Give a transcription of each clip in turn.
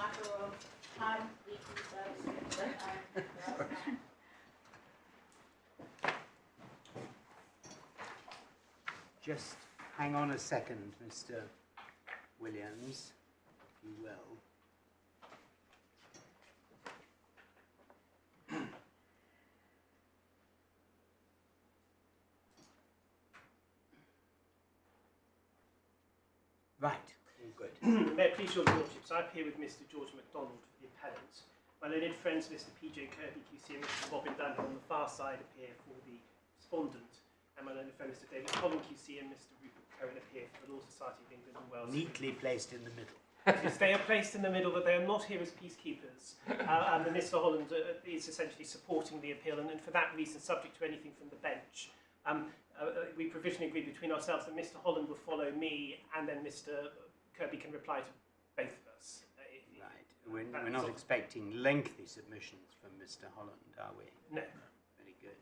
matter of time, Just hang on a second, Mr. Williams, if you will. Right, all good. May it please your lordships, I appear with Mr George MacDonald for the appellant. My learned friends Mr PJ Kirby QC and Mr Robin Dunn on the far side appear for the respondent, and my learned friend Mr David Collin QC and Mr Rupert Cohen appear for the Law Society of England and Wales. Neatly placed in the middle. Yes, they are placed in the middle, but they are not here as peacekeepers. And Mr Holland is essentially supporting the appeal, and for that reason, subject to anything from the bench. We provisionally agreed between ourselves that Mr Holland will follow me, and then Mr Kirby can reply to both of us. Right. We're not expecting lengthy submissions from Mr Holland, are we? No. Very good.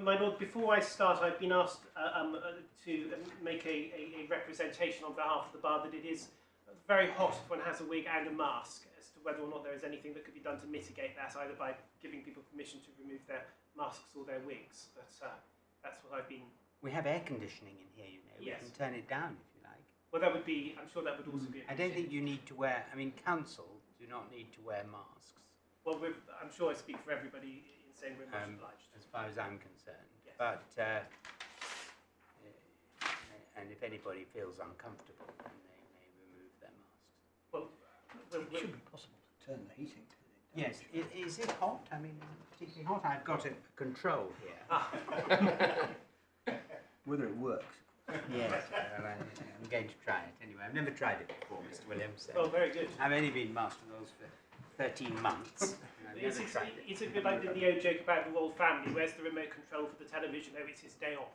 My Lord, before I start, I've been asked to make a representation on behalf of the bar that it is very hot if one has a wig and a mask, as to whether or not there is anything that could be done to mitigate that, either by giving people permission to remove their masks or their wigs. But that's what I've been... We have air conditioning in here, you know. Yes. We can turn it down if you like. Well, that would be... I'm sure that would also be... I don't think you need to wear... I mean, counsel do not need to wear masks. Well, I'm sure I speak for everybody in saying we're much obliged. As far as I'm concerned. Yes. But... and if anybody feels uncomfortable, then they may remove their masks. Well, it should be possible to turn the heating to it. Yes. Is it hot? I mean, particularly hot? I've got a control here. Whether it works. Yes. Well, I'm going to try it anyway. I've never tried it before, Mr. Williams. Oh, very good. I've only been Master of Laws for 13 months. It's a bit like the old joke about the royal family. Where's the remote control for the television? Oh, it's his day off.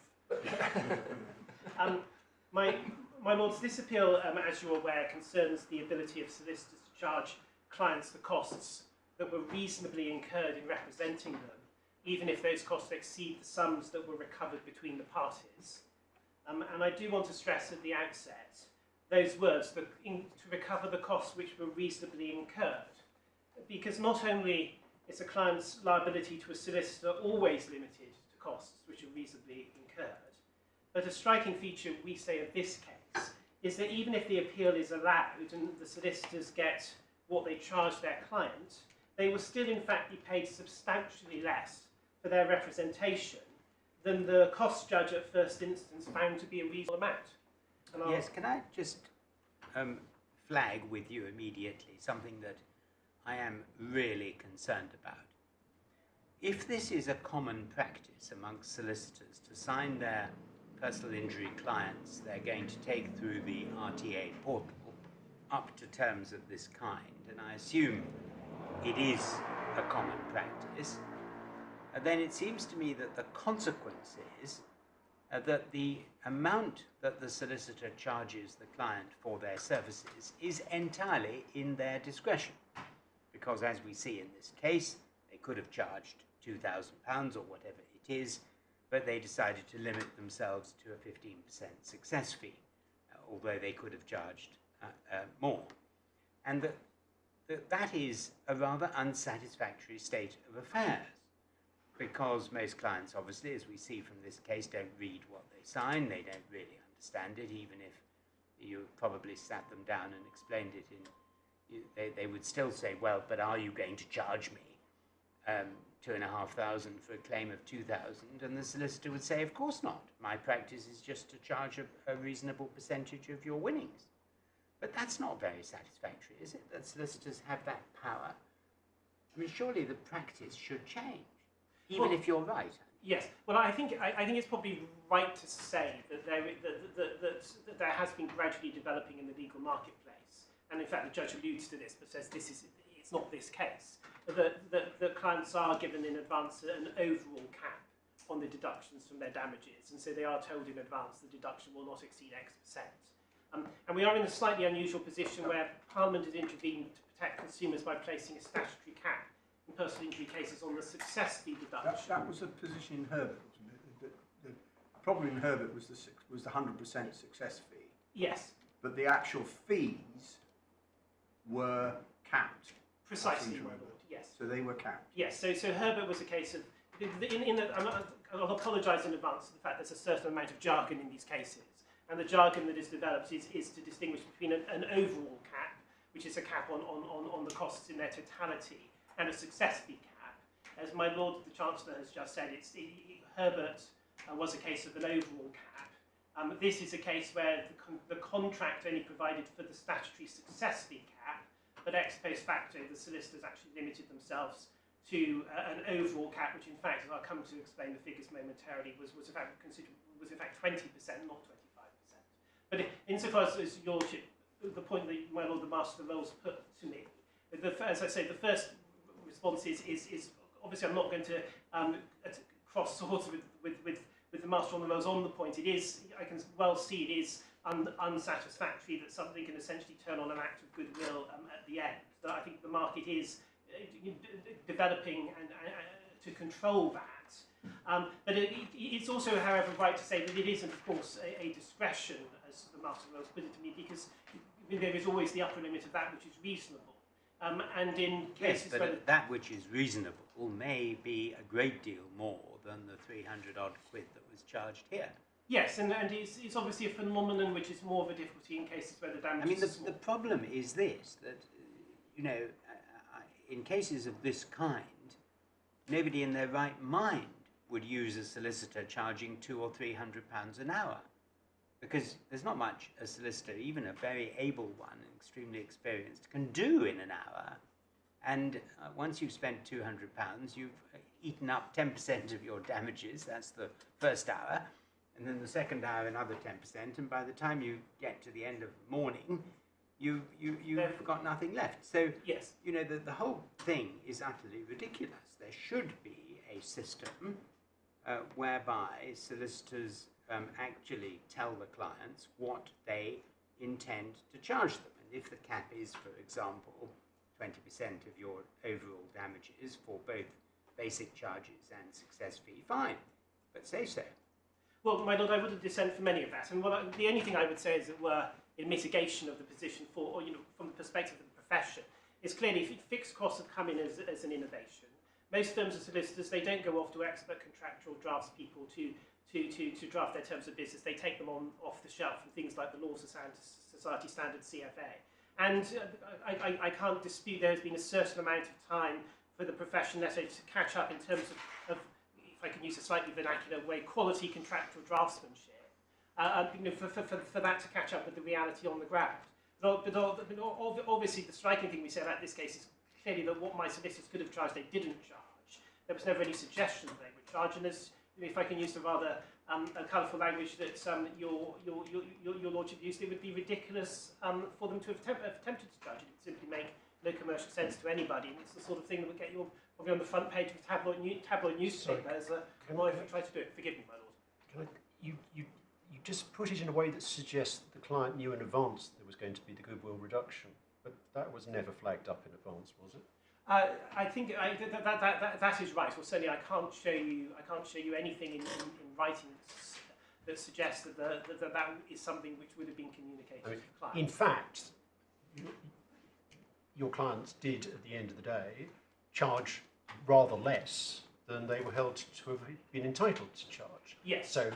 My lords, this appeal, as you're aware, concerns the ability of solicitors to charge clients the costs that were reasonably incurred in representing them, even if those costs exceed the sums that were recovered between the parties. And I do want to stress at the outset those words, to recover the costs which were reasonably incurred, because not only is a client's liability to a solicitor always limited to costs which are reasonably incurred, but a striking feature, we say, of this case is that even if the appeal is allowed and the solicitors get what they charge their client, they will still in fact be paid substantially less for their representation than the cost judge at first instance found to be a reasonable amount. And yes, can I just flag with you immediately something that I am really concerned about? If this is a common practice amongst solicitors to sign their personal injury clients they're going to take through the RTA portal up to terms of this kind, and I assume it is a common practice, then it seems to me that the consequence is that the amount that the solicitor charges the client for their services is entirely in their discretion. Because as we see in this case, they could have charged £2,000 or whatever it is, but they decided to limit themselves to a 15% success fee, although they could have charged more. And that is a rather unsatisfactory state of affairs, because most clients, obviously, as we see from this case, don't read what they sign, they don't really understand it, even if you probably sat them down and explained it they would still say, well, but are you going to charge me £2,500 for a claim of £2,000? And the solicitor would say, of course not. My practice is just to charge a reasonable percentage of your winnings. But that's not very satisfactory, is it, that solicitors have that power? I mean, surely the practice should change, even if you're right. Yes. Well, I think it's probably right to say that there has been gradually developing in the legal marketplace, and in fact the judge alludes to this, but says it's not this case, that clients are given in advance an overall cap on the deductions from their damages, and so they are told in advance the deduction will not exceed X%. And we are in a slightly unusual position where Parliament has intervened to protect consumers by placing a statutory cap in personal injury cases on the success fee deduction. That was a position in Herbert, wasn't it? The problem in Herbert was the 100% success fee. Yes. But the actual fees were capped. Precisely, Interim my Herbert. lord. Yes. So they were capped. Yes. So Herbert was a case of. I'll apologise in advance for the fact there's a certain amount of jargon in these cases, and the jargon that is developed is to distinguish between an overall cap, which is a cap on the costs in their totality, and a success fee cap. As my lord the Chancellor has just said, Herbert was a case of an overall cap. This is a case where the contract only provided for the statutory success fee cap, but ex post facto the solicitors actually limited themselves to an overall cap, which in fact, as I'll come to explain the figures momentarily, was in fact 20%, not 25%. But insofar as your lordship, the point that my lord the Master of the Rolls put to me, as I say, the first response is obviously I'm not going to cross swords with the Master on the Rolls on the point. It is, I can well see it is unsatisfactory that something can essentially turn on an act of goodwill at the end. So I think the market is developing and to control that. But it's also, however, right to say that it isn't, of course, a discretion, as the Master of the Rolls put it to me, because there is always the upper limit of that which is reasonable. And in cases yes, where that which is reasonable may be a great deal more than the 300 odd quid that was charged here. Yes, and it's obviously a phenomenon which is more of a difficulty in cases where the damage is small. The problem is this, that, in cases of this kind, nobody in their right mind would use a solicitor charging £200 or £300 an hour, because there's not much a solicitor, even a very able one, extremely experienced, can do in an hour. And once you've spent £200, you've eaten up 10% of your damages. That's the first hour. And then the second hour, another 10%. And by the time you get to the end of the morning, you've got nothing left. So, yes, the whole thing is utterly ridiculous. There should be a system whereby solicitors actually tell the clients what they intend to charge them. And if the cap is, for example, 20% of your overall damages for both basic charges and success fee, fine, but say so. Well, my lord, I wouldn't dissent from any of that. And the only thing I would say, as it were, in mitigation of the position from the perspective of the profession, is clearly if fixed costs have come in as an innovation. Most firms and solicitors, they don't go off to expert contractual draftspeople to draft their terms of business. They take them off the shelf from things like the Law Society Standard CFA. And I can't dispute there has been a certain amount of time for the profession necessary to catch up in terms of, if I can use a slightly vernacular way, quality contractual draftsmanship, for that to catch up with the reality on the ground. But obviously the striking thing we say about this case is clearly that what my solicitors could have charged, they didn't charge. There was never any suggestion that they would charge, and as, if I can use the rather colourful language that your lordship used, it would be ridiculous for them to have attempted to charge it. It would simply make no commercial sense to anybody, and it's the sort of thing that would get you probably on the front page of a tabloid newspaper as a wife who tried to do it. Forgive me, my lord. You just put it in a way that suggests that the client knew in advance there was going to be the goodwill reduction, but that was never flagged up in advance, was it? I think that is right. Well, certainly I can't show you anything in writing that suggests that is something which would have been communicated to the client. In fact, your clients did, at the end of the day, charge rather less than they were held to have been entitled to charge. Yes. So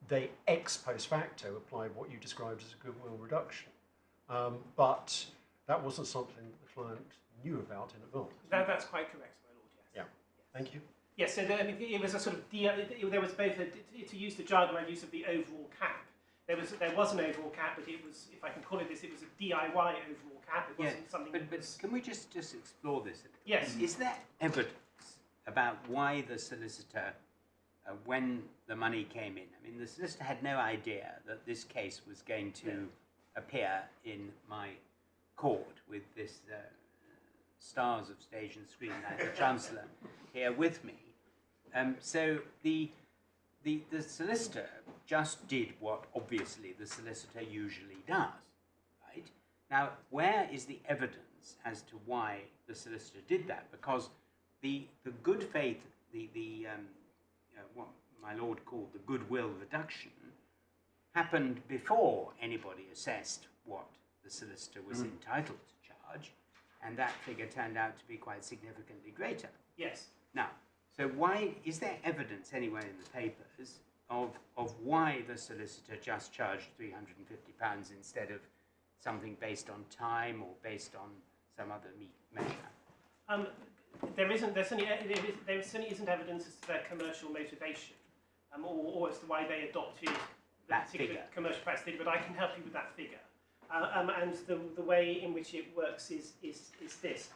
they ex post facto applied what you described as a goodwill reduction. But that wasn't something that the client knew about in advance. That's quite correct, my lord, yes. Yeah. Thank you. Yes, so it was a sort of, there was both, to use the jargon I use of the overall cap, there was an overall cap, but it was, if I can call it this, it was a DIY overall cap. It wasn't something but can we just explore this a little? Yes. Is there evidence about why the solicitor, when the money came in, I mean, the solicitor had no idea that this case was going to appear in my court with this stars of stage and screen like the Chancellor here with me. So the solicitor just did what obviously the solicitor usually does, right? Now, where is the evidence as to why the solicitor did that? Because the good faith, what my lord called the goodwill reduction, happened before anybody assessed what the solicitor was entitled to charge. and that figure turned out to be quite significantly greater. Yes. Now, so why is there evidence anywhere in the papers of why the solicitor just charged £350 instead of something based on time or based on some other measure? There certainly isn't evidence as to their commercial motivation, or as to why they adopted that particular figure. Commercial practice figure, but I can help you with that figure. And the way in which it works is this.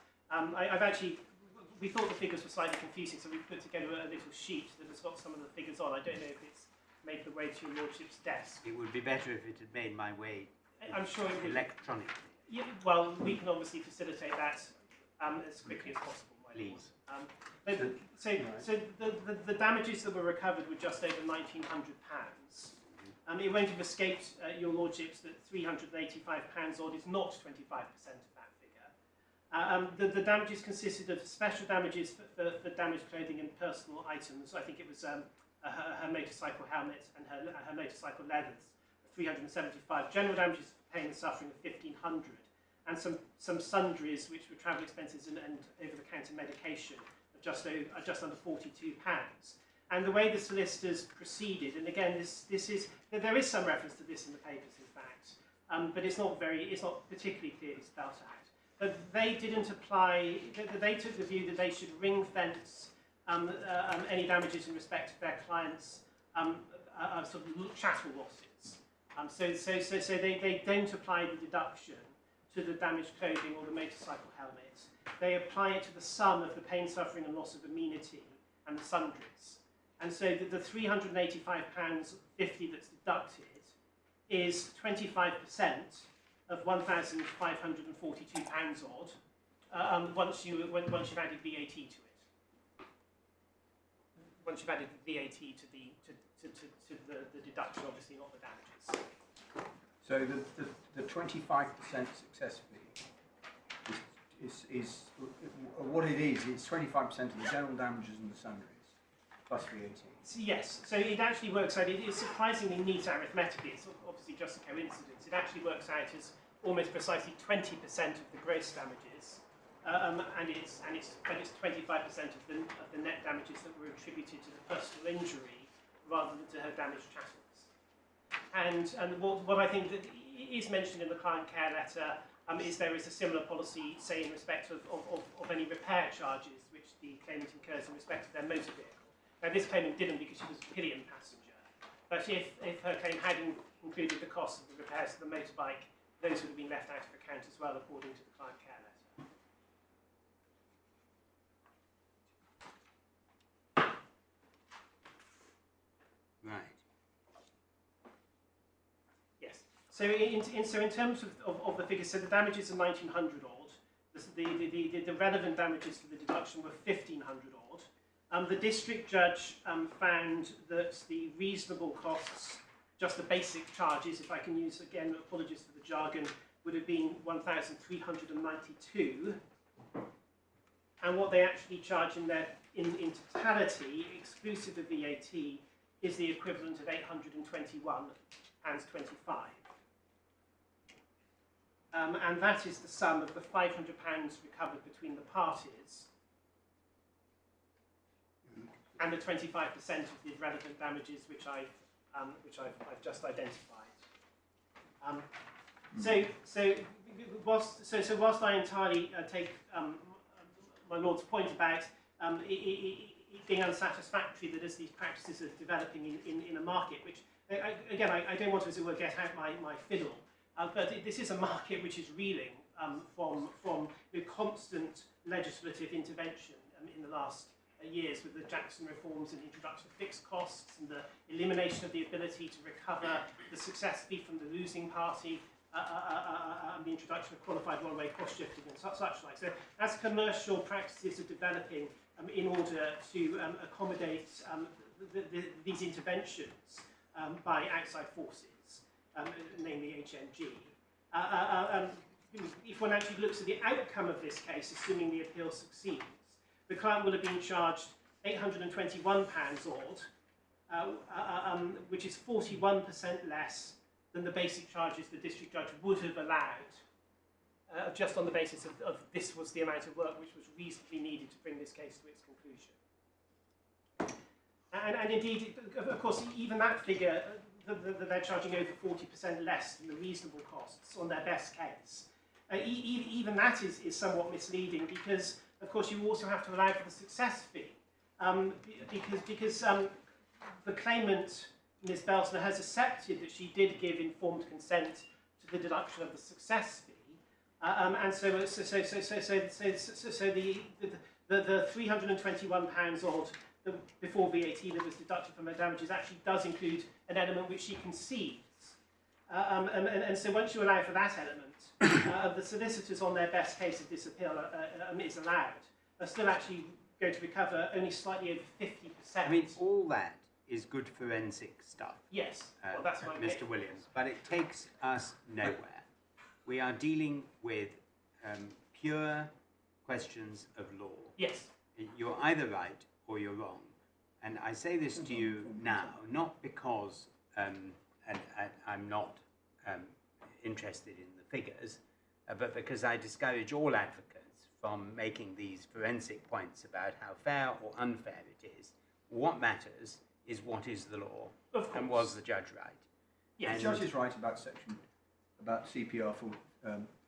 We thought the figures were slightly confusing, so we put together a little sheet that has got some of the figures on. I don't know if it's made the way to your lordship's desk. It would be better if it had made my way I'm sure it would. electronically. Yeah, well, we can obviously facilitate that as quickly as possible, my lord. Please. So the damages that were recovered were just over £1,900. It won't have escaped your lordships that £385 odd is not 25% of that figure. The damages consisted of special damages for damaged clothing and personal items. I think it was her motorcycle helmet and her motorcycle leathers, 375. General damages for pain and suffering of 1,500, and some sundries, which were travel expenses and over-the-counter medication, of just under £42. And the way the solicitors proceeded, and again, there is some reference to this in the papers, in fact, but it's not particularly clearly spelled out. But they didn't apply. They took the view that they should ring fence any damages in respect of their clients' sort of chattel losses. So they don't apply the deduction to the damaged clothing or the motorcycle helmet. They apply it to the sum of the pain, suffering, and loss of amenity and the sundries. And so the £385.50 that's deducted is 25% of £1,542 odd once you've added VAT to it. Once you've added the VAT to the deduction, obviously not the damages. So the 25% success fee is what it is. It's 25% of the general damages and the sundries plus VAT. So yes, so it actually works out. It is surprisingly neat arithmetically. It's obviously just a coincidence. It actually works out as almost precisely 20% of the gross damages, and it's 25% of the net damages that were attributed to the personal injury rather than to her damaged chattels. And what I think that is mentioned in the client care letter is there is a similar policy, say, in respect of any repair charges which the claimant incurs in respect of their motor vehicle. Now, this claimant didn't because she was a pillion passenger, but if her claim had included the cost of the repairs to the motorbike, those would have been left out of account as well, according to the client care letter. Right. Yes. So in terms of the figures, so the damages are 1,900 odd. The relevant damages for the deduction were 1,500 odd. The district judge found that the reasonable costs, just the basic charges, if I can use, again, apologies for the jargon, would have been 1,392. And what they actually charge in totality, exclusive of VAT, is the equivalent of £821.25. And that is the sum of the £500 recovered between the parties and the 25% of the relevant damages which I've just identified. So whilst I entirely take my lord's point about it being unsatisfactory that as these practices are developing in a market, which I don't want to, as it were, get out my fiddle, but this is a market which is reeling from the constant legislative intervention in the last years, with the Jackson reforms and introduction of fixed costs and the elimination of the ability to recover the success fee from the losing party, and the introduction of qualified one-way cost shifting and such like. So as commercial practices are developing in order to accommodate these interventions by outside forces, namely HMG, if one actually looks at the outcome of this case, assuming the appeal succeeds, the client will have been charged £821 odd, which is 41% less than the basic charges the district judge would have allowed just on the basis of this was the amount of work which was reasonably needed to bring this case to its conclusion. And indeed, of course, even that figure, they're charging over 40% less than the reasonable costs on their best case. Even that is somewhat misleading because, of course, you also have to allow for the success fee. Because the claimant, Ms Belsner, has accepted that she did give informed consent to the deduction of the success fee. And so the £321 odd before VAT that was deducted from her damages actually does include an element which she concedes. And so once you allow for that element, the solicitors on their best case of this appeal is allowed, are still actually going to recover only slightly over 50%. I mean, all that is good forensic stuff. Yes, well, that's my Mr. Williams, but it takes us nowhere. We are dealing with pure questions of law. Yes. You're either right or you're wrong. And I say this to you now, not because I'm not interested in the figures, but because I discourage all advocates from making these forensic points about how fair or unfair it is. What matters is what is the law, and was the judge right? Yes. The judge is right about CPR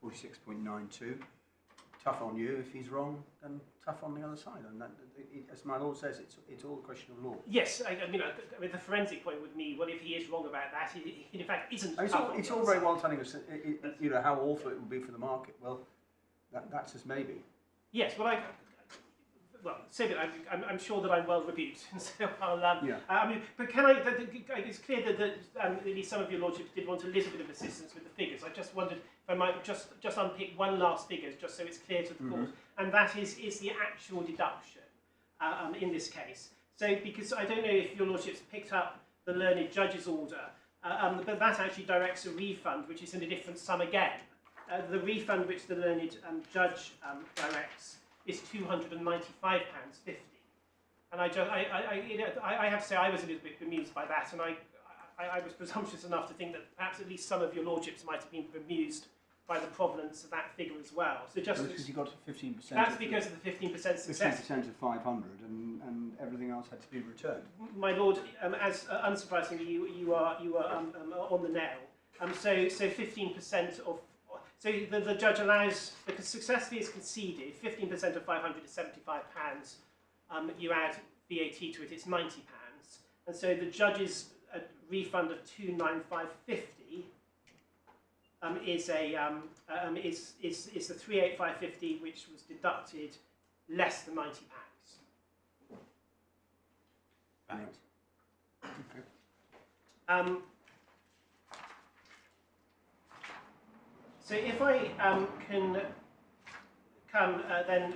46.92. Tough on you if he's wrong, and tough on the other side. And that, as my lord says, it's all a question of law. Yes, I mean, the forensic point would mean, well, if he is wrong about that, he in fact isn't. It's all very well telling us, how awful it would be for the market. Well, that's as maybe. Yes, well, so I'm sure that I'm well rebuked, and so I'll. Yeah. I mean, but can I? It's clear that at least some of your lordships did want a little bit of assistance with the figures. I just wondered if I might just unpick one last figure, just so it's clear to the court, and that is the actual deduction in this case. So, because I don't know if your lordships picked up the learned judge's order, but that actually directs a refund, which is in a different sum again. The refund which the learned judge directs is £295.50, and I have to say I was a little bit bemused by that, and I was presumptuous enough to think that perhaps at least some of your lordships might have been bemused by the provenance of that figure as well. So just because you got 15%. That's because of the 15% success. 15% of 500, and everything else had to be returned. My lord, as unsurprisingly, you are on the nail. So 15% of. So the judge allows, because success fee is conceded, 15% of 500 is £75. You add VAT to it, it's £90. And so the judge's refund of £295.50 is the £385.50, which was deducted less than £90. Right. Okay. So if I can come then,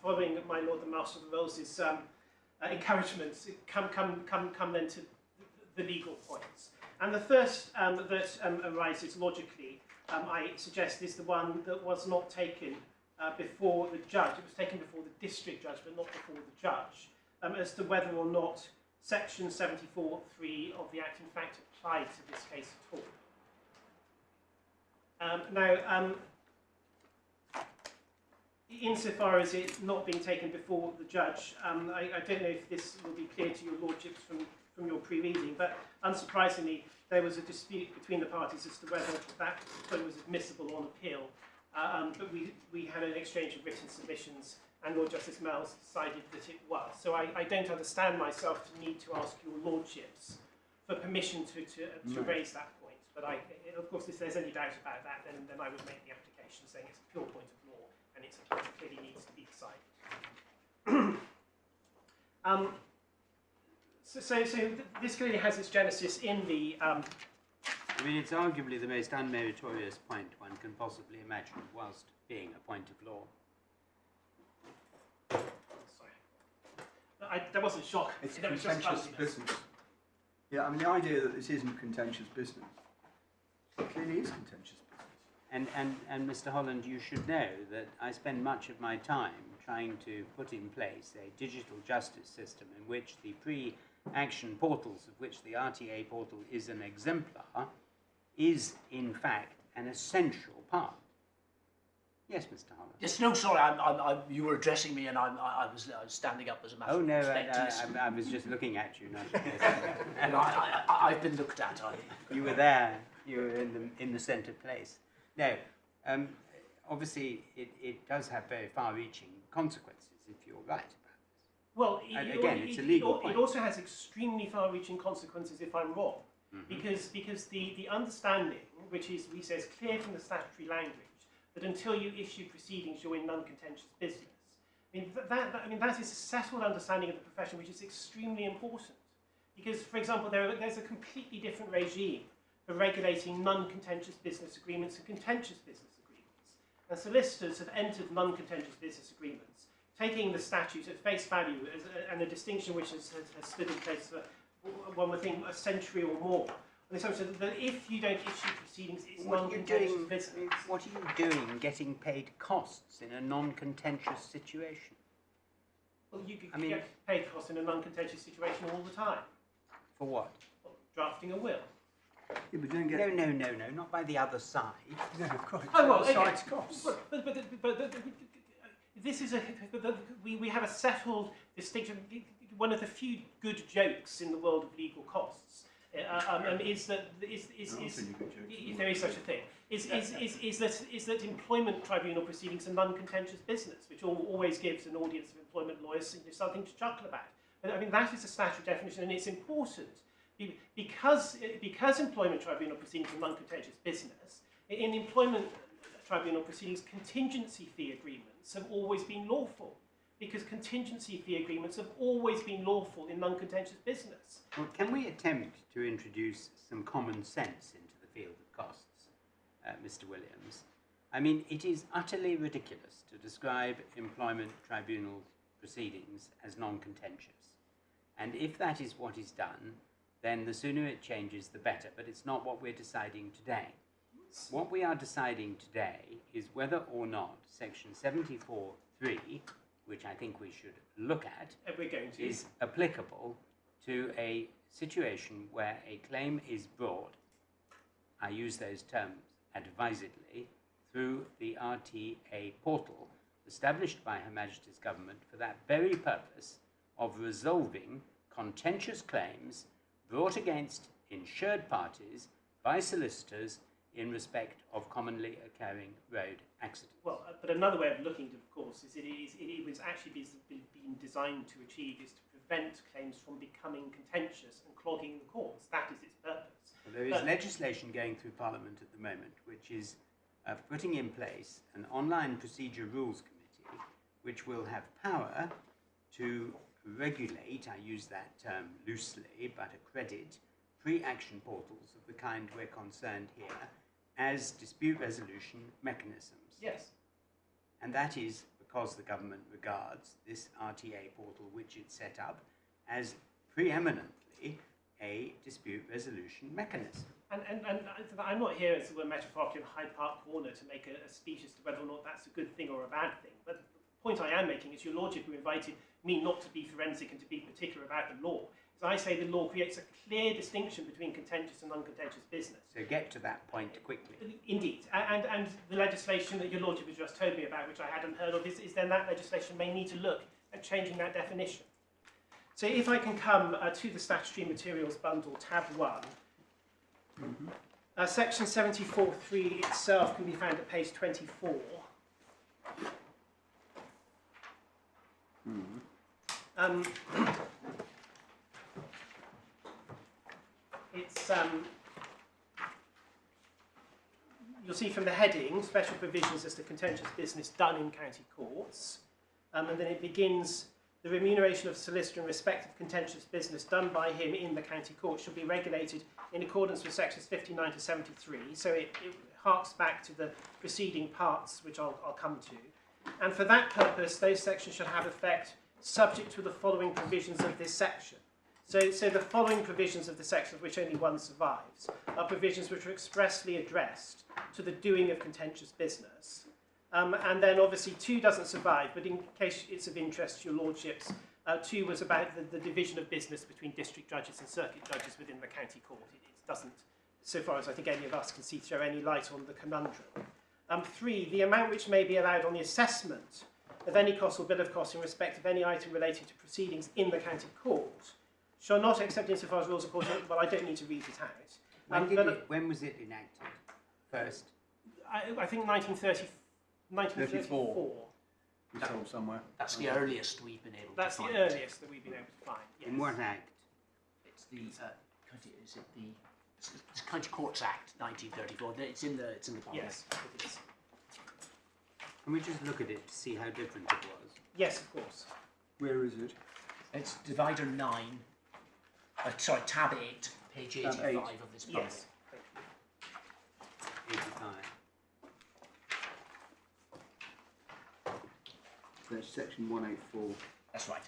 following my Lord the Master of the Rolls' encouragements, come then to the legal points. And the first that arises logically, I suggest, is the one that was not taken before the judge. It was taken before the district judge, but not before the judge, as to whether or not Section 74(3) of the Act in fact applied to this case at all. Now, insofar as it not being taken before the judge, I don't know if this will be clear to your lordships from your pre-reading, but unsurprisingly, there was a dispute between the parties as to whether that was admissible on appeal. But we had an exchange of written submissions, and Lord Justice Mells decided that it was. So I don't understand myself to need to ask your lordships for permission to raise that point. But of course, if there's any doubt about that, then I would make the application saying it's a pure point of law, and it's a point that clearly needs to be decided. So this clearly has its genesis in the. I mean, it's arguably the most unmeritorious point one can possibly imagine, whilst being a point of law. Sorry, that wasn't shock. It's That was just contentious clumsiness. business. Yeah, I mean, the idea that this isn't contentious business, it clearly is contentious business. And Mr. Holland, you should know that I spend much of my time trying to put in place a digital justice system in which the pre-action portals, of which the RTA portal is an exemplar, is in fact an essential part. Yes, Mr. Holland. Yes, no, sorry, you were addressing me and I was standing up as a matter Oh of no, respect to listen. I was just looking at you. Not And I've been looked at. You were there. You were in the centre place. No, obviously it does have very far-reaching consequences if you're right about this. Well, it's a legal point. It also has extremely far-reaching consequences if I'm wrong, because the understanding, which is we say is clear from the statutory language, that until you issue proceedings, you're in non-contentious business. I mean, that is a settled understanding of the profession, which is extremely important. Because, for example, there's a completely different regime for regulating non-contentious business agreements and contentious business agreements. And solicitors have entered non-contentious business agreements, taking the statute at face value and a distinction which has stood in place for, one would think, a century or more. And so that if you don't issue proceedings, it's non-contentious business. What are you doing getting paid costs in a non-contentious situation? Well, you could get paid costs in a non-contentious situation all the time. For what? Well, drafting a will. Yeah, but don't get... No, not by the other side. No, quite. Oh, well, Besides costs. But this is we have a settled distinction. One of the few good jokes in the world of legal costs is that if there is such a thing, is that employment tribunal proceedings are non-contentious business, which always gives an audience of employment lawyers something to chuckle about. But I mean, that is a statutory definition, and it's important because employment tribunal proceedings are non-contentious business. In employment tribunal proceedings, contingency fee agreements have always been lawful, because contingency fee agreements have always been lawful in non-contentious business. Well, can we attempt to introduce some common sense into the field of costs, Mr. Williams? I mean, it is utterly ridiculous to describe employment tribunal proceedings as non-contentious. And if that is what is done, then the sooner it changes, the better. But it's not what we're deciding today. What we are deciding today is whether or not Section 74(3), which I think we should look at, is applicable to a situation where a claim is brought, I use those terms advisedly, through the RTA portal established by Her Majesty's Government for that very purpose of resolving contentious claims brought against insured parties by solicitors in respect of commonly occurring road accidents. Well, but another way of looking at it, of course, is it was actually been designed to achieve is to prevent claims from becoming contentious and clogging the courts. That is its purpose. Well, there is legislation going through Parliament at the moment which is putting in place an online procedure rules committee which will have power to regulate, I use that term loosely, but accredit pre-action portals of the kind we're concerned here as dispute resolution mechanisms. Yes. And that is because the government regards this RTA portal, which it set up, as preeminently a dispute resolution mechanism. And I'm not here, as it were, metaphorically in Hyde Park Corner to make a speech as to whether or not that's a good thing or a bad thing. But the point I am making is your Lordship, who invited me not to be forensic and to be particular about the law, is I say the law creates a clear distinction between contentious and non-contentious business. So get to that point quickly. Indeed. And the legislation that your Lordship has just told me about, which I hadn't heard of, is then that legislation may need to look at changing that definition. So if I can come to the Statutory Materials Bundle, tab 1. Section 74(3) itself can be found at page 24. It's you'll see from the heading, special provisions as to contentious business done in county courts, and then it begins, the remuneration of solicitor in respect of contentious business done by him in the county court shall be regulated in accordance with sections 59 to 73, so it harks back to the preceding parts, which I'll come to. And for that purpose, those sections shall have effect subject to the following provisions of this section. So the following provisions of the section, of which only one survives, are provisions which are expressly addressed to the doing of contentious business. And then obviously 2 doesn't survive, but in case it's of interest to your Lordships, 2 was about the division of business between district judges and circuit judges within the county court. It doesn't, so far as I think any of us can see, throw any light on the conundrum. 3, the amount which may be allowed on the assessment of any cost or bill of costs in respect of any item relating to proceedings in the county court shall not, except insofar as rules according to, well, I don't need to read it out. When was it enacted first? I think 1934. It's all somewhere. That's the earliest we've been able That's to the find. earliest that we've been able to find. Yes. In what act? It's the it's the County Courts Act 1934. It's in the Bible. Yes, it is. Can we just look at it to see how different it was? Yes, of course. Where is it? It's divider 9. Sorry, tab 8, page 85 Tab 8. of this Bible. Yes. 85. There's section 184. That's right.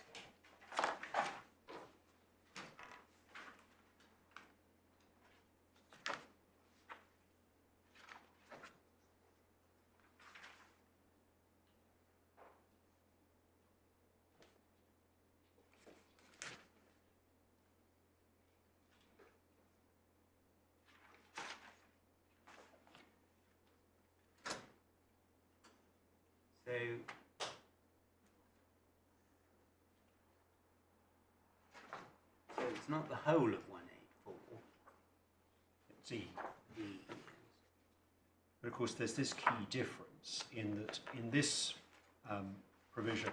So it's not the whole of 184. It's E. But of course, there's this key difference in that in this provision,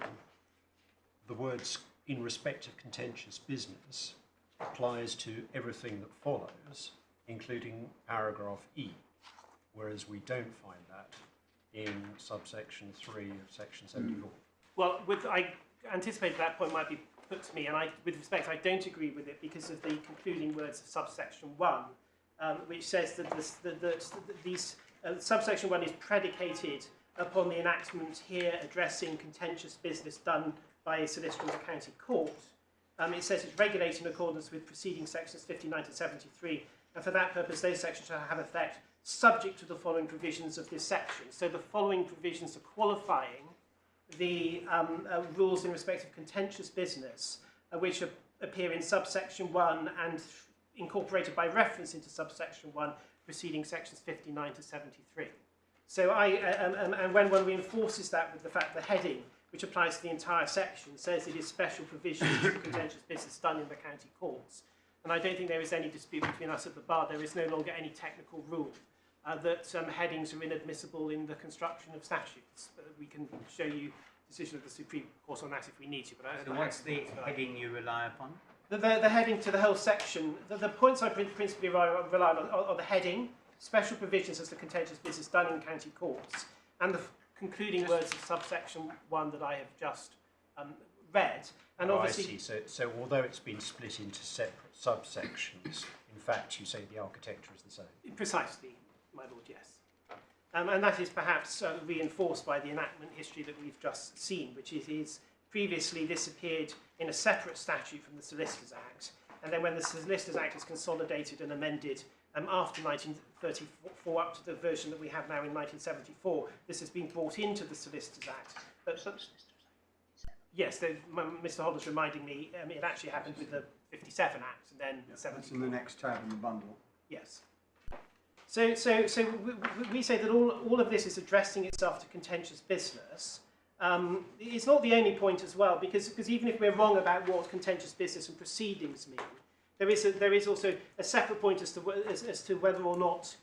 the words "in respect of contentious business" applies to everything that follows, including paragraph E, whereas we don't find that in subsection 3 of section 74. Well, I anticipated that point might be put to me, and with respect, I don't agree with it because of the concluding words of subsection 1, which says that subsection 1 is predicated upon the enactment here addressing contentious business done by a solicitor of the county court. It says it's regulated in accordance with preceding sections 59 to 73, and for that purpose, those sections shall have effect subject to the following provisions of this section. So the following provisions are qualifying the rules in respect of contentious business, which appear in subsection 1 and incorporated by reference into subsection 1, preceding sections 59 to 73. So and when one reinforces that with the fact the heading, which applies to the entire section, says it is special provisions of contentious business done in the county courts. And I don't think there is any dispute between us at the bar. There is no longer any technical rule that headings are inadmissible in the construction of statutes. We can show you the decision of the Supreme Court on that if we need to. But So what's the heading you rely upon? The heading to the whole section, the points I principally rely on are the heading, special provisions as to contentious business done in county courts, and the concluding words of subsection 1 that I have just read. And obviously, I see. So although it's been split into separate subsections, in fact, you say the architecture is the same. Precisely, my lord, yes. And that is perhaps reinforced by the enactment history that we've just seen, which is previously this appeared in a separate statute from the Solicitors Act, and then when the Solicitors Act is consolidated and amended after 1934 up to the version that we have now in 1974, this has been brought into the Solicitors Act. But yes, Mr. Holder's reminding me it actually happened with the 57 Act and then the 74. That's in the next tab in the bundle. Yes. So we say that all of this is addressing itself to contentious business. It's not the only point as well, because even if we're wrong about what contentious business and proceedings mean, there is also a separate point as to whether or not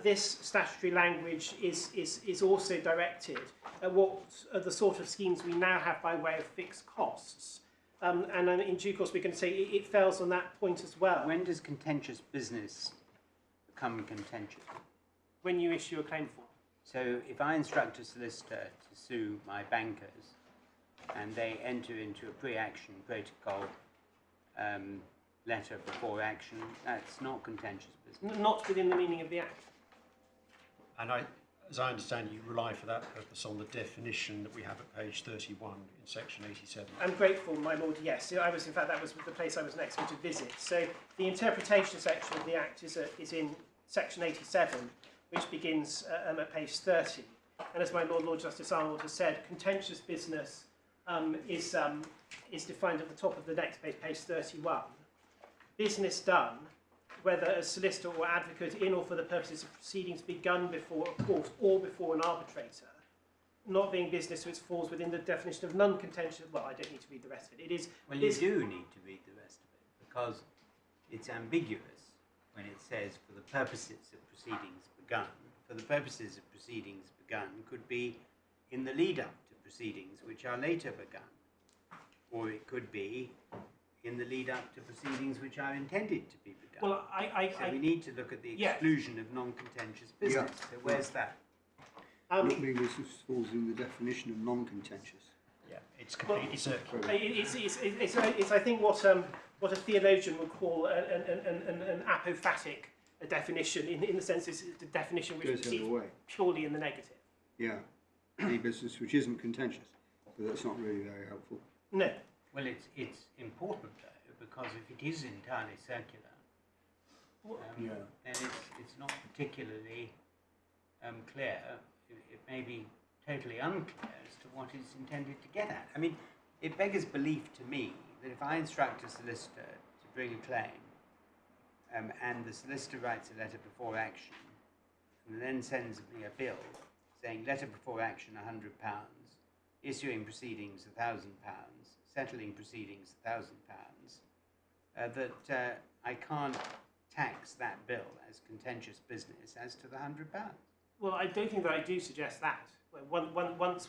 this statutory language is also directed at what are the sort of schemes we now have by way of fixed costs. And then in due course we're going to say it fails on that point as well. When does contentious business become contentious? When you issue a claim form. So if I instruct a solicitor to sue my bankers and they enter into a pre-action protocol letter before action, that's not contentious business. Not within the meaning of the Act. And as I understand, you rely for that purpose on the definition that we have at page 31 in section 87. I'm grateful, my lord, yes. In fact, that was the place I was next going to visit. So the interpretation section of the Act is in section 87, which begins at page 30. And as my Lord Justice Arnold has said, contentious business is defined at the top of the next page, page 31. Business done whether a solicitor or advocate in or for the purposes of proceedings begun before a court or before an arbitrator, not being business, which falls within the definition of non-contentious. Well, I don't need to read the rest of it. It is. Well, you do need to read the rest of it, because it's ambiguous when it says for the purposes of proceedings begun. For the purposes of proceedings begun could be in the lead up to proceedings which are later begun, or it could be in the lead up to proceedings which are intended to be begun. Well, so we need to look at the exclusion of non-contentious business. So where's that? Not-being business falls in the definition of non-contentious. Yeah, it's completely circular. It's I think what a theologian would call an apophatic definition, in the sense it's a definition which proceeds purely in the negative. Yeah, any business which isn't contentious, but that's not really very helpful. No. Well, it's important though, because if it is entirely circular, then it's not particularly clear. It may be totally unclear as to what it's intended to get at. I mean, it beggars belief to me that if I instruct a solicitor to bring a claim, and the solicitor writes a letter before action, and then sends me a bill saying letter before action £100, issuing proceedings £1,000, settling proceedings £1,000, that I can't tax that bill as contentious business as to the £100. Well, I don't think that I do suggest that. Once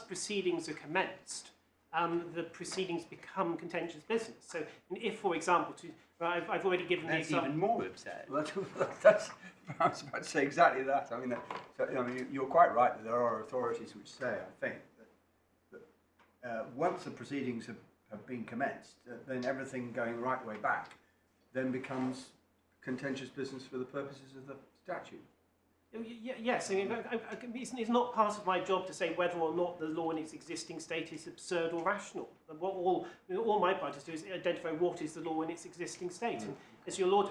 proceedings are commenced, the proceedings become contentious business. So, if, for example, I've already given the example. That's even more absurd. Well, I was about to say exactly that. I mean, you're quite right that there are authorities which say, I think, that once the proceedings have been commenced, then everything going right way back then becomes contentious business for the purposes of the statute. Yes, I mean, it's not part of my job to say whether or not the law in its existing state is absurd or rational. All my part is to do is identify what is the law in its existing state. And as your Lord,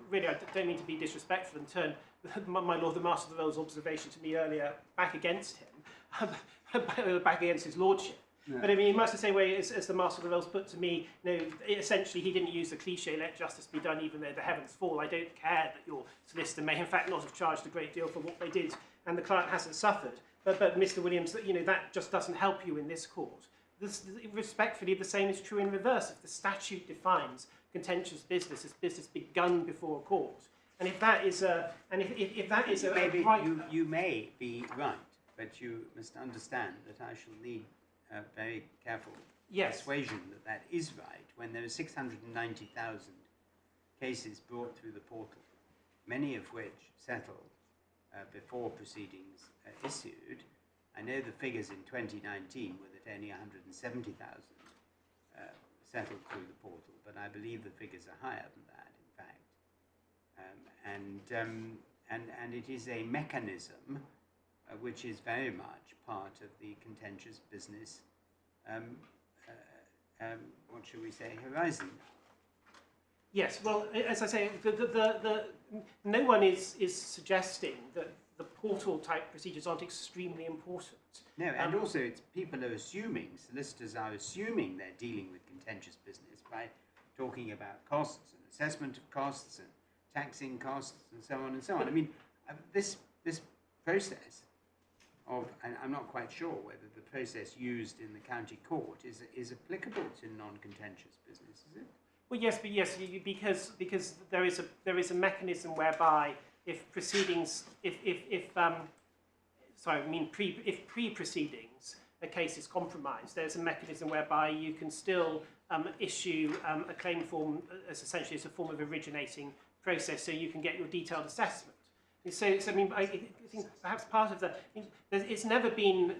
really, I don't mean to be disrespectful and turn my Lord the Master of the Rolls' observation to me earlier back against him, back against his lordship. Yeah. But I mean, in much the same way as the Master of the Rolls put to me, essentially he didn't use the cliche, let justice be done even though the heavens fall. I don't care that your solicitor may in fact not have charged a great deal for what they did and the client hasn't suffered. But Mr Williams, that just doesn't help you in this court. Respectfully, the same is true in reverse. If the statute defines contentious business as business begun before a court, and if that is you may be right, but you must understand that I shall need very careful persuasion that is right when there are 690,000 cases brought through the portal, many of which settle before proceedings issued. I know the figures in 2019 were that only 170,000 settled through the portal, but I believe the figures are higher than that, in fact. And it is a mechanism which is very much part of the contentious business, what shall we say, horizon. Yes, well, as I say, no one is suggesting that the portal type procedures aren't extremely important. No, and also it's people are assuming, solicitors are assuming they're dealing with contentious business by talking about costs and assessment of costs and taxing costs and so on and so on. I mean, this process and I'm not quite sure whether the process used in the county court is applicable to non-contentious business, is it? Well, yes, but because there is a mechanism whereby if proceedings, if pre-proceedings a case is compromised, there's a mechanism whereby you can still issue a claim form as essentially as a form of originating process, so you can get your detailed assessment. So I mean, I think perhaps part of it's never been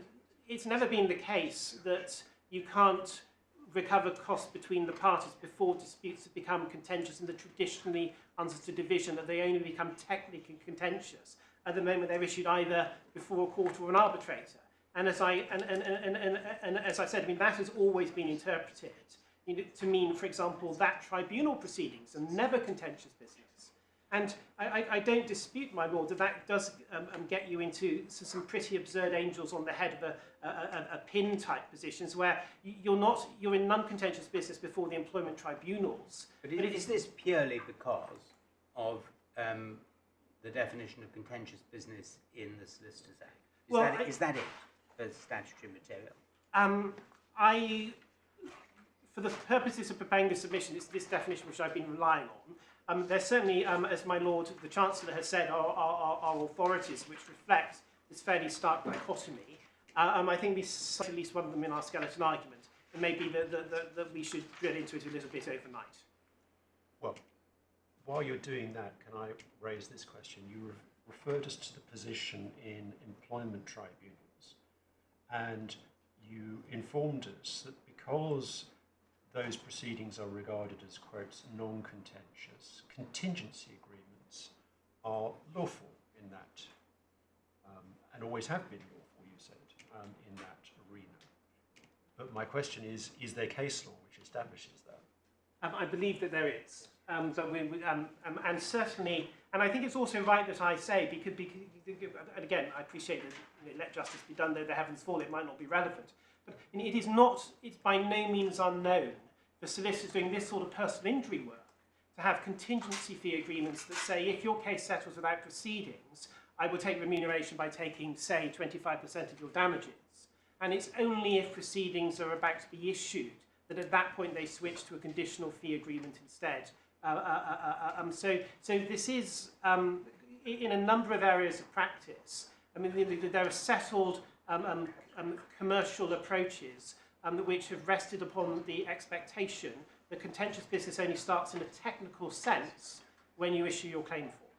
the case that you can't recover costs between the parties before disputes have become contentious in the traditionally understood division, that they only become technically contentious at the moment they're issued either before a court or an arbitrator. And as I said, I mean, that has always been interpreted to mean, for example, that tribunal proceedings are never contentious business. And I don't dispute, my lord, that does get you into some pretty absurd angels on the head of a pin type positions where you're in non-contentious business before the employment tribunals. But is this purely because of the definition of contentious business in the Solicitors Act? Is that it for statutory material? For the purposes of Babanga's submission, it's this definition which I've been relying on. There's certainly, as my lord, the Chancellor has said, are authorities which reflect this fairly stark dichotomy. I think we cite at least one of them in our skeleton argument, and maybe that we should drill into it a little bit overnight. Well, while you're doing that, can I raise this question? You referred us to the position in employment tribunals, and you informed us that because those proceedings are regarded as, quotes, non-contentious, contingency agreements are lawful in that, and always have been lawful, you said, in that arena. But my question is there case law which establishes that? I believe that there is. And certainly, and I think it's also right that I say, because and again, I appreciate that let justice be done, though the heavens fall, it might not be relevant. But it's by no means unknown for solicitors doing this sort of personal injury work to have contingency fee agreements that say, if your case settles without proceedings, I will take remuneration by taking, say, 25% of your damages. And it's only if proceedings are about to be issued that at that point they switch to a conditional fee agreement instead. So this is, in a number of areas of practice, I mean, there are settled commercial approaches which have rested upon the expectation that contentious business only starts in a technical sense when you issue your claim form.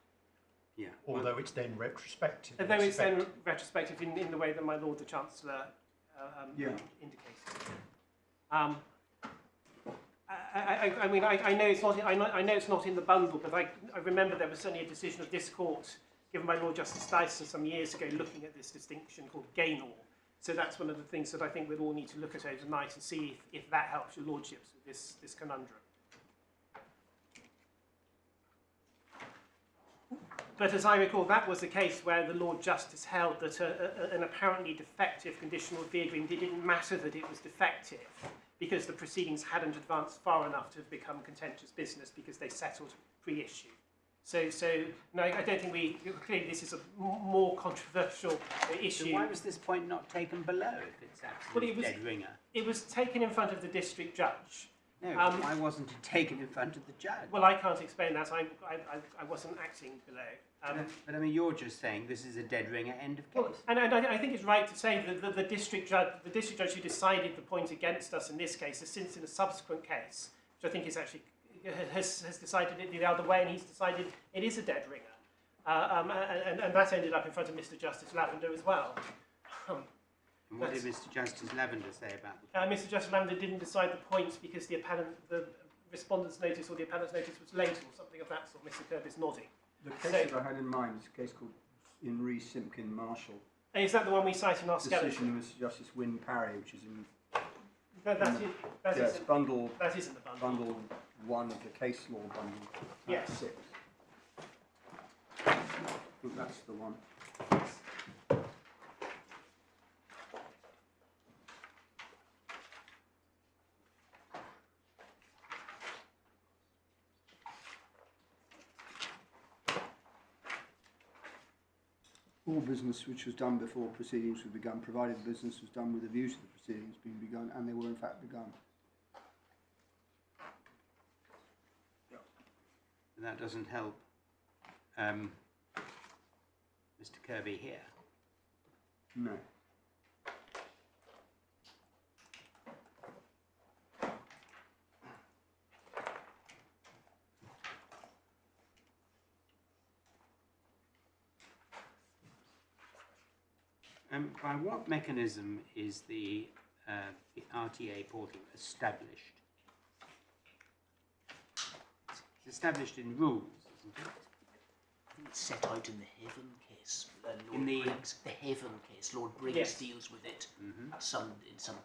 Yeah. Although it's then retrospective. Although it's then retrospective in the way that my Lord the Chancellor indicated. I mean, I know it's not. I know it's not in the bundle, but I remember there was certainly a decision of this court given by Lord Justice Dyson some years ago, looking at this distinction called gain all. So that's one of the things that I think we'll all need to look at overnight and see if that helps your lordships with this conundrum. But as I recall, that was a case where the Lord Justice held that an apparently defective conditional fee agreement, it didn't matter that it was defective because the proceedings hadn't advanced far enough to have become contentious business because they settled pre-issue. So no, I don't think clearly this is a more controversial issue. So why was this point not taken below if it's absolutely dead ringer? It was taken in front of the district judge. No, why wasn't it taken in front of the judge? Well, I can't explain that. I wasn't acting below. But I mean, you're just saying this is a dead ringer, end of case. Well, and I think it's right to say that the district judge who decided the point against us in this case has since in a subsequent case, which I think is actually has decided it the other way, and he's decided it is a dead ringer, and that ended up in front of Mr Justice Lavender as well. And what did Mr Justice Lavender say about the Mr Justice Lavender didn't decide the points because the respondent's notice or the appellant's notice was late or something of that sort. Mr Kirby's nodding. The case that I had in mind is a case called In Re Simpkin Marshall. Is that the one we cite in our skeleton? Decision of Mr Justice Wynne Parry, which is in bundle. That isn't the bundle. Bundle 1 of the case law bundle. Yes. 6. I think that's the one. All business which was done before proceedings were begun, provided the business was done with a view to the proceedings being begun, and they were in fact begun. And that doesn't help Mr Kirby here. No. By what mechanism is the RTA portal established? It's established in rules, isn't it? I think it's set out in the Heaven case. The Heaven case, Lord Briggs deals with it in some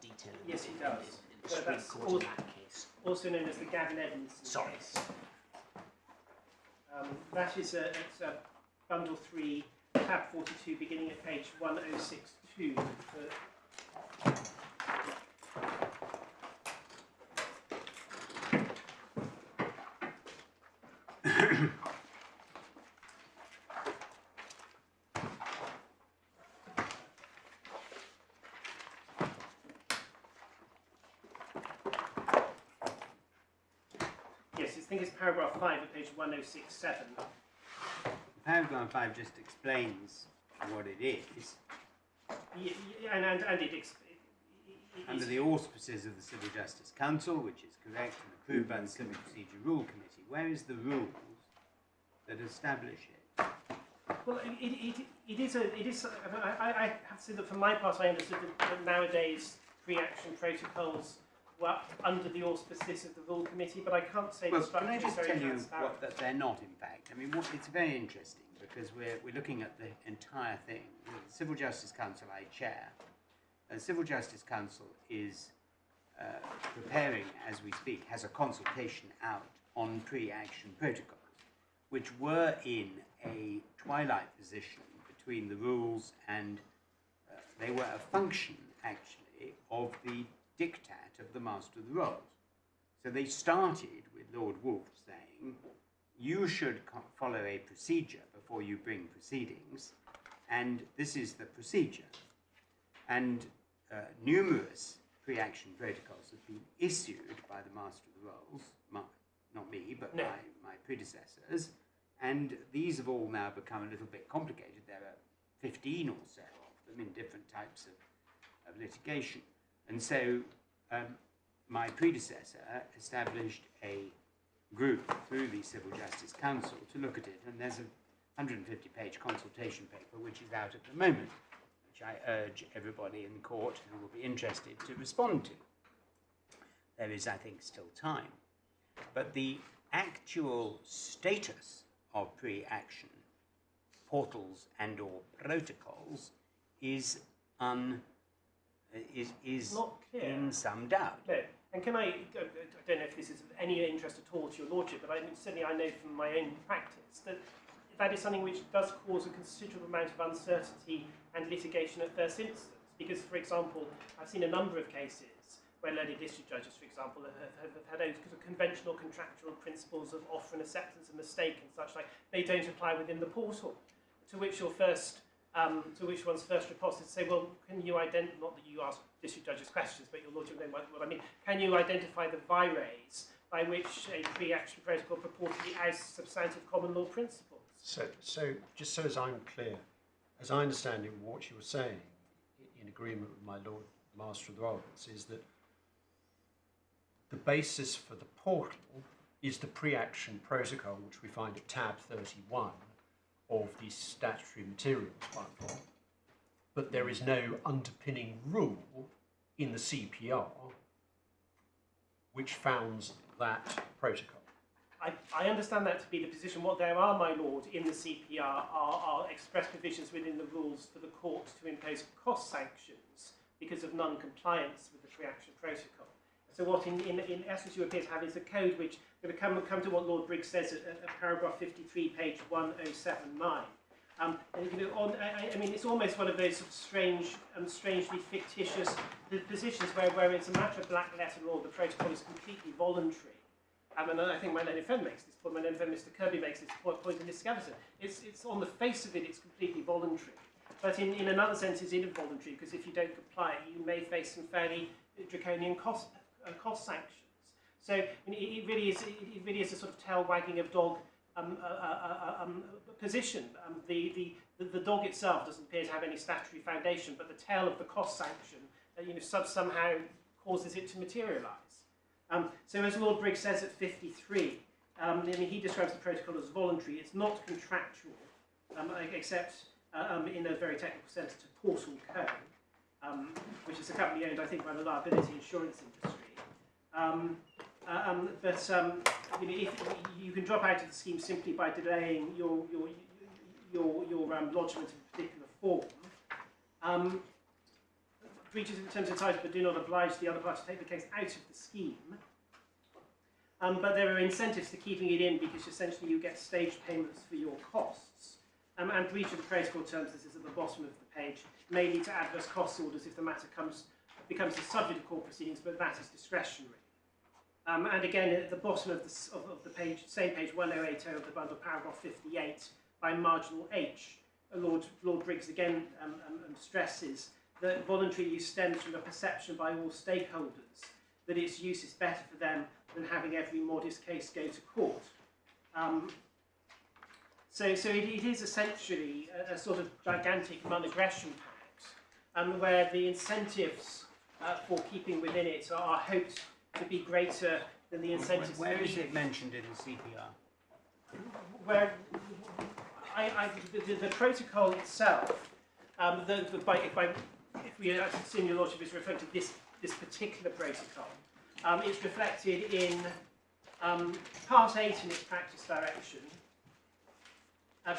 detail. Yes, he does. In the Supreme Court in that case. Also known as the Gavin Edmonds case. That is at bundle 3, tab 42, beginning at page 1062. Yes, I think it's paragraph 5 at page 1067. Paragraph 5 just explains what it is. And it Under the auspices of the Civil Justice Council, which is correct and approved by the Civil Procedure Rule Committee. Where is the rules that establish it? Well, it is. I have to say that for my part, I understood that nowadays pre-action protocols were under the auspices of the Rule Committee, but I can't say Well, the structure can I is just very tell you transparent. that they're not, in fact? I mean, it's very interesting because we're looking at the entire thing. The Civil Justice Council I chair. The Civil Justice Council is preparing, as we speak, has a consultation out on pre-action protocols, which were in a twilight position between the rules and they were a function, actually, of the diktat of the Master of the Rolls. So they started with Lord Wolfe saying, you should follow a procedure before you bring proceedings, and this is the procedure. And numerous pre-action protocols have been issued by the Master of the Rolls, not me, but No. my predecessors, and these have all now become a little bit complicated. There are 15 or so of them in different types of litigation. And so my predecessor established a group through the Civil Justice Council to look at it, and there's a 150-page consultation paper which is out at the moment, which I urge everybody in court who will be interested to respond to. There is, I think, still time. But the actual status of pre-action portals and or protocols is Not clear. in some doubt. No. And can I don't know if this is of any interest at all to your lordship, but certainly I know from my own practice that is something which does cause a considerable amount of uncertainty and litigation at first instance. Because, for example, I've seen a number of cases where learned district judges, for example, have had those conventional contractual principles of offer and acceptance of mistake and such like. They don't apply within the portal. To which one's first response is to say, well, can you identify, not that you ask district judges questions, but your lordship know what I mean, can you identify the vires by which a pre-action protocol purportedly has substantive common law principles? So just so as I'm clear, as I understand it, what you were saying, in agreement with my Lord Master of the Rolls, is that the basis for the portal is the pre-action protocol, which we find at tab 31 of the statutory materials bundle, but there is no underpinning rule in the CPR which founds that protocol. I understand that to be the position. What there are, my lord, in the CPR are express provisions within the rules for the court to impose cost sanctions because of non-compliance with the pre-action protocol. So what in essence you appear to have is a code which going to come to what Lord Briggs says at paragraph 53, page 1079. I mean, it's almost one of those sort of strange, strangely fictitious positions where it's a matter of black letter law, the protocol is completely voluntary. And I think my learned friend makes this point, my learned friend Mr Kirby makes this point in his Skeleton. It's on the face of it, it's completely voluntary. But in another sense, it's involuntary, because if you don't comply, you may face some fairly draconian cost sanctions. So it really is a sort of tail wagging of dog position. The dog itself doesn't appear to have any statutory foundation, but the tail of the cost sanction somehow causes it to materialise. So as Lord Briggs says at 53, he describes the protocol as voluntary. It's not contractual, except in a very technical sense to portal code, which is a company owned, I think, by the liability insurance industry. If you can drop out of the scheme simply by delaying your lodgement of a particular form. Breaches in terms of title but do not oblige the other party to take the case out of the scheme. but there are incentives to keeping it in because essentially you get staged payments for your costs. And breach of the protocol terms, this is at the bottom of the page, may lead to adverse cost orders if the matter becomes the subject of court proceedings, but that is discretionary. And again, at the bottom of the page, same page 1080 of the bundle, paragraph 58, by marginal H, Lord Briggs again stresses that voluntary use stems from a perception by all stakeholders that its use is better for them than having every modest case go to court. So it is essentially a sort of gigantic non-aggression pact, where the incentives for keeping within it are hoped to be greater than the incentives. Where is it mentioned in the CPR? Where the protocol itself, if we assume your lordship is referring to this particular protocol, it's reflected in part 8 in its practice direction,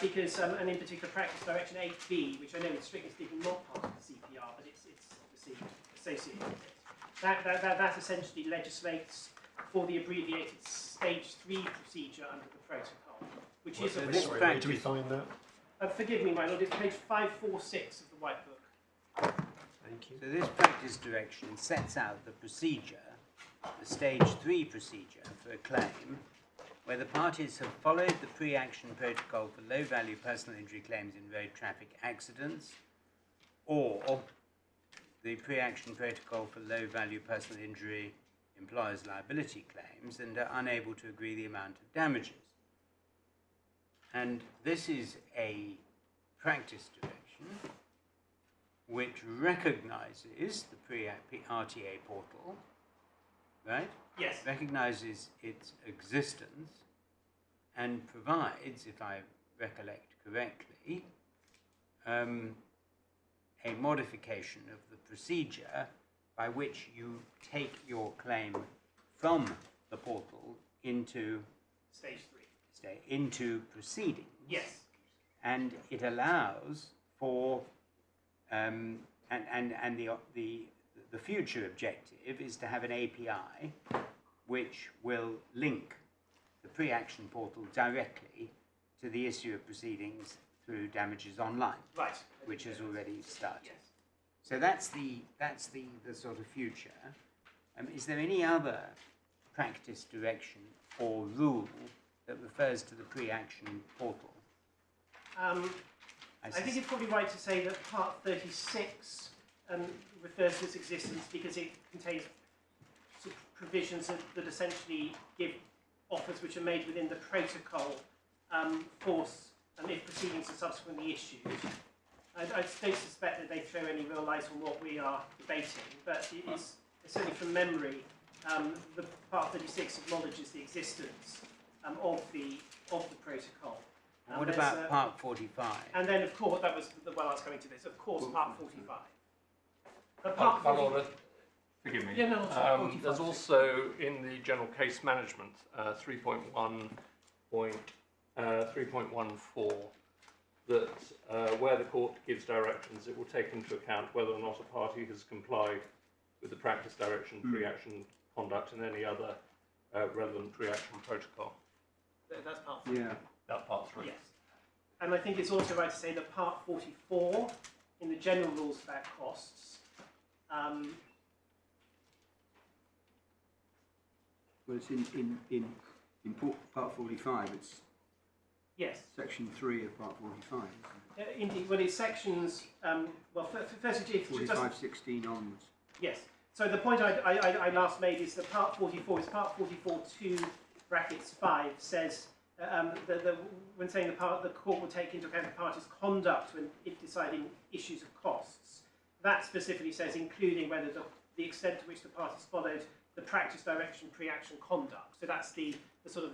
because, and in particular practice direction 8b, which I know is strictly speaking not part of the CPR, but it's obviously associated with it. That essentially legislates for the abbreviated stage 3 procedure under the protocol, which is a this Where do we find that? forgive me, my lord, it's page 546 of the white book. Thank you. So this practice direction sets out the procedure, the stage 3 procedure for a claim, where the parties have followed the pre-action protocol for low-value personal injury claims in road traffic accidents, or the pre-action protocol for low-value personal injury employers' liability claims, and are unable to agree the amount of damages. And this is a practice direction which recognises the pre-RTA portal, right? Yes. Recognises its existence and provides, if I recollect correctly, a modification of the procedure by which you take your claim from the portal into Stage 3. into proceedings. Yes. And it allows for and the future objective is to have an API which will link the pre-action portal directly to the issue of proceedings through damages online, Right. which has already started. Yes. So that's the sort of future. Is there any other practice direction or rule that refers to the pre-action portal? I think it's probably right to say that Part 36 refers to its existence because it contains sort of provisions that essentially give offers which are made within the protocol force if proceedings are subsequently issued. I don't suspect that they throw any real light on what we are debating, but it is certainly from memory, the Part 36 acknowledges the existence of the protocol. What about Part 45? And then, of course, that was well, I was coming to this. Of course, Part 45. But Part My Lord, forgive me. Yeah, no, it's Part 45. There's also in the general case management 3.14 that where the court gives directions, it will take into account whether or not a party has complied with the practice direction, pre-action conduct, and any other relevant pre-action protocol. That's Part 3. Yeah. That Part 3. Yes. And I think it's also right to say that Part 44 in the general rules about costs. Well, it's in Part 45. It's Yes. Section 3 of Part 45. Isn't it? Indeed. Well, it's sections. Well, first, if 45:16 onwards. Yes. So the point I last made is that Part 44 is Part 44(2) brackets 5 says that when saying the court will take into account the party's conduct when it deciding issues of costs. That specifically says including whether the extent to which the parties followed the practice direction pre-action conduct. So that's the sort of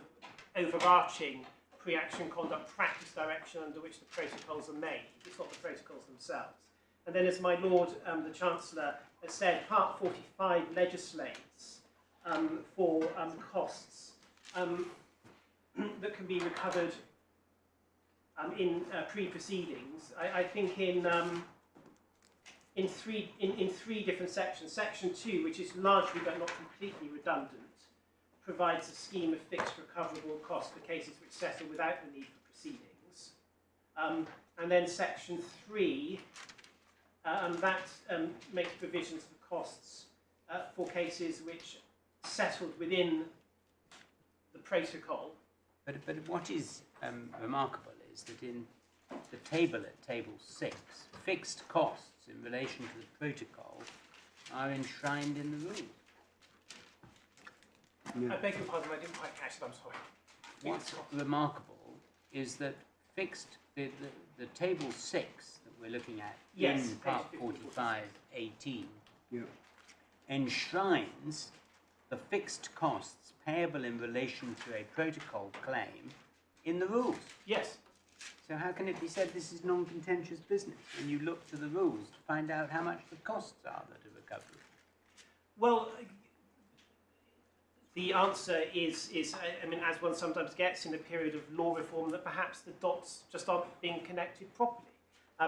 overarching pre-action conduct practice direction under which the protocols are made. It's not the protocols themselves. And then, as my Lord the Chancellor has said, Part 45 legislates for costs that can be recovered in pre-proceedings. I think in three different sections. Section 2, which is largely but not completely redundant, provides a scheme of fixed recoverable costs for cases which settle without the need for proceedings. And then section 3, that makes provisions for costs for cases which settled within the protocol. But what is remarkable is that in the table at table 6, fixed costs in relation to the protocol are enshrined in the rules. I beg your pardon, I didn't quite catch it, I'm sorry. What's remarkable is that the table 6 that we're looking at Yes, in part page 45.18 Yeah. enshrines the fixed costs payable in relation to a protocol claim in the rules. Yes. So how can it be said this is non-contentious business when you look to the rules to find out how much the costs are that are recoverable? Well, the answer is, I mean, as one sometimes gets in a period of law reform, that perhaps the dots just aren't being connected properly.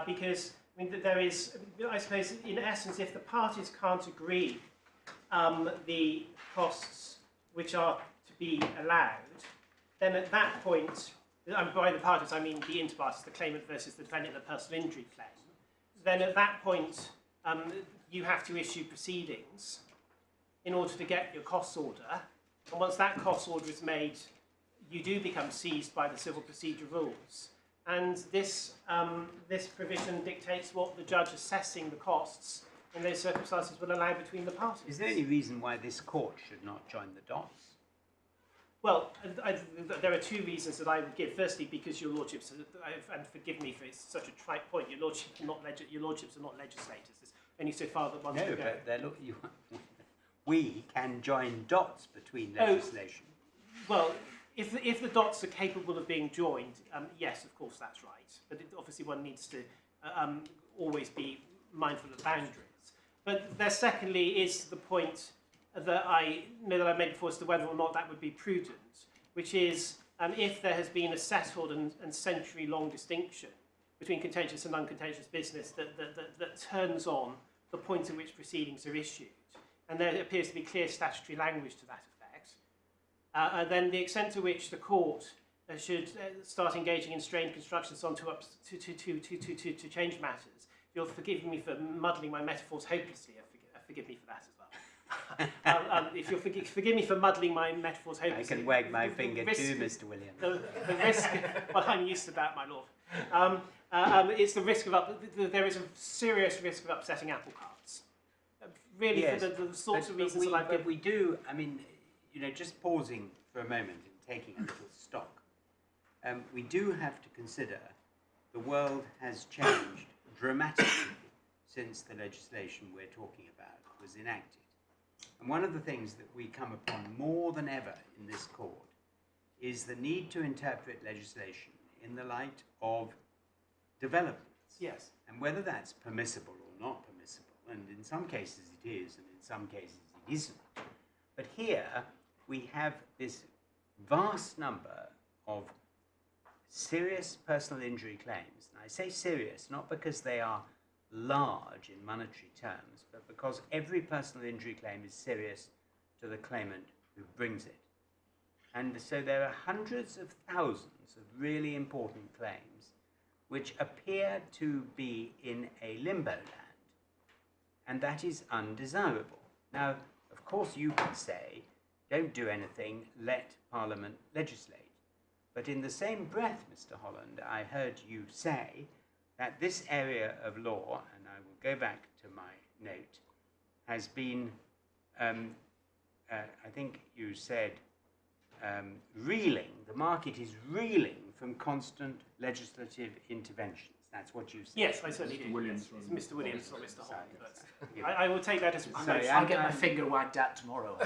Because, I mean, there is, I suppose, in essence, if the parties can't agree the costs which are to be allowed, then at that point, by the parties I mean the interparties, the claimant versus the defendant, the personal injury claim, then at that point you have to issue proceedings in order to get your costs order. And once that cost order is made, you do become seized by the civil procedure rules. And this provision dictates what the judge assessing the costs in those circumstances will allow between the parties. Is there any reason why this court should not join the dots? Well, there are two reasons that I would give. Firstly, because your lordships, and forgive me for it's such a trite point, your lordships are not legislators. There's only so far that one can go. But we can join dots between legislation. Well, if the dots are capable of being joined, yes, of course, that's right. But obviously one needs to always be mindful of boundaries. But there secondly is the point that I know that I made before as to whether or not that would be prudent, which is if there has been a settled and century-long distinction between contentious and uncontentious business that turns on the point at which proceedings are issued, and there appears to be clear statutory language to that effect, and then the extent to which the court should start engaging in strained constructions on to change matters. You'll forgive me for muddling my metaphors hopelessly. Forgive me for that as well. If you'll forgive me for muddling my metaphors hopelessly. I can wag my finger too, Mr. Williams. The risk, well, I'm used to that, my lord. It's the risk of there is a serious risk of upsetting apple carts. Really, yes, for the sorts of reasons that I've given. But we do, I mean, just pausing for a moment and taking a little stock, we do have to consider the world has changed dramatically since the legislation we're talking about was enacted. And one of the things that we come upon more than ever in this court is the need to interpret legislation in the light of developments. Yes. And whether that's permissible or not permissible, and in some cases it is, and in some cases it isn't. But here we have this vast number of serious personal injury claims. And I say serious not because they are large in monetary terms, but because every personal injury claim is serious to the claimant who brings it. And so there are hundreds of thousands of really important claims which appear to be in a limbo land, and that is undesirable. Now, of course you can say, don't do anything, let Parliament legislate. But in the same breath, Mr. Holland, I heard you say that this area of law, and I will go back to my note, has been, I think you said, reeling. The market is reeling from constant legislative interventions. That's what you said. Yes, I certainly do. Williams, yes. Mr. Williams or Mr. Holland. Yeah. I will take that as Sorry, I'll get my finger wagged at tomorrow.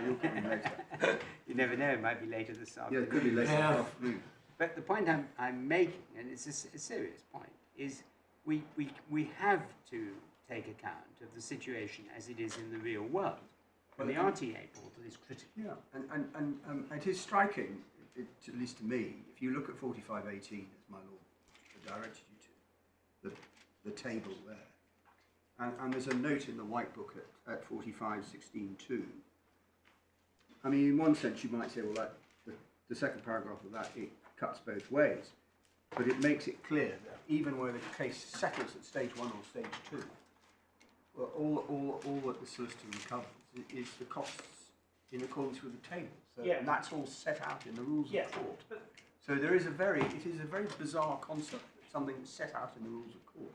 You'll get me later. You never know, it might be later this afternoon. Yeah, it could be later this afternoon. But the point I'm making, and it's a serious point, is we have to take account of the situation as it is in the real world. And the RTA portal is critical. Yeah, and it is striking, at least to me, if you look at 4518, as my lord directed you to, the table there. And there's a note in the white book at 4516.2, I mean, in one sense, you might say, well, like the second paragraph of that, it cuts both ways, but it makes it clear that even where the case settles at stage 1 or stage 2, well, all that the solicitor recovers is the costs in accordance with the table. So, and that's all set out in the rules of court. So it is a very bizarre concept that something that's set out in the rules of court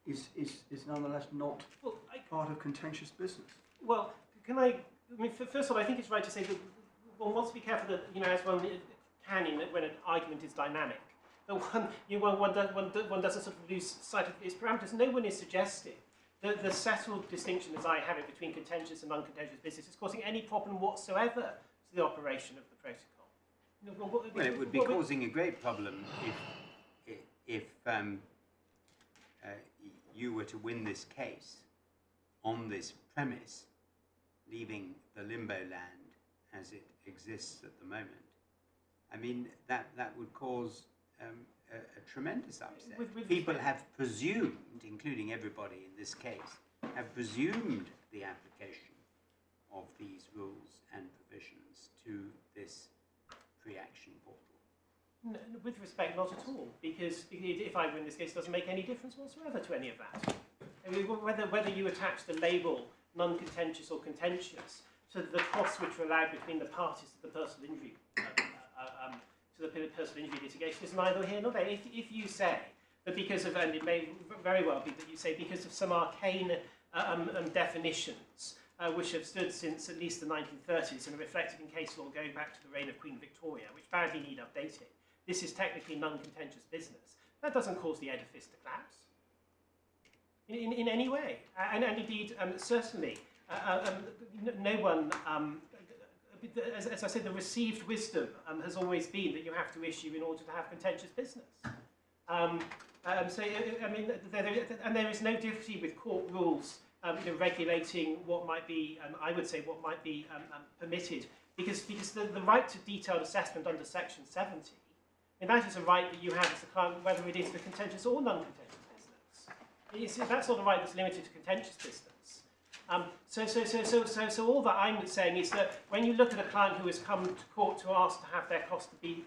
is nonetheless not part of contentious business. Well, I mean, first of all, I think it's right to say that one wants to be careful that, as one can when an argument is dynamic, that one doesn't sort of lose sight of its parameters. No one is suggesting that the settled distinction, as I have it, between contentious and non-contentious business is causing any problem whatsoever to the operation of the protocol. Well, it would be causing a great problem if you were to win this case on this premise, leaving the limbo land as it exists at the moment. I mean, that would cause a tremendous upset. People have presumed, including everybody in this case, have presumed the application of these rules and provisions to this pre-action portal. No, with respect, not at all, because if I win this case, it doesn't make any difference whatsoever to any of that. I mean, whether you attach the label non-contentious or contentious to the costs which are allowed between the parties to the personal injury litigation is neither here nor there. If you say that because of, and it may very well be that you say because of some arcane definitions which have stood since at least the 1930s and are reflected in case law going back to the reign of Queen Victoria, which badly need updating, this is technically non-contentious business, that doesn't cause the edifice to collapse in any way. And indeed, certainly, no one, as I said, the received wisdom has always been that you have to issue in order to have contentious business. So, I mean, there is no difficulty with court rules regulating what might be, I would say, what might be permitted, because the right to detailed assessment under Section 70, and that is a right that you have as a client, whether it is for contentious or non-contentious business. That's not a right that's limited to contentious business. So all that I'm saying is that when you look at a client who has come to court to ask to have their costs to be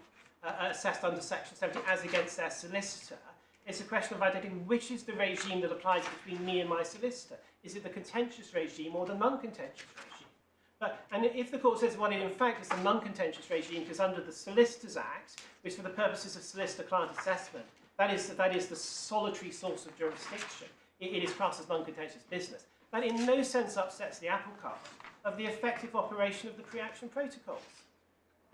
assessed under Section 70 as against their solicitor, it's a question of identifying which is the regime that applies between me and my solicitor. Is it the contentious regime or the non-contentious regime? And if the court says, well, in fact, it's the non-contentious regime because under the Solicitors Act, which for the purposes of solicitor-client assessment, that is the solitary source of jurisdiction. It is classed as non-contentious business. That in no sense upsets the apple cart of the effective operation of the pre-action protocols.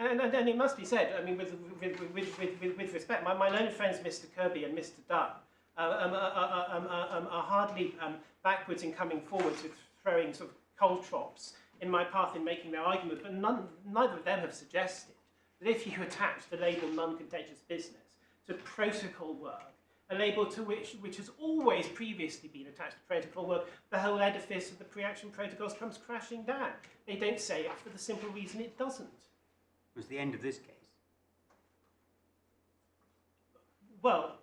And it must be said, I mean, with respect, my learned friends Mr Kirby and Mr Dunn are hardly backwards in coming forwards with throwing sort of cold drops in my path in making their argument, but neither of them have suggested that if you attach the label non-contentious business to protocol work, a label to which has always previously been attached to protocol work, the whole edifice of the pre-action protocols comes crashing down. They don't say it for the simple reason it doesn't. It was the end of this case. Well,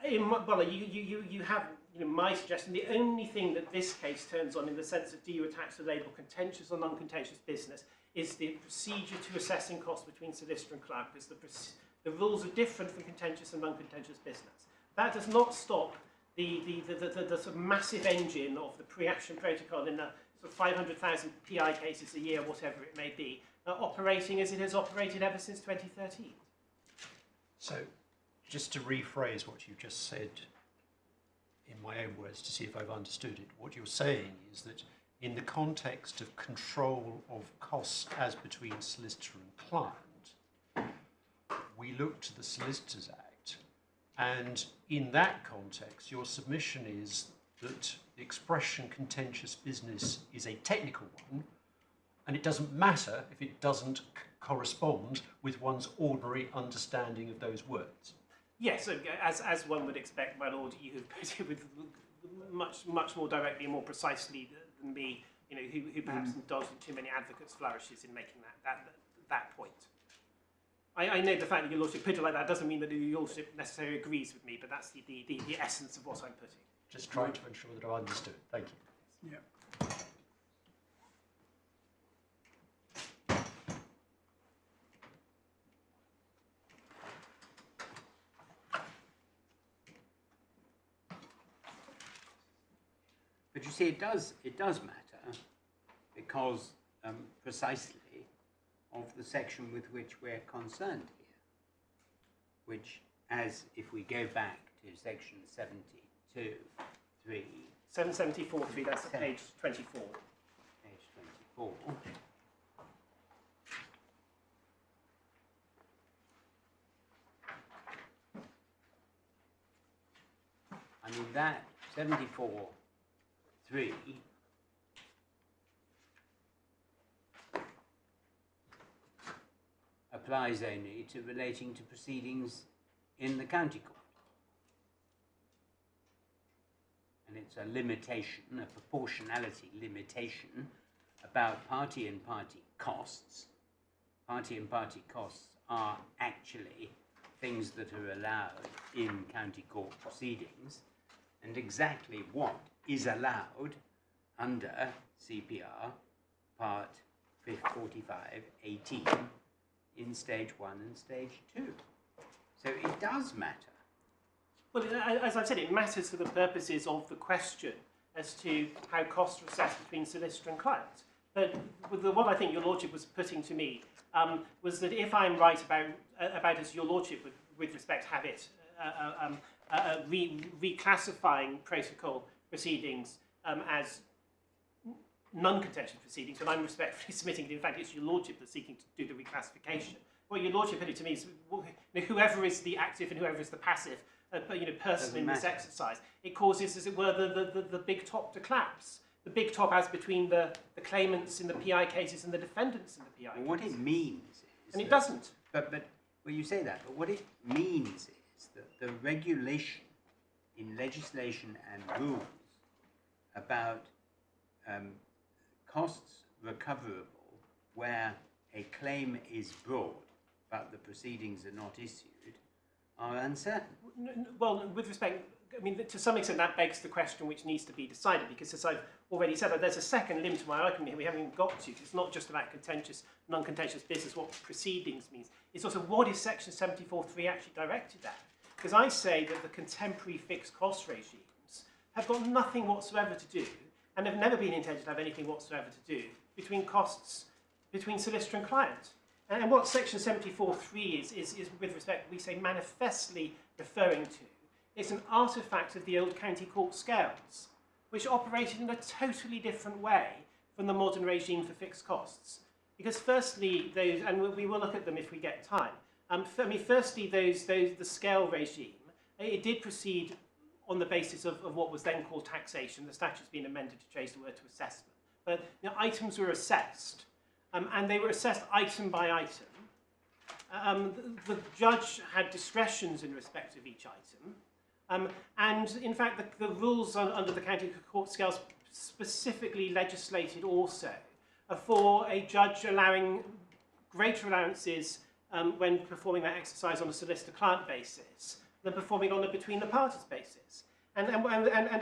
you have my suggestion. The only thing that this case turns on, in the sense of do you attach the label contentious or non-contentious business, is the procedure to assessing costs between solicitor and client, because the rules are different from contentious and non-contentious business. That does not stop the sort of massive engine of the pre-action protocol in the sort of 500,000 PI cases a year, whatever it may be, operating as it has operated ever since 2013. So, just to rephrase what you just said in my own words to see if I've understood it, what you're saying is that in the context of control of costs as between solicitor and client, we look to the Solicitors Act, and in that context, your submission is that the expression contentious business is a technical one, and it doesn't matter if it doesn't correspond with one's ordinary understanding of those words. Yes, as one would expect, my lord, you have put it with much more directly and more precisely than me, who perhaps indulged in too many advocates' flourishes in making that point. I know the fact that your lordship put it like that doesn't mean that your lordship necessarily agrees with me, but that's the essence of what I'm putting. Just trying to ensure that I understood. Thank you. Yeah. But you see, it does matter because precisely of the section with which we're concerned here, which, as if we go back to section 72(3), 774(3), that's at page 24. Page 24. I mean, that 74(3) applies only to relating to proceedings in the county court. And it's a limitation, a proportionality limitation about party and party costs. Party and party costs are actually things that are allowed in county court proceedings, and exactly what is allowed under CPR Part 45(18) in Stage 1 and Stage 2. So it does matter. Well, as I've said, it matters for the purposes of the question as to how costs are assessed between solicitor and client. But what I think your lordship was putting to me was that if I'm right about as your lordship would, with respect, have it reclassifying protocol proceedings as non-contentious proceedings, but I'm respectfully submitting that in fact it's your lordship that's seeking to do the reclassification. What your lordship put it to me is whoever is the active and whoever is the passive person in this exercise, it causes, as it were, the big top to collapse. The big top as between the claimants in the PI cases and the defendants in the PI cases. What it means is... And it doesn't. But well, you say that, but what it means is that the regulation in legislation and rules about costs recoverable where a claim is brought but the proceedings are not issued are uncertain. Well, with respect, I mean, to some extent that begs the question which needs to be decided, because as I've already said, there's a second limb to my argument here we haven't even got to. It's not just about contentious, non-contentious business, what proceedings means. It's also what is section 74(3) actually directed at. Because I say that the contemporary fixed cost regimes have got nothing whatsoever to do, and have never been intended to have anything whatsoever to do, between costs, between solicitor and client. And what section 74(3) is with respect, we say manifestly referring to, it's an artefact of the old county court scales, which operated in a totally different way from the modern regime for fixed costs. Because firstly, those, and we will look at them if we get time, firstly, the scale regime, it did proceed on the basis of what was then called taxation. The statute's been amended to change the word to assessment. But items were assessed, and they were assessed item by item. The judge had discretions in respect of each item, and in fact the rules under the county court scales specifically legislated also for a judge allowing greater allowances when performing that exercise on a solicitor-client basis than performing on a between-the-parties basis. And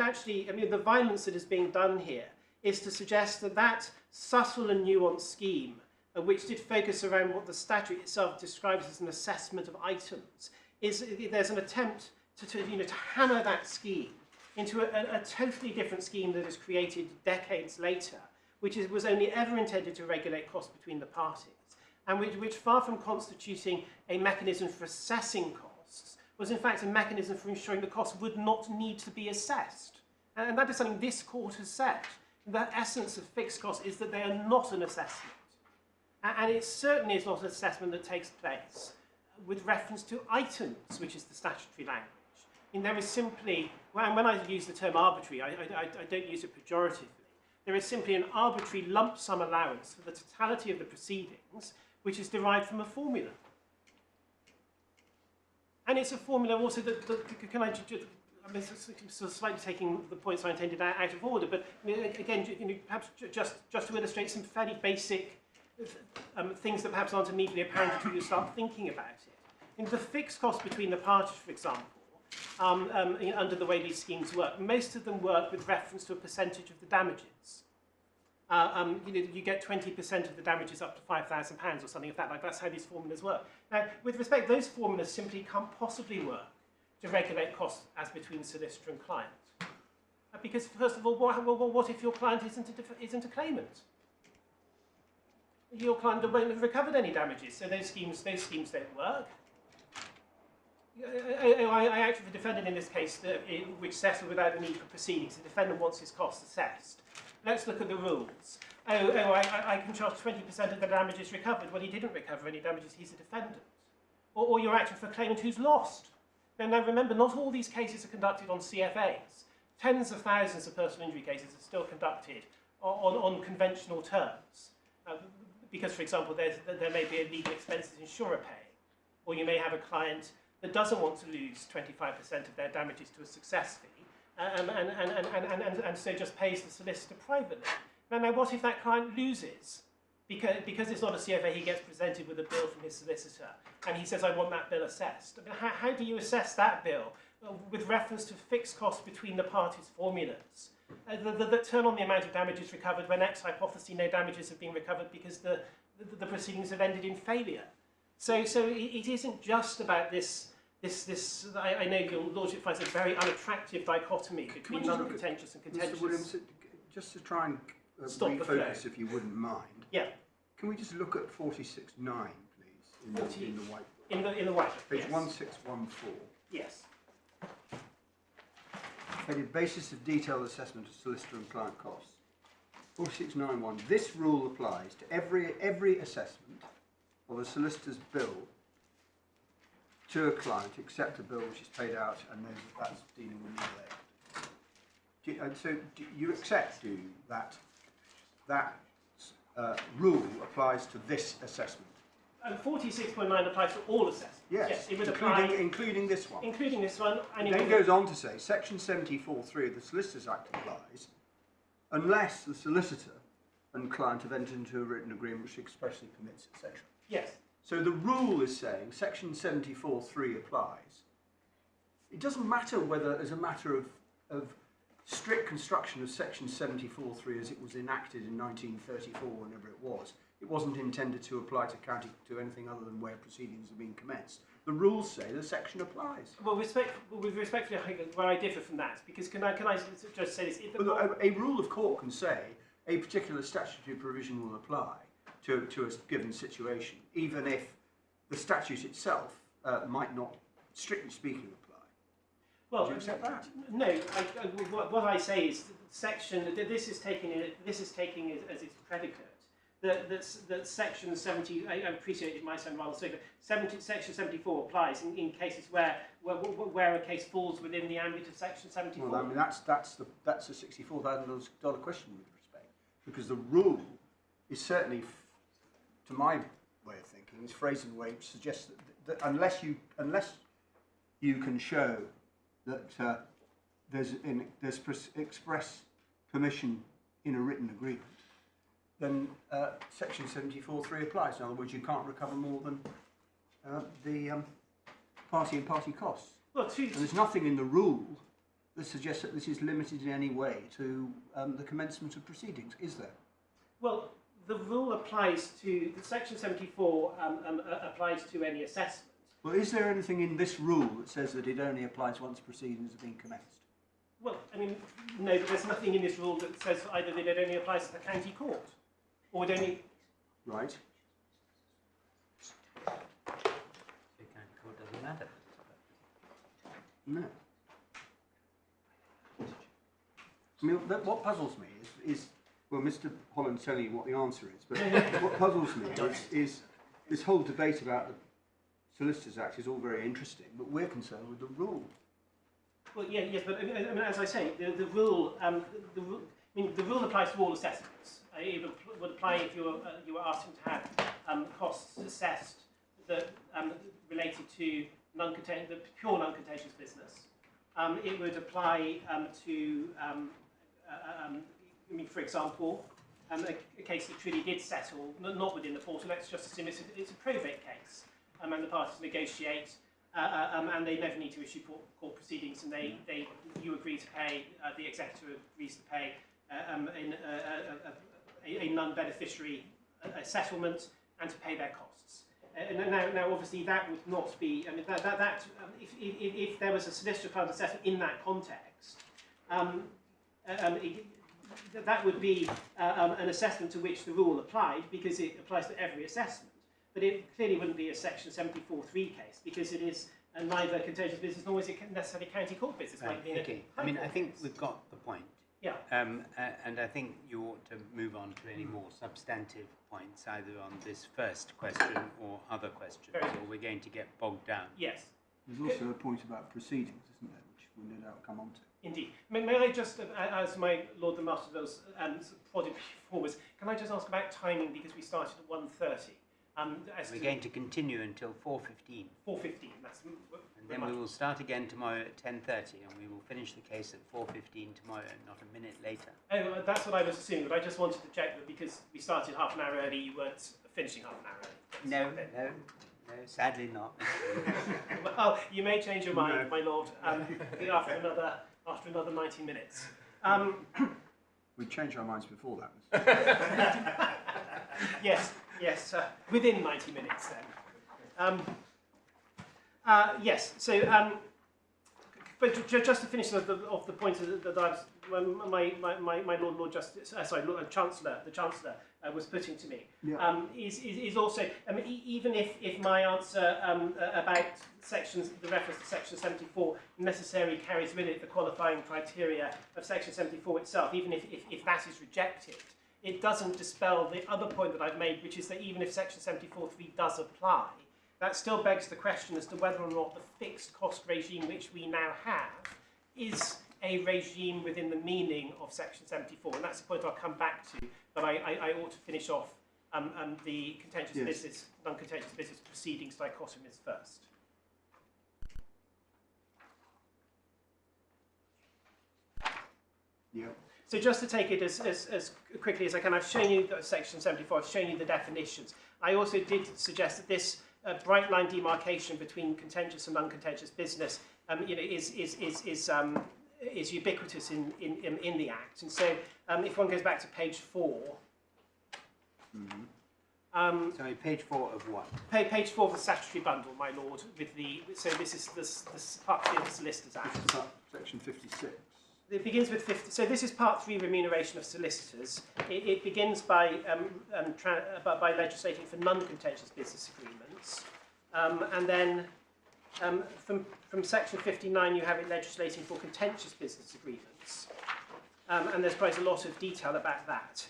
actually, I mean, the violence that is being done here is to suggest that that subtle and nuanced scheme, which did focus around what the statute itself describes as an assessment of items, there's an attempt to hammer that scheme into a totally different scheme that is created decades later, which was only ever intended to regulate costs between the parties, and which far from constituting a mechanism for assessing costs, was in fact a mechanism for ensuring the costs would not need to be assessed. And that is something this court has said. The essence of fixed costs is that they are not an assessment. And it certainly is not an assessment that takes place with reference to items, which is the statutory language. I mean, there is simply, when I use the term arbitrary, I don't use it pejoratively. There is simply an arbitrary lump sum allowance for the totality of the proceedings, which is derived from a formula. And it's a formula also that can I just, I'm sort of slightly taking the points I intended out of order, but again, perhaps just to illustrate some fairly basic things that perhaps aren't immediately apparent until you start thinking about it. In the fixed costs between the parties, for example, under the way these schemes work, most of them work with reference to a percentage of the damages. You get 20% of the damages up to £5,000 or something of that. Like that's how these formulas work. Now, with respect, those formulas simply can't possibly work to regulate costs as between solicitor and client. Because first of all, what if your client isn't a claimant? Your client won't have recovered any damages, so those schemes don't work. I acted for defendant in this case, which settled without the need for proceedings. The defendant wants his costs assessed. Let's look at the rules. I can charge 20% of the damages recovered. Well, he didn't recover any damages, he's a defendant. Or you're acting for a claimant who's lost. Now remember, not all these cases are conducted on CFAs. Tens of thousands of personal injury cases are still conducted on conventional terms. Because, for example, there may be a legal expenses insurer pay, or you may have a client that doesn't want to lose 25% of their damages to a success fee, and so just pays the solicitor privately. Now, what if that client loses? Because it's not a CFA, he gets presented with a bill from his solicitor, and he says, I want that bill assessed. I mean, how do you assess that bill? With reference to fixed costs between the parties' formulas that turn on the amount of damages recovered when ex hypothesi no damages have been recovered because the proceedings have ended in failure. So it isn't just about this. I know your lordship finds a very unattractive dichotomy between non-contentious and contentious. Mr. Williams, just to try and refocus, if you wouldn't mind. Yeah. Can we just look at 46.9, please, in the white book? In the white book. Page yes. 1614. Yes. Headed basis of detailed assessment of solicitor and client costs. 4691. This rule applies to every assessment of a solicitor's bill to a client except a bill which is paid out and that's dealing with legal aid. So do you accept that rule applies to this assessment? 46.9 applies to all assessments. Yes, it would including this one. Including this one. And it then goes on to say, Section 74(3) of the Solicitors Act applies unless the solicitor and client have entered into a written agreement which expressly permits, etc. Yes. So the rule is saying Section 74(3) applies. It doesn't matter whether, as a matter of strict construction of Section 74(3) as it was enacted in 1934, whenever it wasn't intended to apply to anything other than where proceedings have been commenced. The rules say the section applies. Well, with respect to where I differ from that, because can I just say this? A rule of court can say a particular statutory provision will apply to a given situation, even if the statute itself might not, strictly speaking, apply. Well, do you accept that? No. What I say is this is taking as its predicate that Section 70. I appreciate it might sound rather slow, but Section 74 applies in cases where a case falls within the ambit of Section 74. Well, I mean that's a $64,000 question with respect, because the rule is certainly, to my way of thinking, is phrased in a way which suggests that unless you can show that there's express permission in a written agreement, then Section 74(3) applies. In other words, you can't recover more than the party and party costs. Well, and there's nothing in the rule that suggests that this is limited in any way to the commencement of proceedings, is there? Well, the rule applies to Section 74 applies to any assessment. Well, is there anything in this rule that says that it only applies once proceedings have been commenced? Well, I mean, no, but there's nothing in this rule that says either that it only applies to the county court, or it only... Right. The county court doesn't matter. No. I mean, what puzzles me is well, Mr. Holland's telling you what the answer is, but what puzzles me is this whole debate about the Solicitors Act is all very interesting, but we're concerned with the rule. Well, yes, but I mean, as I say, the rule applies to all assessments. It would apply if you were asking to have costs assessed that related to the pure non-contentious business. It would apply to, I mean, for example, a case that truly did settle, not within the portal. Let's just assume it's a probate case, and the parties negotiate. And they never need to issue court proceedings, and you agree to pay, the executor agrees to pay a non-beneficiary settlement and to pay their costs. Now, obviously, that would not be. I mean, if there was a solicitor-client assessment in that context, that would be an assessment to which the rule applied, because it applies to every assessment. But it clearly wouldn't be a Section 74(3) case, because it is neither contentious business nor is it necessarily county court business. Right, okay. I mean, I think we've got the point. Yeah. And I think you ought to move on to any more substantive points, either on this first question or other questions, or we're going to get bogged down. Yes. There's also a point about proceedings, isn't there, which we'll no doubt come on to. Indeed. May I just, as my Lord the Master was prodded forwards, can I just ask about timing, because we started at 1:30? We're going to continue until 4:15. 4:15, that's... And then we will start again tomorrow at 10:30, and we will finish the case at 4:15 tomorrow, not a minute later. Oh, that's what I was assuming, but I just wanted to check that because we started half an hour early, you weren't finishing half an hour early. No, sadly not. Well, you may change your mind, my Lord, after another 90 minutes. We changed our minds before that. Yes, within 90 minutes then. Yes, so, but just to finish off the point that I was, my Lord Justice, the Chancellor was putting to me, is also, even if my answer about the reference to Section 74 necessarily carries with it the qualifying criteria of Section 74 itself, even if that is rejected, it doesn't dispel the other point that I've made, which is that even if Section 74(3) does apply, that still begs the question as to whether or not the fixed cost regime which we now have is a regime within the meaning of Section 74. And that's the point I'll come back to, but I ought to finish off the contentious business, non-contentious business proceedings dichotomies first. Yeah. So just to take it as quickly as I can, I've shown you Section 74, I've shown you the definitions. I also did suggest that this bright line demarcation between contentious and non-contentious business is ubiquitous in the Act. And so if one goes back to page 4... Sorry, page 4 of what? Page 4 of the statutory bundle, my Lord, with so this is the part 3 of the Solicitors Act. Section 56. It begins with 50. So this is Part 3, remuneration of solicitors. It begins by legislating for non-contentious business agreements, and then from Section 59 you have it legislating for contentious business agreements, and there's quite a lot of detail about that.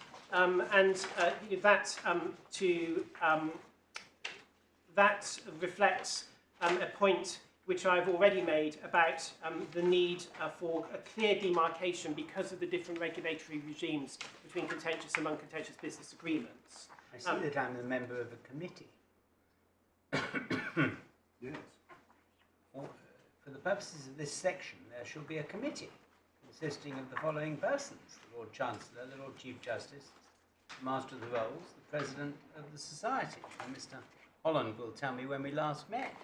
That reflects a point which I've already made about the need for a clear demarcation because of the different regulatory regimes between contentious and non-contentious business agreements. I see that I'm a member of a committee. Yes. For the purposes of this section, there shall be a committee consisting of the following persons: the Lord Chancellor, the Lord Chief Justice, the Master of the Rolls, the President of the Society. And Mr. Holland will tell me when we last met.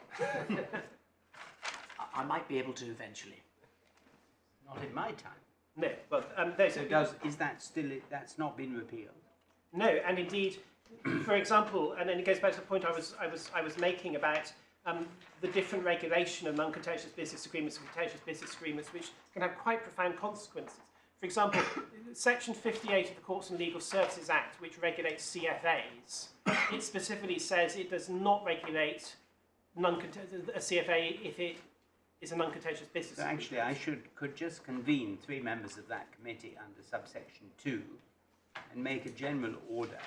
I might be able to eventually. Not in my time. No, well, Is that still? That's not been repealed. No, and indeed, for example, and then it goes back to the point I was making about the different regulation of non-contentious business agreements and contentious business agreements, which can have quite profound consequences. For example, Section 58 of the Courts and Legal Services Act, which regulates CFAs, it specifically says it does not regulate a CFA if it is a non-contentious business agreement. Actually, I could just convene 3 members of that committee under subsection 2 and make a general order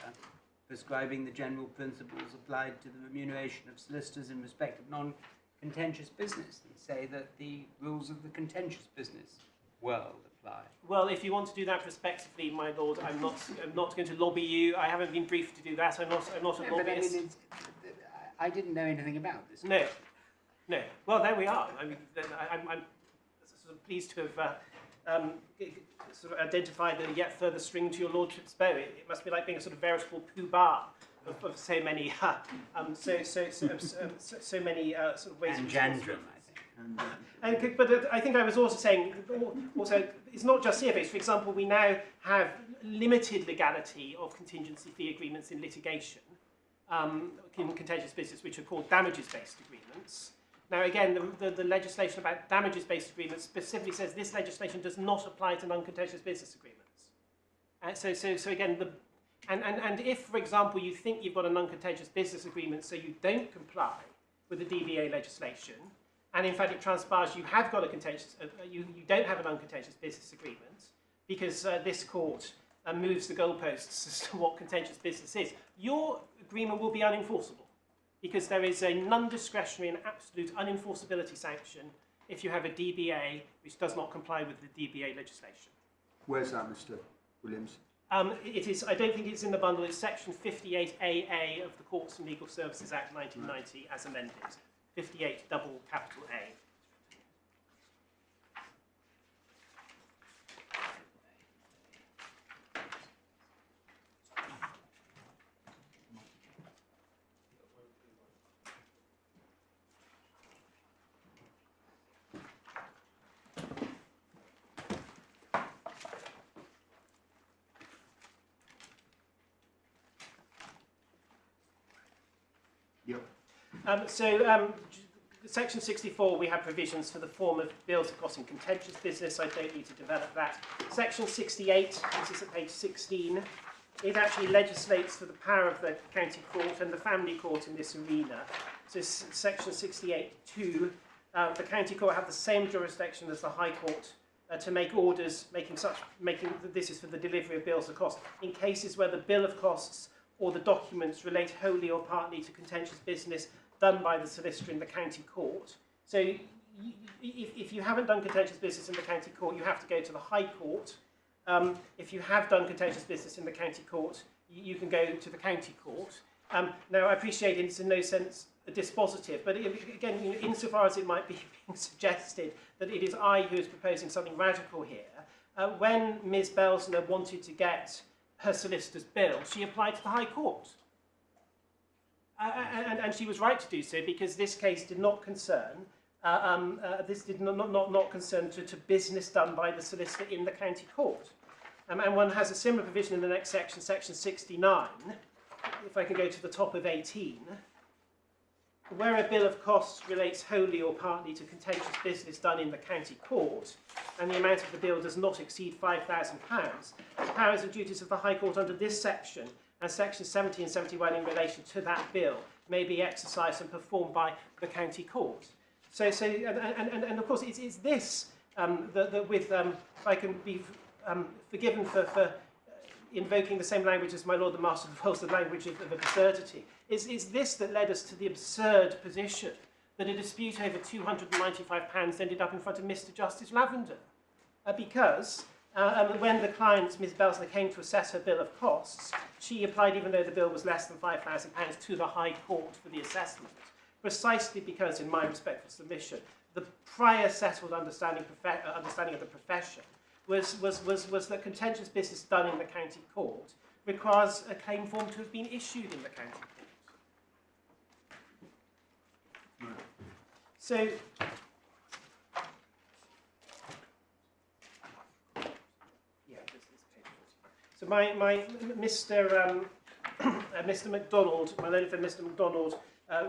prescribing the general principles applied to the remuneration of solicitors in respect of non-contentious business, and say that the rules of the contentious business world apply. Well, if you want to do that prospectively, my Lord, I'm not going to lobby you. I haven't been briefed to do that. I'm not a lobbyist. But I didn't know anything about this. No. Well, there we are. I mean, I'm sort of pleased to have sort of identified a yet further string to your lordship's bow. It must be like being a sort of veritable poo-bar of so many, so many sort of ways. And Jandrum, I think. But I think I was also saying, it's not just CFAs. For example, we now have limited legality of contingency fee agreements in litigation, in contentious business, which are called damages-based agreements. Now, again, the legislation about damages-based agreements specifically says this legislation does not apply to non-contentious business agreements. So again, and if, for example, you think you've got a non-contentious business agreement, so you don't comply with the DBA legislation, and in fact it transpires you have got a contentious, you don't have an uncontentious business agreement, because this court moves the goalposts as to what contentious business is, your agreement will be unenforceable, because there is a non-discretionary and absolute unenforceability sanction if you have a DBA which does not comply with the DBA legislation. Where's that, Mr. Williams? It is, I don't think it's in the bundle, it's section 58AA of the Courts and Legal Services Act 1990 as amended. 58 double capital A. Section 64, we have provisions for the form of bills of costs in contentious business. I don't need to develop that. Section 68, this is at page 16, it actually legislates for the power of the county court and the family court in this arena. So section 68(2), the county court have the same jurisdiction as the High Court to make orders, this is for the delivery of bills of costs, in cases where the bill of costs or the documents relate wholly or partly to contentious business done by the solicitor in the county court. So if you haven't done contentious business in the county court, you have to go to the High Court. If you have done contentious business in the county court, you can go to the county court. Now, I appreciate it's in no sense a dispositive, but again, insofar as it might be being suggested that it is I who is proposing something radical here, when Ms Belsner wanted to get her solicitor's bill, she applied to the High Court. And she was right to do so, because this case did not concern not concern to business done by the solicitor in the county court. And one has a similar provision in the next section, section 69, if I can go to the top of 18, where a bill of costs relates wholly or partly to contentious business done in the county court, and the amount of the bill does not exceed £5,000, the powers and duties of the High Court under this section and sections 70 and 71 in relation to that bill may be exercised and performed by the county court. And of course, it's this that with, if I can be forgiven for invoking the same language as my Lord the Master of the World, the language of absurdity, it's this that led us to the absurd position that a dispute over £295 ended up in front of Mr Justice Lavender. Because when the client, Ms Belsner, came to assess her bill of costs, she applied, even though the bill was less than £5,000, to the High Court for the assessment, precisely because, in my respectful submission, the prior settled understanding of the profession was that contentious business done in the county court requires a claim form to have been issued in the county court. So, so Mr MacDonald, my learned friend Mr MacDonald,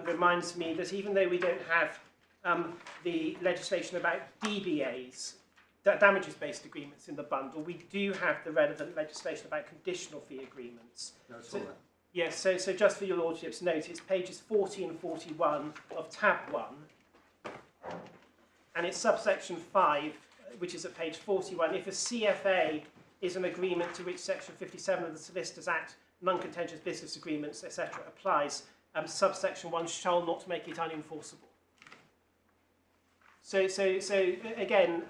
reminds me that even though we don't have the legislation about DBAs, damages-based agreements in the bundle, we do have the relevant legislation about conditional fee agreements. So, yes, so just for your Lordship's note, it's pages 40 and 41 of tab 1, and it's subsection 5, which is at page 41. If a CFA is an agreement to which section 57 of the Solicitors Act, non-contentious business agreements, etc. applies, subsection 1 shall not make it unenforceable. So again,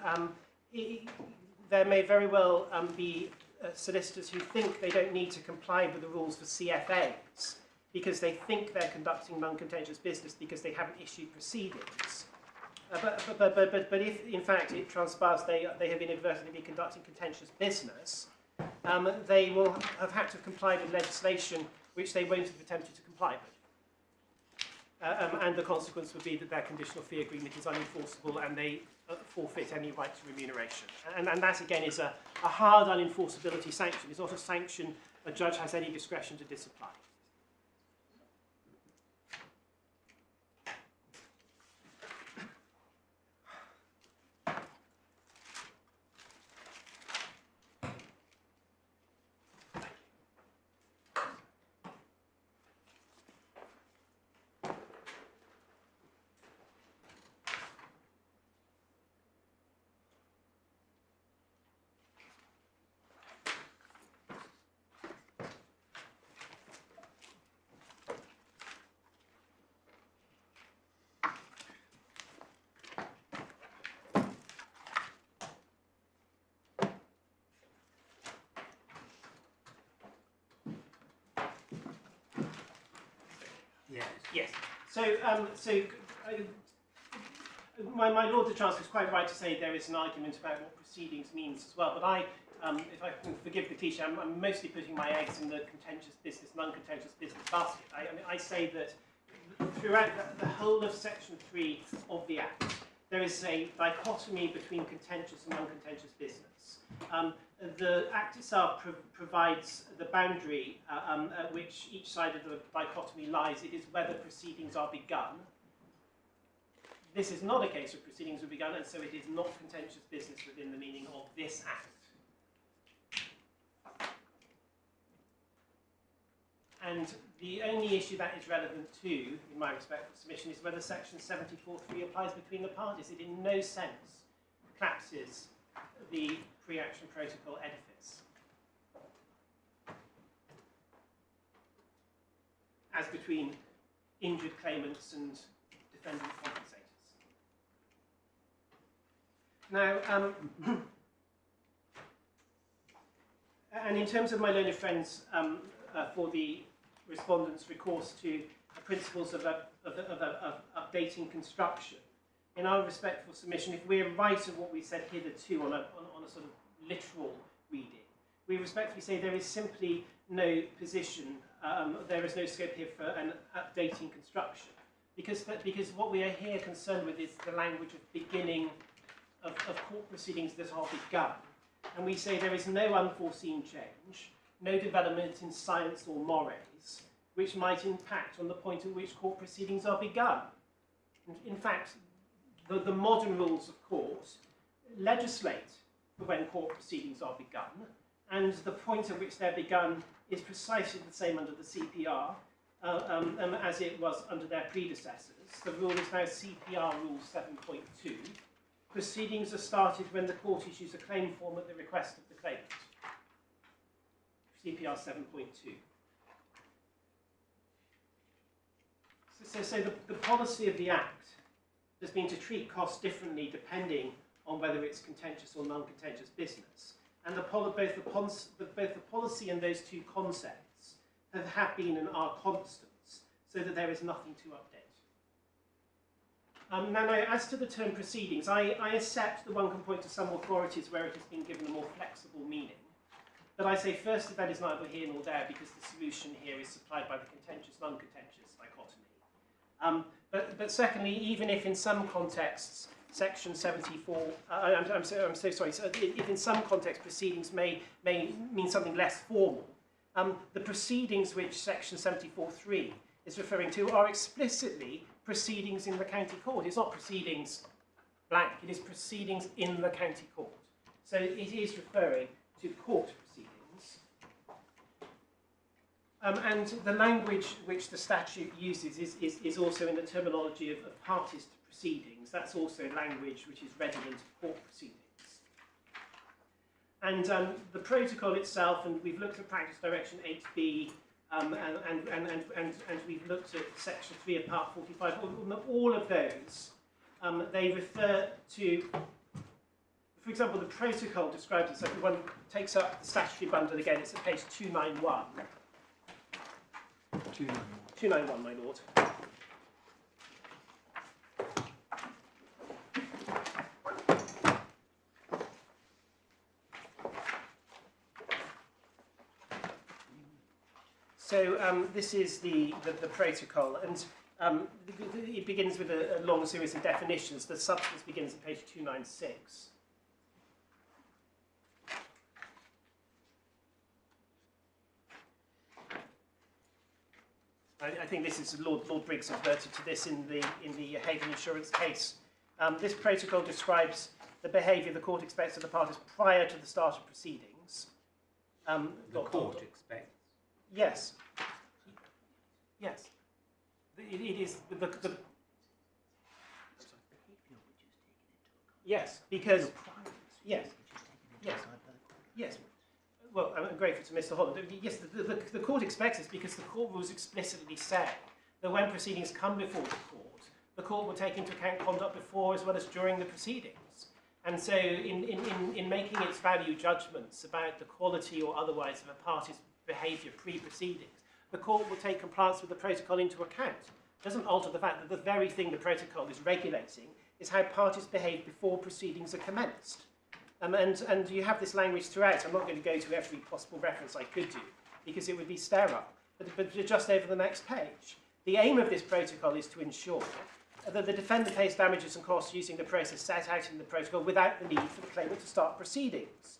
there may very well be solicitors who think they don't need to comply with the rules for CFAs because they think they're conducting non-contentious business because they haven't issued proceedings. But if, in fact, it transpires they have inadvertently been conducting contentious business, they will have had to comply with legislation which they won't have attempted to comply with. And the consequence would be that their conditional fee agreement is unenforceable and they forfeit any right to remuneration. And that, again, is a hard unenforceability sanction. It's not a sanction a judge has any discretion to disapply. Yes. My Lord the Chancellor is quite right to say there is an argument about what proceedings means as well, but if I can forgive the cliche, I'm mostly putting my eggs in the contentious business, non-contentious business basket. I say that throughout the whole of Section 3 of the Act, there is a dichotomy between contentious and non-contentious business. The Act itself provides the boundary at which each side of the dichotomy lies. It is whether proceedings are begun. This is not a case of proceedings are begun, and so it is not contentious business within the meaning of this Act. And the only issue that is relevant to, in my respectful submission, is whether Section 74(3) applies between the parties. It in no sense collapses the pre-action protocol edifice as between injured claimants and defendant compensators. Now, and in terms of my learned friends, for the respondents' recourse to the principles of updating construction, in our respectful submission, if we're right in what we said hitherto on a sort of literal reading, we respectfully say there is simply no position, there is no scope here for an updating construction, because what we are here concerned with is the language of beginning of court proceedings that are begun. And we say there is no unforeseen change, no development in science or mores, which might impact on the point at which court proceedings are begun. In fact, the modern rules of court legislate for when court proceedings are begun, and the point at which they're begun is precisely the same under the CPR as it was under their predecessors. The rule is now CPR Rule 7.2. Proceedings are started when the court issues a claim form at the request of the claimant. CPR 7.2. So the policy of the Act has been to treat costs differently depending on whether it's contentious or non-contentious business. And both the policy and those two concepts have been and are constants, so that there is nothing to update. Now, as to the term proceedings, I accept that one can point to some authorities where it has been given a more flexible meaning. But I say first that is neither here nor there, because the solution here is supplied by the contentious, non-contentious dichotomy. But secondly, even if in some contexts Section 74, I'm so sorry, so if in some contexts proceedings may mean something less formal, the proceedings which Section 74(3) is referring to are explicitly proceedings in the county court. It's not proceedings blank, it is proceedings in the county court. So it is referring to court proceedings. And the language which the statute uses is also in the terminology of parties to proceedings. That's also language which is redundant of court proceedings. And the protocol itself, and we've looked at Practice Direction 8B, and we've looked at Section 3 of Part 45, all of those, they refer to, for example, the protocol describes it, so if one takes up the statutory bundle again, it's at page 291. 291, my lord. So this is the protocol, and it begins with a long series of definitions. The substance begins at page 296. I think this is Lord Briggs adverted to this in the Haven Insurance case. This protocol describes the behaviour the court expects of the parties prior to the start of proceedings. The court expects? Yes. Yes. It is the yes, because yes. Well, I'm grateful to Mr. Holland. Yes, the court expects this because the court rules explicitly say that when proceedings come before the court will take into account conduct before as well as during the proceedings. And so in making its value judgments about the quality or otherwise of a party's behaviour pre-proceedings, the court will take compliance with the protocol into account. doesn't alter the fact that the very thing the protocol is regulating is how parties behave before proceedings are commenced. And you have this language throughout. I'm not going to go to every possible reference I could do, because it would be sterile. But just over the next page. The aim of this protocol is to ensure that the defendant pays damages and costs using the process set out in the protocol without the need for the claimant to start proceedings.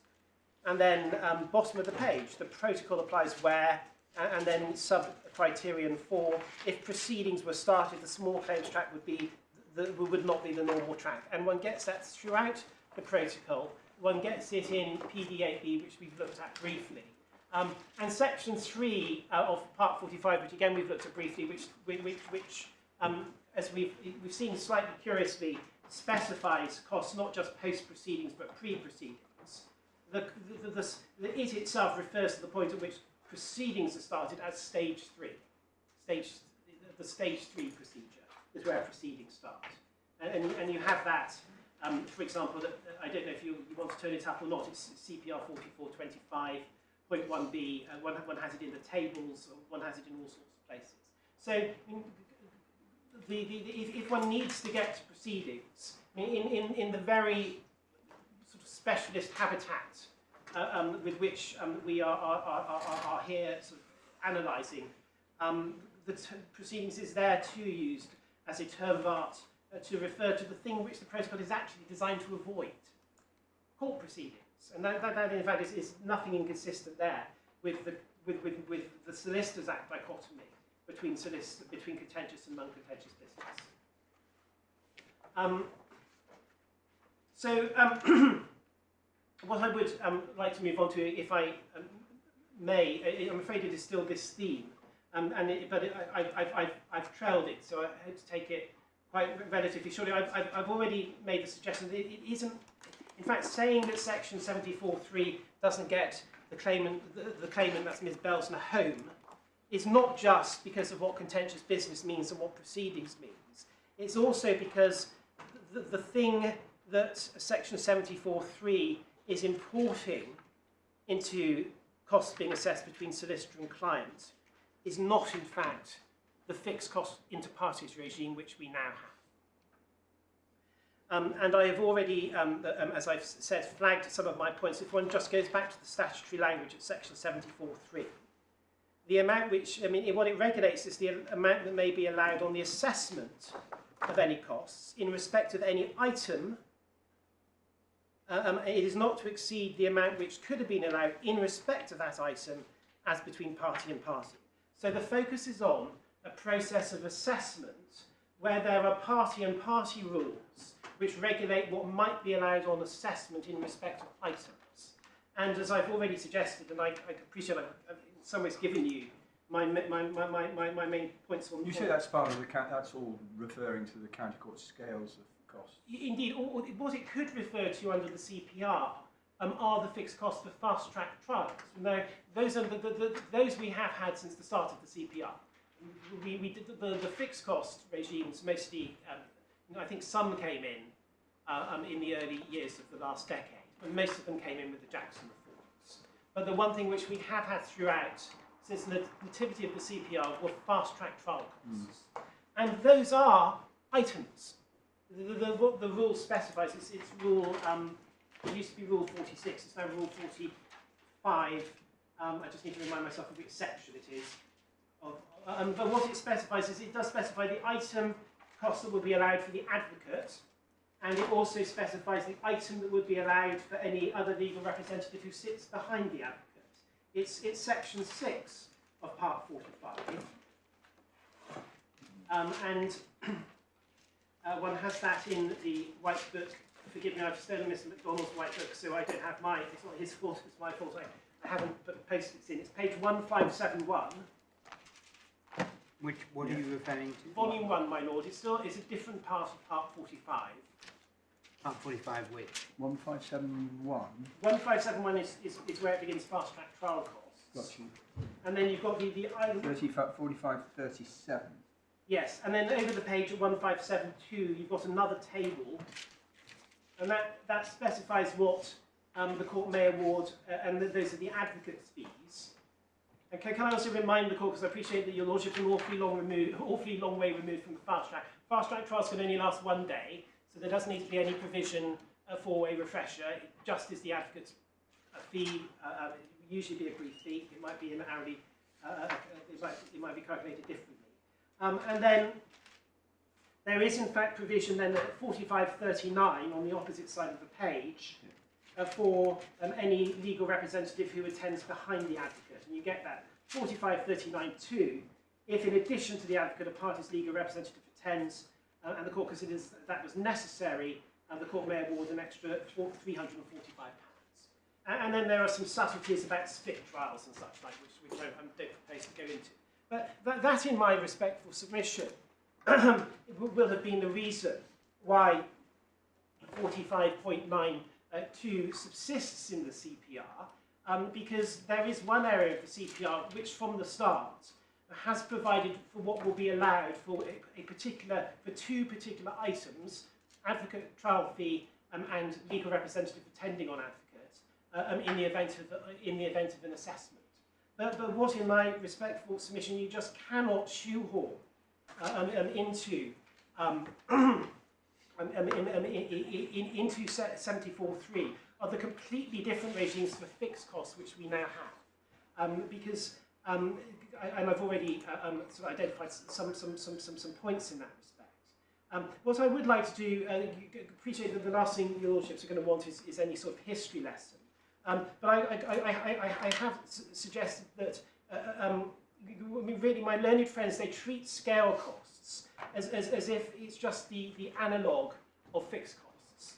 And then, bottom of the page, the protocol applies where, and then sub-criterion 4, if proceedings were started, the small claims track would not be the normal track. And one gets that throughout the protocol. One gets it in PD8B, which we've looked at briefly. And section 3 of part 45, which again we've looked at briefly, which as we've seen slightly curiously, specifies costs not just post-proceedings but pre-proceedings. It itself refers to the point at which proceedings are started as stage 3. The stage 3 procedure is where proceedings start. And you have that, for example, I don't know if you want to turn it up or not, it's CPR 4425.1b, one has it in the tables, one has it in all sorts of places. So if one needs to get to proceedings, in the very sort of specialist habitat with which we are here sort of analysing, the proceedings is there too used as a term of art to refer to the thing which the protocol is actually designed to avoid, court proceedings. And that in fact is nothing inconsistent there with the Solicitors Act dichotomy between contentious and non-contentious business. What I would like to move on to, if I may, I'm afraid it is still this theme, I've trailed it, so I hope to take it quite relatively shortly. I've already made the suggestion that it isn't, in fact, saying that section 74.3 doesn't get the claimant, that's Ms Belsner, home, is not just because of what contentious business means and what proceedings means. It's also because the thing that section 74.3 is importing into costs being assessed between solicitor and client is not, in fact, the fixed cost inter partes regime which we now have. And I have already, as I've said, flagged some of my points. If one just goes back to the statutory language at section 74.3, the amount which, what it regulates is the amount that may be allowed on the assessment of any costs in respect of any item. It is not to exceed the amount which could have been allowed in respect of that item as between party and party. So the focus is on a process of assessment where there are party and party rules which regulate what might be allowed on assessment in respect of items. And as I've already suggested, and I appreciate I've in some ways given you my main points on. You say that's part of the that's all referring to the county court scales of costs. Indeed, what it could refer to under the CPR are the fixed costs for fast-track trials. Now, those are those we have had since the start of the CPR. We did the fixed cost regimes mostly. I think some came in the early years of the last decade, but most of them came in with the Jackson reforms. But the one thing which we have had throughout since the nativity of the CPR were fast-track trial costs, and those are items. The rule specifies it's rule. It used to be rule 46. It's now rule 45. I just need to remind myself of which section it is. But what it specifies is it does specify the item cost that would be allowed for the advocate, and it also specifies the item that would be allowed for any other legal representative who sits behind the advocate. It's section 6 of part 45. One has that in the white book. Forgive me, I've stolen Mr McDonald's white book, so I don't have mine. It's not his fault, it's my fault. I haven't put post-its in. It's page 1571. What are you referring to? Volume 1, my lord. It's a different part of part 45. Part 45 which? 1571. 1571 is where it begins fast-track trial costs. Got you. And then you've got the 4537. Yes, and then over the page at 1572, you've got another table, and that specifies what the court may award, and those are the advocate's fees. Okay, can I also remind the court, because I appreciate that your lordship is an awfully long way removed from the fast track. Fast track trials can only last 1 day, so there doesn't need to be any provision for a refresher. It just is the advocate's fee. It will usually be a brief fee. It might be an hourly. It might be calculated differently. And then there is in fact provision then at 4539 on the opposite side of the page for any legal representative who attends behind the advocate. And you get that 4539(2) if in addition to the advocate a party's legal representative attends and the court considers that was necessary, the court may award an extra £345. And then there are some subtleties about split trials and such like, which I don't propose to go into. But that in my respectful submission, will have been the reason why 45.92 subsists in the CPR, because there is one area of the CPR which from the start has provided for what will be allowed for two particular items, advocate trial fee and legal representative attending on advocate, in the event of an assessment. But what, in my respectful submission, you just cannot shoehorn into 74.3 are the completely different regimes for fixed costs which we now have, because and I've already sort of identified some points in that respect. What I would like to do, you appreciate that the last thing your lordships are going to want is any sort of history lesson. But I have suggested that really my learned friends, they treat scale costs as if it's just the analogue of fixed costs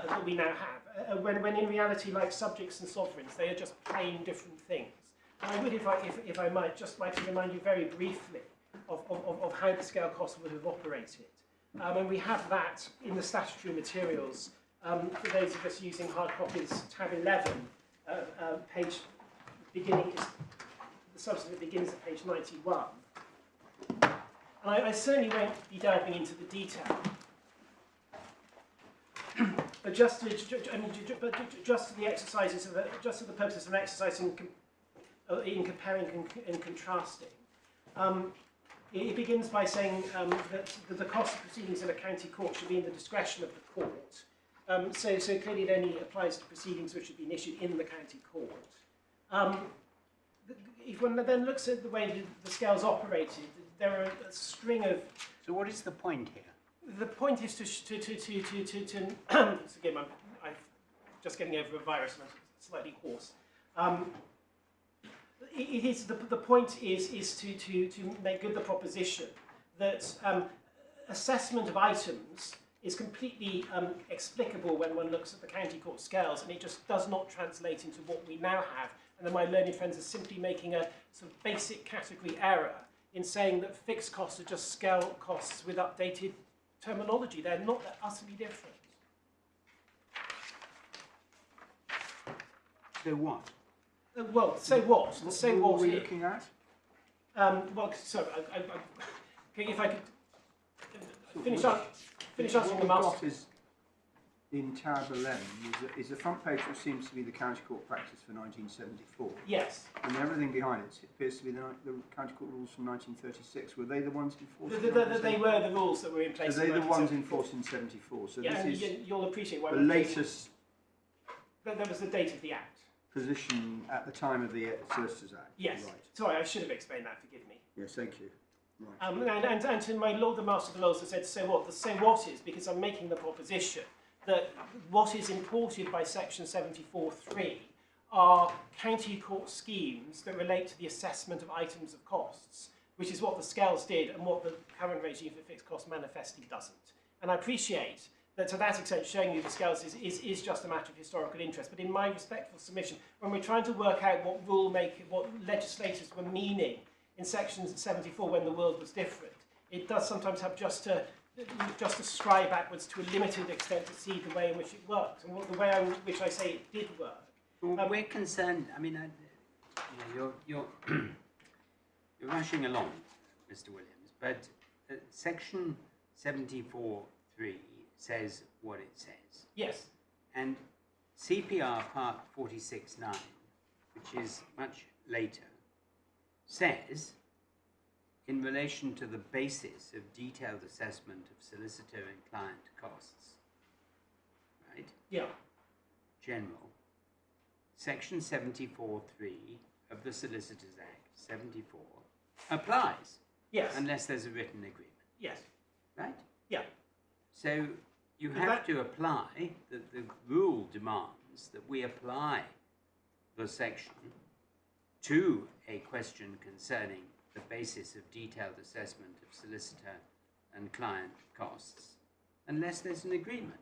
that we now have, when in reality, like subjects and sovereigns, they are just plain different things. And I would, if I might, just like to remind you very briefly of how the scale cost would have operated. And we have that in the statutory materials. For those of us using hard copies, tab 11, page beginning, the substantive begins at page 91. And I certainly won't be delving into the detail. But just to the exercises just for the purposes of an exercise in comparing and contrasting, it begins by saying that the cost of proceedings in a county court should be in the discretion of the court. So clearly it only applies to proceedings which have been issued in the county court. If one then looks at the way the scales operated, there are a string of... So what is the point here? The point is to again, I'm just getting over a virus and I'm slightly hoarse. The point is to make good the proposition that assessment of items is completely explicable when one looks at the county court scales, and it just does not translate into what we now have. And then my learned friends are simply making a sort of basic category error in saying that fixed costs are just scale costs with updated terminology. They're not, they're utterly different. So what? Well, so what? So what are we looking at? Well, so if I could finish answering the master. Is in tab 11 is the front page which seems to be the county court practice for 1974. Yes. And everything behind it appears to be the county court rules from 1936. Were they the ones enforced? They were the rules that were in place. So they're the ones enforced in 74. So yeah, this is you'll appreciate why the latest. That was the date of the Act. Position at the time of the Solicitors Act. Yes. Right. Sorry, I should have explained that. Forgive me. Yes, thank you. Right. And to my Lord the Master of the Laws, I said, so what? The so what is, because I'm making the proposition that what is imported by section 74.3 are county court schemes that relate to the assessment of items of costs, which is what the scales did and what the current regime for fixed costs manifestly doesn't. And I appreciate that to that extent showing you the scales is just a matter of historical interest, but in my respectful submission, when we're trying to work out what legislators were meaning in section 74 when the world was different, it does sometimes have just to stray backwards to a limited extent to see the way in which it works, and the way in which I say it did work. Well, we're concerned. I mean, you're rushing along, Mr. Williams, but section 74.3 says what it says. Yes. And CPR Part 46.9, which is much later, says, in relation to the basis of detailed assessment of solicitor and client costs, right? Yeah. General, Section 74(3) of the Solicitors Act, 74, applies. Yes. Unless there's a written agreement. Yes. Right? Yeah. So you But have to apply, the rule demands that we apply the section to a question concerning the basis of detailed assessment of solicitor and client costs, unless there's an agreement.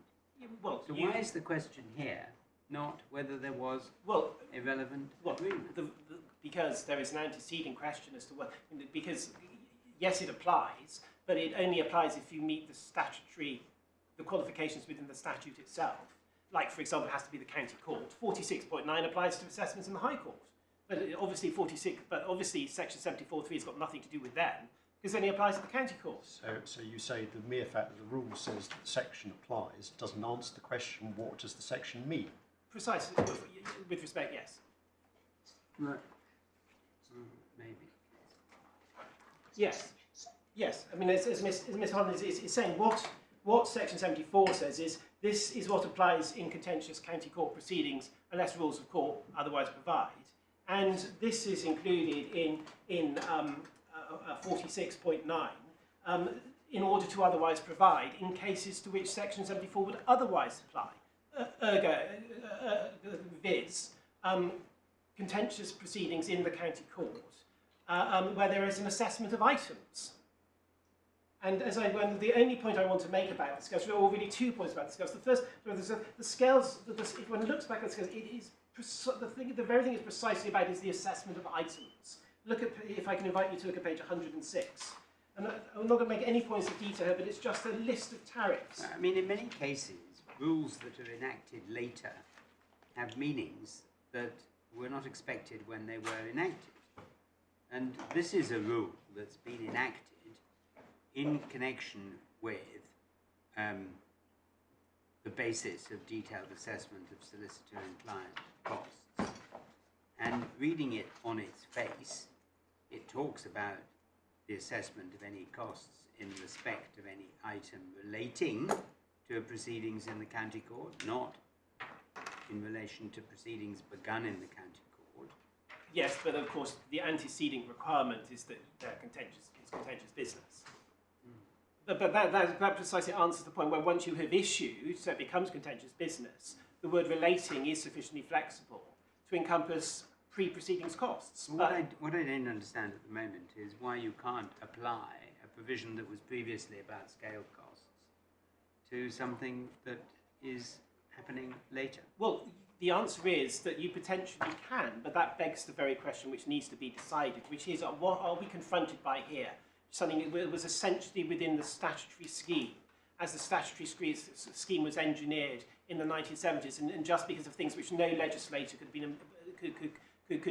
Well, So why is the question here not whether there was a relevant agreement? Because there is an antecedent question as to what, because yes, it applies, but it only applies if you meet the qualifications within the statute itself. Like, for example, it has to be the county court. 46.9 applies to assessments in the High Court. But obviously Section 74(3) has got nothing to do with them, because it only applies to the county court. So you say the mere fact that the rule says that the section applies doesn't answer the question, what does the section mean? Precisely, with respect, yes. Right. Maybe. Yes. Yes. I mean, as Ms Holland is saying, what Section 74 says is this is what applies in contentious county court proceedings unless rules of court otherwise provide. And this is included in 46.9 in order to otherwise provide in cases to which Section 74 would otherwise apply. Viz. Contentious proceedings in the county court where there is an assessment of items. And as the only point I want to make about the scales, there are really 2 points about the scales. The first, the scales, if one looks back at the scales, it is the very thing it's precisely about is the assessment of items. Look at, if I can invite you to look at page 106. And I'm not going to make any points of detail, but it's just a list of tariffs. I mean, in many cases, rules that are enacted later have meanings that were not expected when they were enacted. And this is a rule that's been enacted in connection with the basis of detailed assessment of solicitor and client costs. And reading it on its face, it talks about the assessment of any costs in respect of any item relating to proceedings in the county court, not in relation to proceedings begun in the county court. Yes, but of course the antecedent requirement is that they're contentious business. But that precisely answers the point where once you have issued, so it becomes contentious business, the word relating is sufficiently flexible to encompass pre-proceedings costs. Well, what I don't understand at the moment is why you can't apply a provision that was previously about scale costs to something that is happening later. Well, the answer is that you potentially can, but that begs the very question which needs to be decided, which is what are we confronted by here? Something that was essentially within the statutory scheme, as the statutory scheme was engineered in the 1970s, and just because of things which no legislator could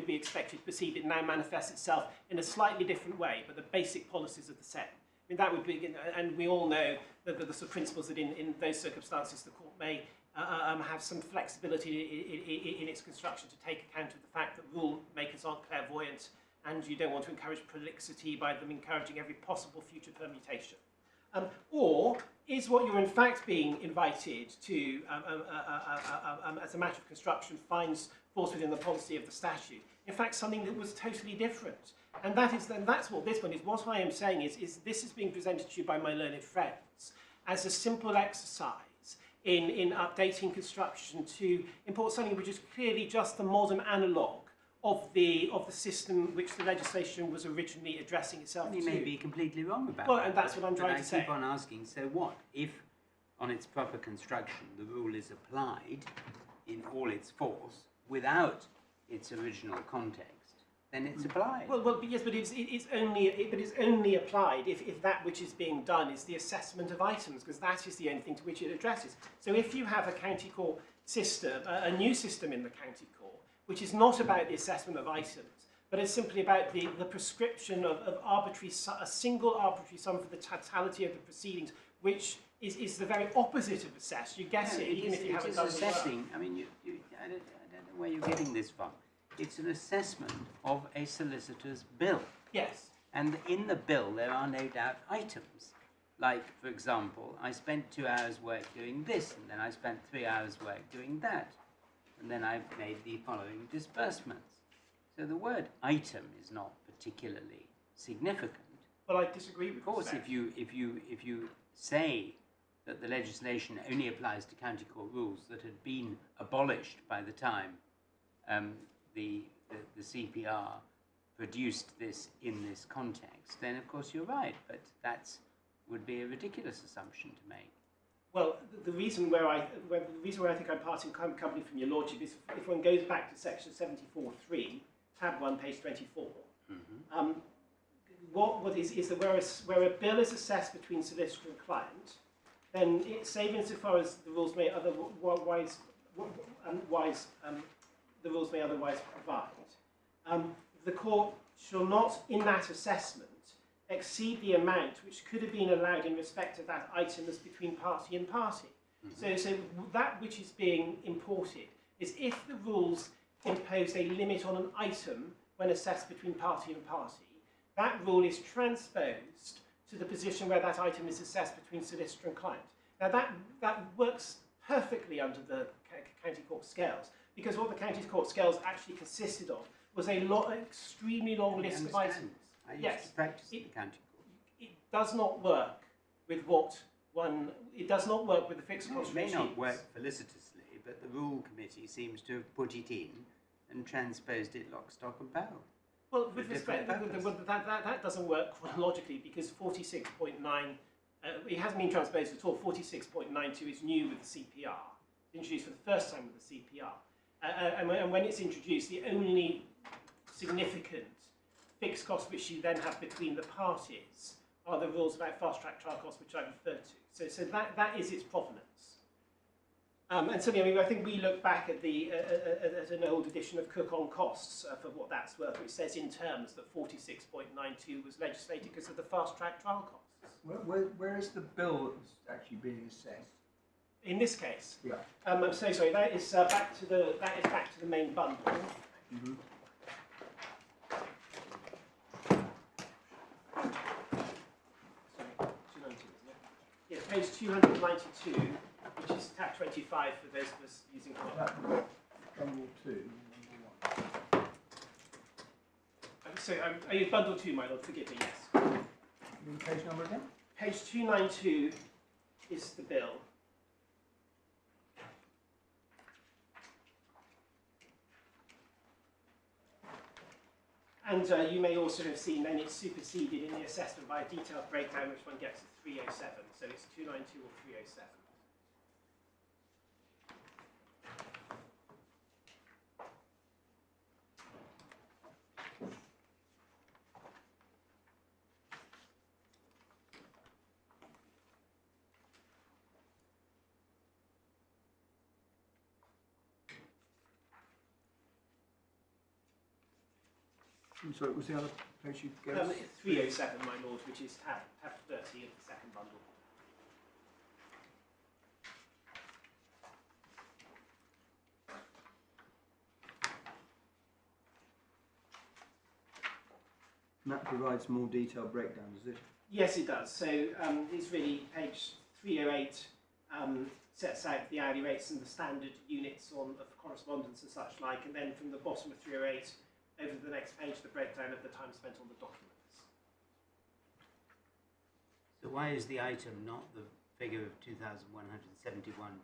be expected to perceive, it now manifests itself in a slightly different way, but the basic policies are the same. I mean, that would be, and we all know that the sort of principles that in those circumstances the court may have some flexibility in its construction to take account of the fact that rule makers aren't clairvoyant, and you don't want to encourage prolixity by them encouraging every possible future permutation. Or is what you're in fact being invited to, as a matter of construction, finds force within the policy of the statute, in fact something that was totally different? And that's what this one is. What I am saying is this is being presented to you by my learned friends as a simple exercise in updating construction to import something which is clearly just the modern analogue of the system which the legislation was originally addressing itself to. You may be completely wrong about well, that. and that's what I'm trying to say. I keep on asking, so what? If, on its proper construction, the rule is applied in all its force without its original context, then it's applied. Well, yes, but it's only applied if that which is being done is the assessment of items, because that is the only thing to which it addresses. So if you have a county court system, a new system in the county court, which is not about the assessment of items, but it's simply about the prescription of a single arbitrary sum for the totality of the proceedings, which is the very opposite of assess. You get it, even if you haven't done the work. I mean, I don't know where you're getting this from. It's an assessment of a solicitor's bill. Yes. And in the bill, there are no doubt items. Like, for example, I spent 2 hours work doing this, and then I spent 3 hours work doing that. And then I've made the following disbursements. So the word item is not particularly significant. Well, I disagree with Of course, that. if you say that the legislation only applies to county court rules that had been abolished by the time the CPR produced this in this context, then of course you're right, but that would be a ridiculous assumption to make. Well, the reason where I think I'm parting company from your lordship is if one goes back to section 74.3, tab 1, page 24. What is that where a bill is assessed between solicitor and client, then save insofar as the rules may otherwise provide, the court shall not, in that assessment, exceed the amount which could have been allowed in respect of that item as between party and party. So that which is being imported is if the rules impose a limit on an item when assessed between party and party, that rule is transposed to the position where that item is assessed between solicitor and client. Now that works perfectly under the county court scales, because what the county court scales actually consisted of was an extremely long list of items. I used to practice in the county court. It does not work with it does not work with the fixed cost It may regimes. not work felicitously, but the rule committee seems to have put it in and transposed it lock, stock and barrel. Well, with respect, that doesn't work chronologically because 46.9, it hasn't been transposed at all. 46.92 is new with the CPR. It's introduced for the first time with the CPR. And when it's introduced, the only significant fixed costs which you then have between the parties are the rules about fast-track trial costs, which I referred to. So that is its provenance. And certainly, I think we look back at at an old edition of Cook on costs for what that's worth, which says in terms that 46.92 was legislated because of the fast-track trial costs. Where is the bill that's actually being assessed? In this case, Yeah. I'm so sorry. That is back to the main bundle. Mm-hmm. Yes, page 292, which is tab 25 for those of us using Chrome. Bundle 2. So, are you bundle 2, my lord? Forgive me, yes. Page number again? Page 292 is the bill. And you may also have seen then it's superseded in the assessment by a detailed breakdown, which one gets at 307. So it's 292 or 307. So it was the other page you gave us? 307, my lord, which is tab 30 of the second bundle. And that provides more detailed breakdown, does it? Yes, it does. So it's really page 308 sets out the hourly rates and the standard units of correspondence and such like, and then from the bottom of 308 over to the next page, the breakdown of the time spent on the documents. So why is the item not the figure of £2,171.90 on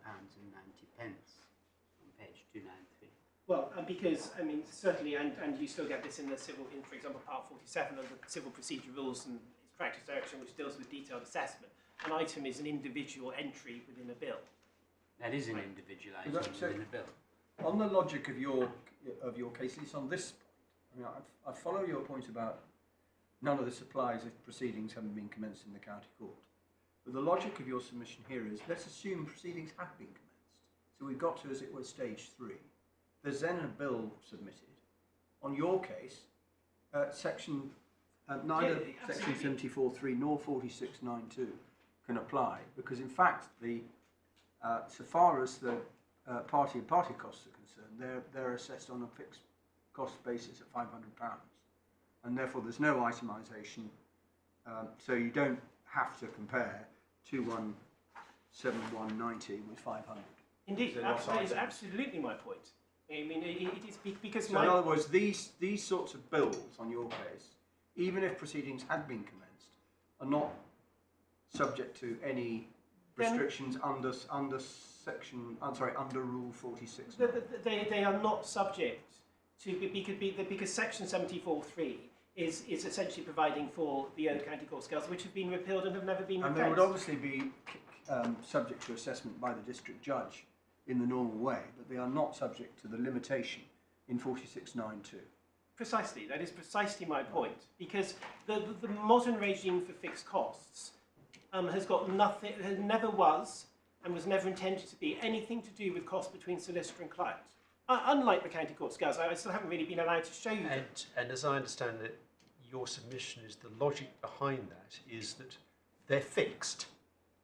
page 293? Well, because, I mean, certainly, and you still get this in the civil, for example, part 47 of the civil procedure rules and its practice direction, which deals with detailed assessment. An item is an individual entry within a bill. That is an individual item within a bill. On the logic of your case, it's on this. I mean, I follow your point about none of this applies if proceedings haven't been commenced in the county court. But the logic of your submission here is, let's assume proceedings have been commenced. So we've got to, as it were, stage 3. There's then a bill submitted. On your case, neither section 74.3 nor 46.92 can apply, because in fact, so far as the party and party costs are concerned, they're assessed on a fixed cost basis at £500, and therefore there's no itemisation, so you don't have to compare 217190 with 500. Indeed, that is absolutely my point. I mean, it is because so in other words, these sorts of bills on your case, even if proceedings had been commenced, are not subject to any restrictions under Rule 46. They are not subject to because Section 74(3) is essentially providing for the old county court scales, which have been repealed and have never been replaced. And they would obviously be subject to assessment by the district judge in the normal way, but they are not subject to the limitation in 4692. Precisely, that is precisely my point, because the modern regime for fixed costs has got nothing, never was, and was never intended to be anything to do with costs between solicitor and client. Unlike the county court scales, I still haven't really been allowed to show you them. And as I understand it, your submission is the logic behind that is that they're fixed.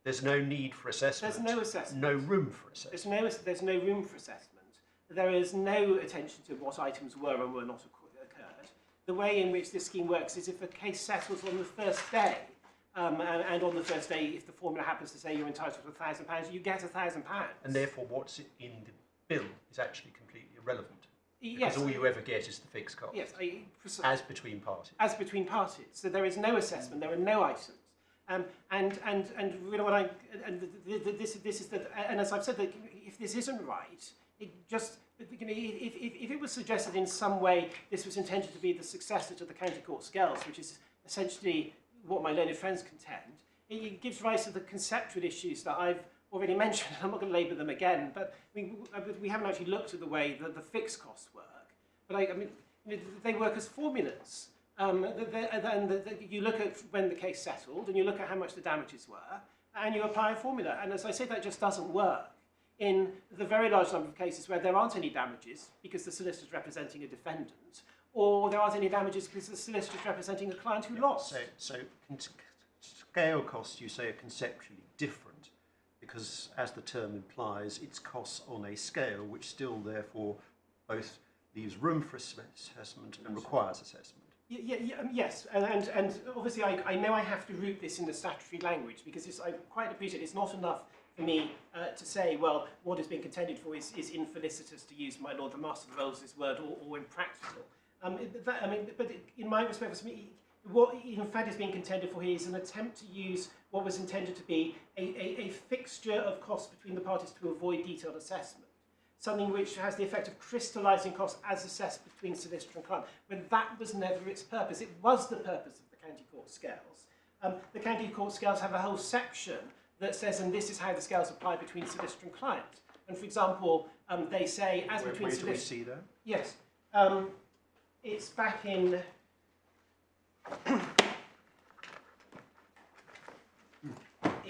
There's no need for assessment. There's no assessment. No room for assessment. There's no room for assessment. There is no attention to what items were and were not occurred. The way in which this scheme works is if a case settles on the first day, and on the first day, if the formula happens to say you're entitled to £1,000, you get £1,000. And therefore, what's in the bill is actually completely irrelevant. Because yes, all you ever get is the fixed cost. Yes, as between parties. As between parties. So there is no assessment. There are no items. And really what I this is that. And as I've said, that if this isn't right, it just if it was suggested in some way this was intended to be the successor to the county court scales, which is essentially what my learned friends contend, it gives rise to the conceptual issues that I've already mentioned. I'm not going to labour them again, but we haven't actually looked at the way that the fixed costs work. But they work as formulas. You look at when the case settled, and you look at how much the damages were, and you apply a formula. And as I say, that just doesn't work in the very large number of cases where there aren't any damages because the solicitor is representing a defendant, or there aren't any damages because the solicitor is representing a client who lost. So scale costs, you say, are conceptually different because, as the term implies, it's costs on a scale which still, therefore, both leaves room for assessment and requires assessment. Yes, and obviously I know I have to root this in the statutory language because I quite appreciate it's not enough for me to say, well, what is being contended for is infelicitous, to use my Lord the Master of Rolls' word, or impractical. But in my respect, for me, what in fact is being contended for here is an attempt to use what was intended to be a fixture of costs between the parties to avoid detailed assessment. Something which has the effect of crystallising costs as assessed between solicitor and client, when that was never its purpose. It was the purpose of the county court scales. The county court scales have a whole section that says, and this is how the scales apply between solicitor and client. And for example, they say, as between solicitor... Where do we see that? Yes. It's back in...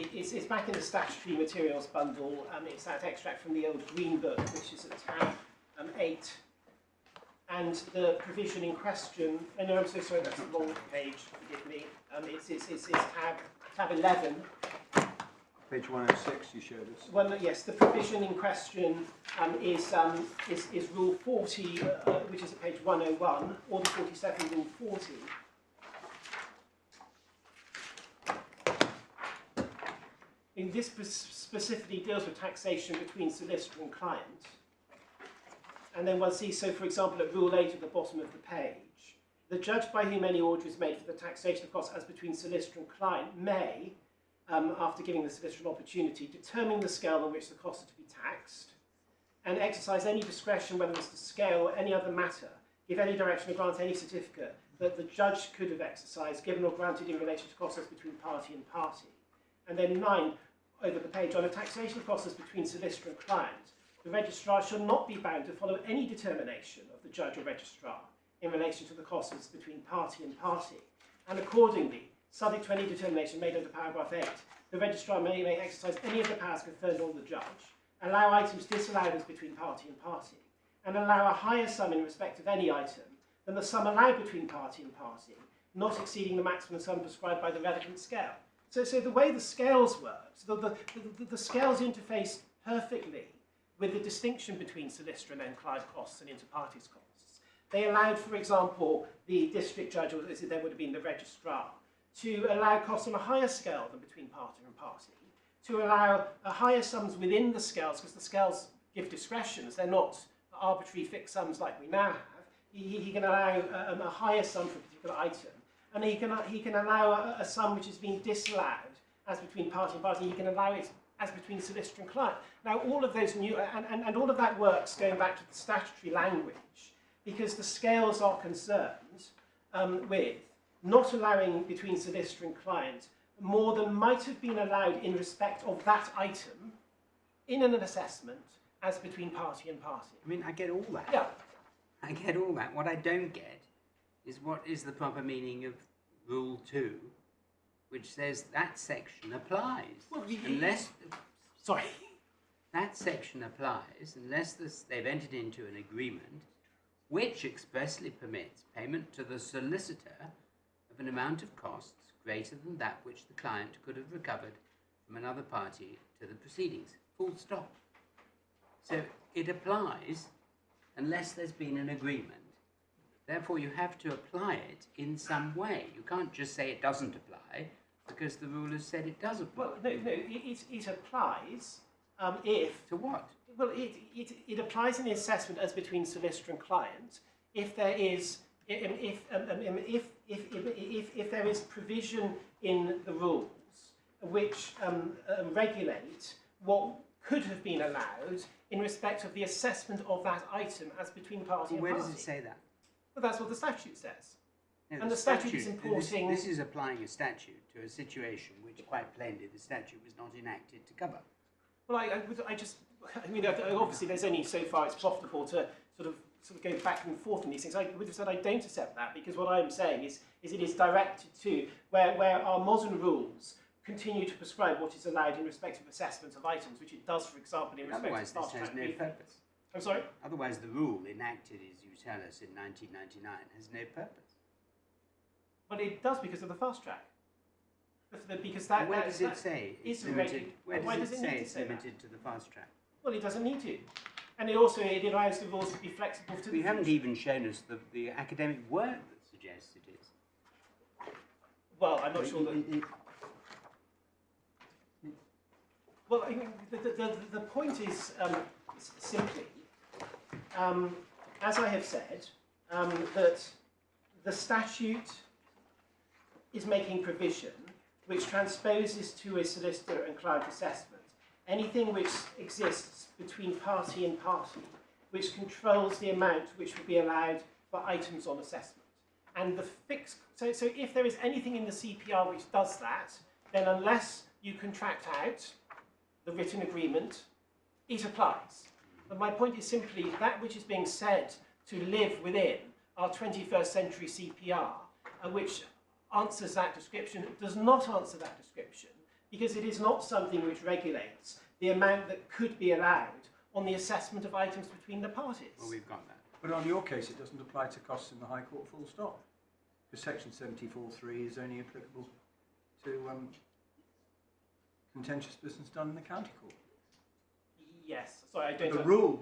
It's back in the statutory materials bundle. It's that extract from the old Green Book, which is at tab 8. And the provision in question, I know, I'm so sorry, that's the wrong page, forgive me. It's tab 11. Page 106 you showed us. Well, yes, the provision in question is Rule 40, which is at page 101, or the 47 Rule 40. And this specifically deals with taxation between solicitor and client. And then one sees, so for example, at Rule 8 at the bottom of the page, the judge by whom any order is made for the taxation of costs as between solicitor and client may, after giving the solicitor an opportunity, determine the scale on which the costs are to be taxed, and exercise any discretion whether it's to scale or any other matter, give any direction or grant any certificate that the judge could have exercised, given or granted in relation to costs as between party and party. And then 9, over the page, on a taxation of costs as between solicitor and client, the registrar shall not be bound to follow any determination of the judge or registrar in relation to the costs as between party and party. And accordingly, subject to any determination made under paragraph 8, the registrar may exercise any of the powers conferred on the judge, allow items disallowed as between party and party, and allow a higher sum in respect of any item than the sum allowed between party and party, not exceeding the maximum sum prescribed by the relevant scale. So the way the scales work, so the scales interface perfectly with the distinction between solicitor and end client costs and inter partes costs. They allowed, for example, the district judge, or as there would have been the registrar, to allow costs on a higher scale than between party and party, to allow higher sums within the scales, because the scales give discretions, they're not arbitrary fixed sums like we now have. He can allow a higher sum for a particular item, and he can allow a sum which has been disallowed as between party and party. He can allow it as between solicitor and client. Now, all of those new, and all of that works going back to the statutory language, because the scales are concerned with not allowing between solicitor and client more than might have been allowed in respect of that item in an assessment as between party and party. I mean, I get all that. Yeah. I get all that. What I don't get is what is the proper meaning of Rule 2, which says that section applies. Well, unless... Sorry. That section applies unless they've entered into an agreement which expressly permits payment to the solicitor of an amount of costs greater than that which the client could have recovered from another party to the proceedings. Full stop. So it applies unless there's been an agreement. Therefore, you have to apply it in some way. You can't just say it doesn't apply because the rule has said it does apply. Well, no, it applies if... To what? Well, it applies in the assessment as between solicitor and client if there is if there is provision in the rules which regulate what could have been allowed in respect of the assessment of that item as between party and where party. does it say that? Well, that's what the statute says. No, and the statute is importing... This is applying a statute to a situation which, quite plainly, the statute was not enacted to cover. Well, I mean, obviously there's only so far it's profitable to sort of go back and forth on these things. I would have said I don't accept that, because what I'm saying is it is directed to where our modern rules continue to prescribe what is allowed in respect of assessment of items, which it does, for example, in respect Otherwise, of this has no purpose. I'm sorry? Otherwise, the rule enacted, as you tell us, in 1999 has no purpose. Well, it does because of the fast track. Because that... Where does it say it's limited? Where does it say it's limited to the fast track? Well, it doesn't need to. And it allows the rules to be flexible to You haven't even shown us the academic work that suggests it is. Well, I'm not sure that... Well, I mean, the point is simply, as I have said, that the statute is making provision which transposes to a solicitor and client assessment anything which exists between party and party, which controls the amount which will be allowed for items on assessment. And the fixed... So if there is anything in the CPR which does that, then unless you contract out the written agreement, it applies. But my point is simply that which is being said to live within our 21st century CPR, which answers that description, does not answer that description, because it is not something which regulates the amount that could be allowed on the assessment of items between the parties. Well, we've got that. But on your case, it doesn't apply to costs in the High Court full stop, because Section 74(3) is only applicable to contentious business done in the county court. Yes, sorry, I don't... The rule,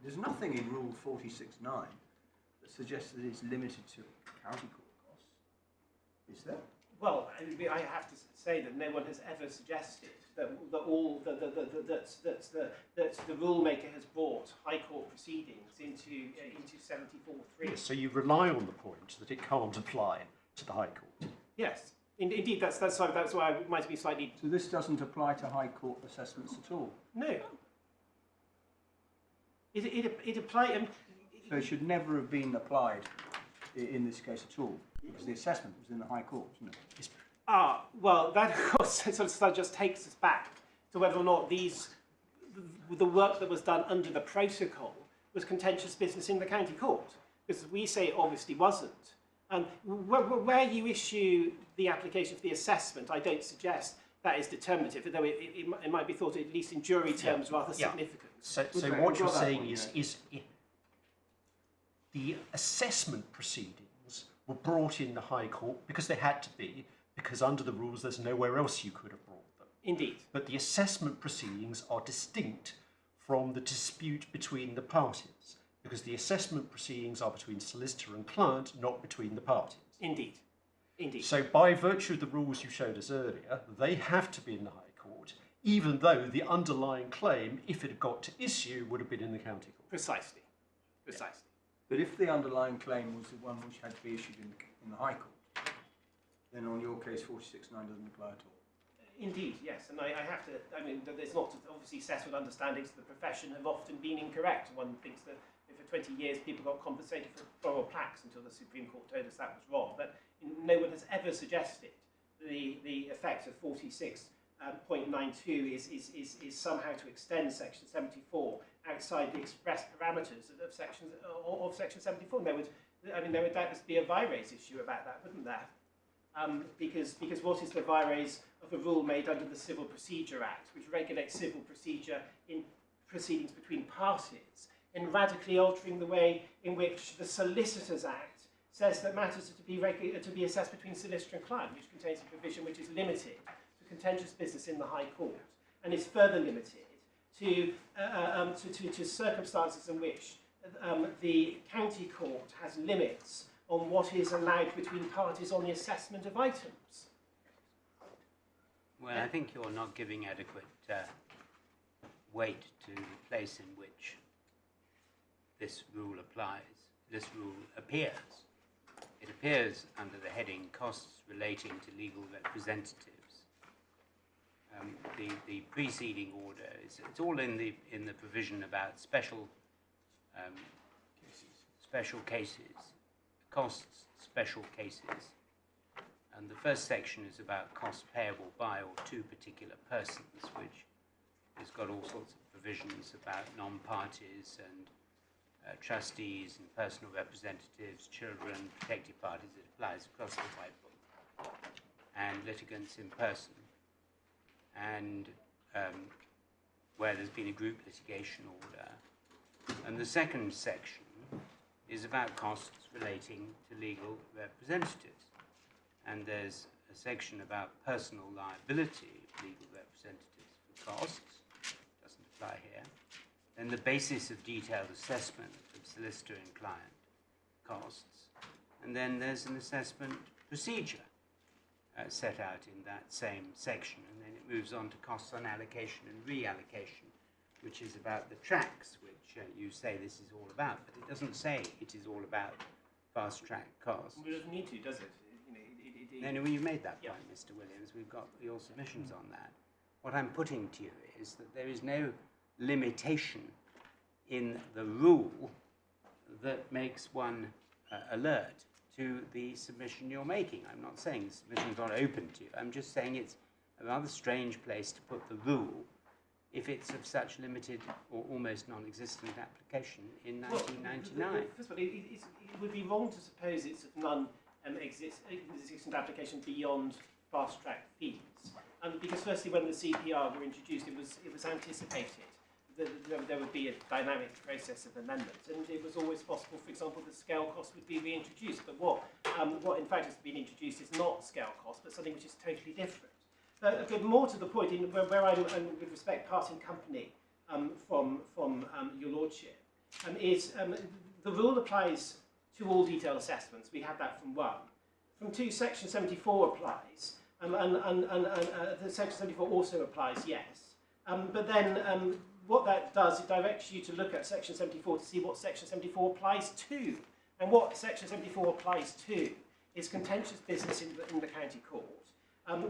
there's nothing in Rule 46(9) that suggests that it's limited to county court costs, is there? Well, I have to say that no one has ever suggested that the rule maker has brought High Court proceedings into 74(3). So you rely on the point that it can't apply to the High Court. Yes, indeed. That's why I might be slightly. So this doesn't apply to High Court assessments at all. No. It applies. So it should never have been applied in this case at all, because the assessment was in the High Court, wasn't it? Well, that of course sort of just takes us back to whether or not the work that was done under the protocol was contentious business in the county court, because we say it obviously wasn't. Where you issue the application for the assessment, I don't suggest that is determinative, though it might be thought, at least in jury terms, rather significant. So what you're saying is the assessment proceedings were brought in the High Court because they had to be, because under the rules there's nowhere else you could have brought them. Indeed. But the assessment proceedings are distinct from the dispute between the parties, because the assessment proceedings are between solicitor and client, not between the parties. Indeed. Indeed. So by virtue of the rules you showed us earlier, they have to be in the High Court, even though the underlying claim, if it had got to issue, would have been in the County Court. Precisely. Precisely. But if the underlying claim was the one which had to be issued in the High Court, then on your case 46(9) doesn't apply at all. Indeed, yes, and I have to, I mean, there's lots of obviously settled understandings of the profession have often been incorrect. One thinks that for 20 years people got compensated for floral plaques until the Supreme Court told us that was wrong, but no one has ever suggested the effect of 46.92 is somehow to extend Section 74 outside the express parameters of Section 74. There would doubtless be a vires issue about that, wouldn't there? Because what is the vires of a rule made under the Civil Procedure Act, which regulates civil procedure in proceedings between parties, in radically altering the way in which the Solicitors Act says that matters are to be assessed between solicitor and client, which contains a provision which is limited to contentious business in the High Court, and is further limited to circumstances in which the County Court has limits on what is allowed between parties on the assessment of items. Well, I think you're not giving adequate weight to the place in which this rule applies. This rule appears. It appears under the heading costs relating to legal representatives. The preceding order it's all in the provision about special cases, costs, special cases, and the first section is about costs payable by or to particular persons, which has got all sorts of provisions about non-parties and trustees and personal representatives, children, protected parties. It applies across the White Book, and litigants in person, and where there's been a group litigation order. And the second section is about costs relating to legal representatives. And there's a section about personal liability of legal representatives for costs. Doesn't apply here. Then the basis of detailed assessment of solicitor and client costs. And then there's an assessment procedure set out in that same section. And then it moves on to costs on allocation and reallocation, which is about the tracks, which you say this is all about, but it doesn't say it is all about fast-track costs. It doesn't need to, does it? No, you've made that point, Mr. Williams. We've got your submissions on that. What I'm putting to you is that there is no limitation in the rule that makes one alert to the submission you're making. I'm not saying the submission's not open to you. I'm just saying it's a rather strange place to put the rule if it's of such limited or almost non-existent application in 1999. Well, first of all, it would be wrong to suppose it's of non-existent application beyond fast-track fees. Because firstly, when the CPR were introduced, it was anticipated that there would be a dynamic process of amendments, and it was always possible, for example, that scale costs would be reintroduced. But what in fact has been introduced is not scale costs, but something which is totally different. But more to the point, where I'm with respect parting company from your lordship, is the rule applies to all detailed assessments. We had that from 1. From 2, Section 74 applies, and the Section 74 also applies, yes. But then what that does, it directs you to look at Section 74 to see what Section 74 applies to. And what Section 74 applies to is contentious business in the County Court,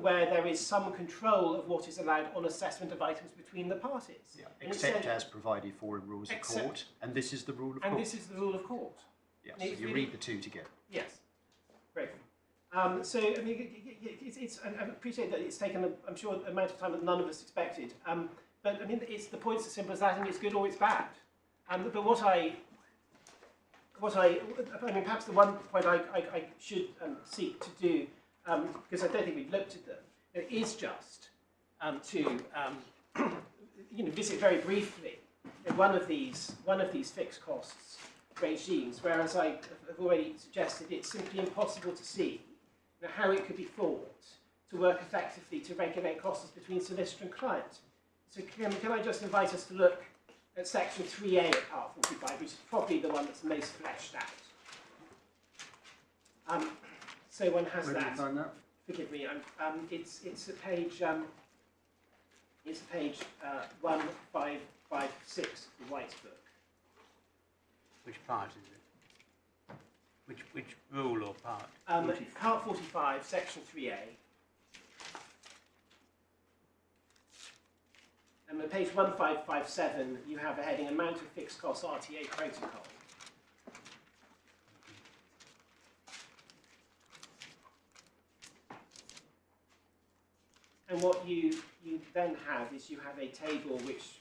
where there is some control of what is allowed on assessment of items between the parties. Yeah, except as provided for in rules of court, and this is the rule of court. And this is the rule of court. Yes, so you read the two together. Yes, great. So, I mean, I appreciate that it's taken, I'm sure, an amount of time that none of us expected. But, I mean, the point's as simple as that, and it's good or it's bad. But what I mean, perhaps the one point I should seek to do, because I don't think we've looked at them, is just to visit very briefly one of these fixed costs regimes, whereas I have already suggested it's simply impossible to see how it could be thought to work effectively to regulate costs between solicitor and client. So can I just invite us to look at section 3A of part 45, which is probably the one that's most fleshed out. So one has Where do you that. find that? Forgive me. It's at page 1556 of the White's book. Which part is it? Which rule or part? Part 45, section 3A. And on page 1557, you have a heading, amount of fixed costs RTA protocol. And what you then have is you have a table which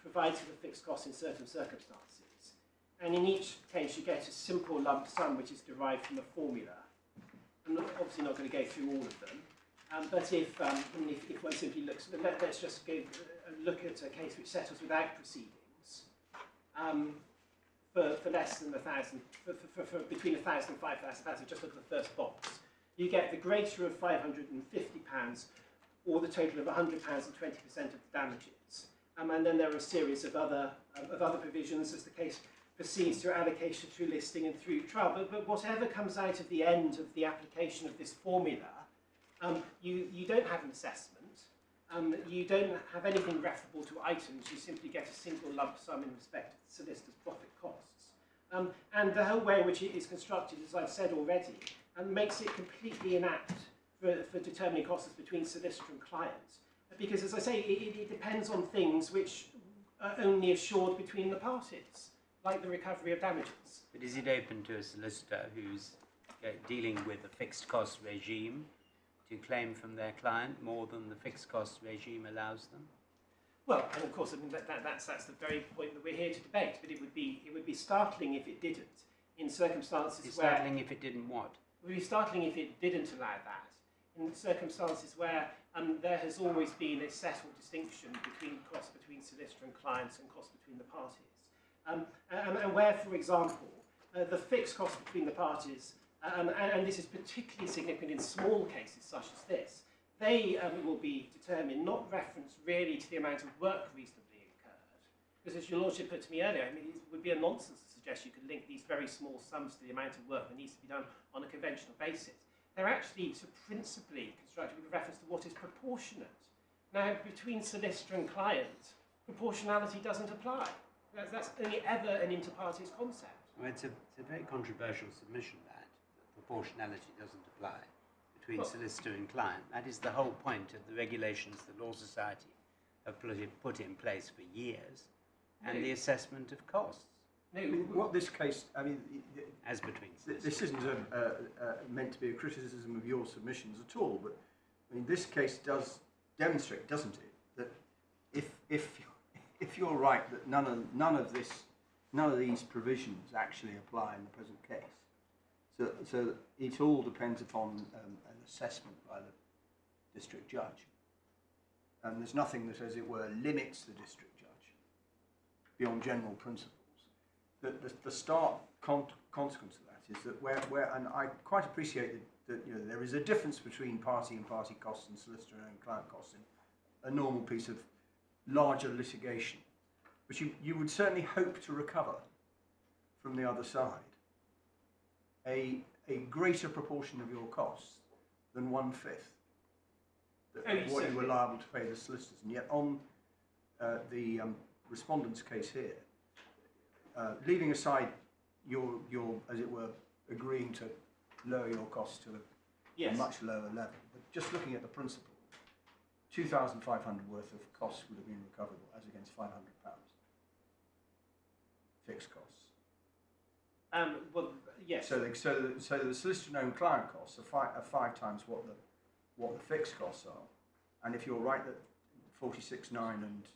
provides for the fixed costs in certain circumstances. And in each case, you get a simple lump sum which is derived from a formula. I'm obviously not going to go through all of them. But if one simply looks, let's just go look at a case which settles without proceedings for less than 1,000, for between 1,000 and 5,000 pounds. Just look at the first box. You get the greater of £550 or the total of £100 and 20% of the damages. And then there are a series of other provisions as the case proceeds through allocation, through listing and through trial. But whatever comes out of the end of the application of this formula, you don't have an assessment, you don't have anything referable to items, you simply get a single lump sum in respect of the solicitor's profit costs. And the whole way in which it is constructed, as I've said already, makes it completely inapt for determining costs between solicitor and client. Because, as I say, it depends on things which are only assured between the parties, like the recovery of damages. But is it open to a solicitor who's dealing with a fixed cost regime to claim from their client more than the fixed cost regime allows them? Well, and of course, I mean, that's the very point that we're here to debate. But it would be startling if it didn't, in circumstances It's where startling if it didn't what? It would be startling if it didn't allow that, in circumstances where there has always been a settled distinction between costs between solicitor and clients and costs between the parties, and where, for example, the fixed costs between the parties. And this is particularly significant in small cases such as this, they will be determined, not referenced really to the amount of work reasonably incurred. Because as your Lordship put to me earlier, I mean, it would be a nonsense to suggest you could link these very small sums to the amount of work that needs to be done on a conventional basis. They're actually principally constructed with reference to what is proportionate. Now, between solicitor and client, proportionality doesn't apply. That's only ever an inter-partes concept. Well, it's a very controversial submission, that proportionality doesn't apply between solicitor and client. That is the whole point of the regulations the Law Society have put in place for years, and the assessment of costs. No, what this case, I mean, as between this isn't meant to be a criticism of your submissions at all, but I mean, this case does demonstrate, doesn't it, that if you're right that none of these provisions actually apply in the present case. So it all depends upon an assessment by the district judge. And there's nothing that, as it were, limits the district judge beyond general principles. The stark consequence of that is that and I quite appreciate that there is a difference between party and party costs and solicitor and client costs in a normal piece of larger litigation, but you would certainly hope to recover from the other side a greater proportion of your costs than 1/5 of what you were liable to pay the solicitors. And yet on the respondent's case here, leaving aside your, as it were, agreeing to lower your costs to a much lower level, but just looking at the principle, 2,500 worth of costs would have been recoverable as against £500 fixed costs. Well, yes. So the solicitor and client costs are five times what the fixed costs are, and if you're right that 46(9) and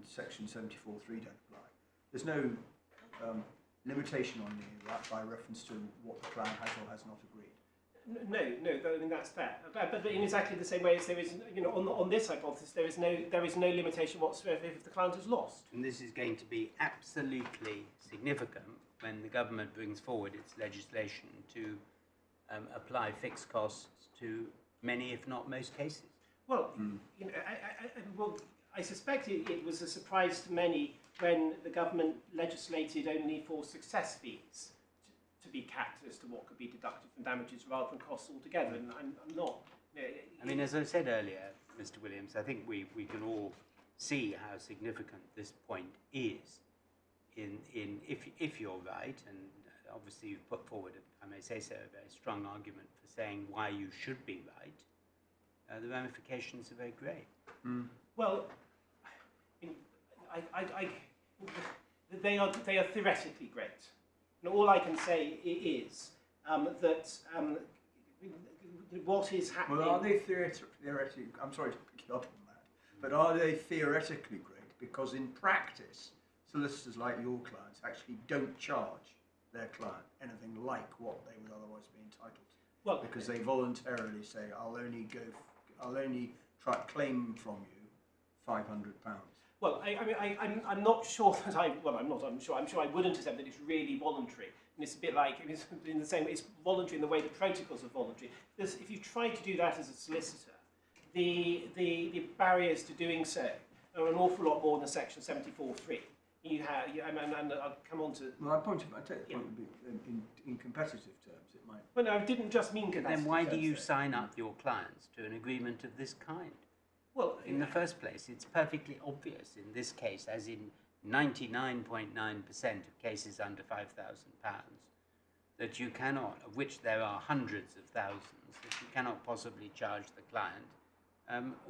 section 74(3) don't apply, there's no limitation on that by reference to what the client has or has not agreed. No, I mean that's fair. But in exactly the same way as there is, on this hypothesis, there is no limitation whatsoever if the client has lost. And this is going to be absolutely significant when the government brings forward its legislation to apply fixed costs to many, if not most, cases. Well, I suspect it was a surprise to many when the government legislated only for success fees to be capped as to what could be deducted from damages rather than costs altogether. And I'm not. I mean, as I said earlier, Mr. Williams, I think we can all see how significant this point is. If you're right, and obviously you've put forward, I may say so, a very strong argument for saying why you should be right, the ramifications are very great. Mm. Well, they are theoretically great. And all I can say is that what is happening. Well, are they theoretically? I'm sorry to pick you up on that, but are they theoretically great? Because in practice, solicitors like your clients actually don't charge their client anything like what they would otherwise be entitled to. Well, because they voluntarily say, I'll only try to claim from you £500. Well, I'm not sure that I'm sure I wouldn't accept that it's really voluntary. And it's a bit like, it's in the same way, it's voluntary in the way the protocols are voluntary. If you try to do that as a solicitor, the barriers to doing so are an awful lot more than Section 74(3). And I'll come on to. Well, I take the point would be in competitive terms, it might. Well, no, I didn't just mean competitive. Then why do you terms, sign up your clients to an agreement of this kind? Well, in the first place, it's perfectly obvious in this case, as in 99.9% of cases under £5,000, that you cannot, of which there are hundreds of thousands, that you cannot possibly charge the client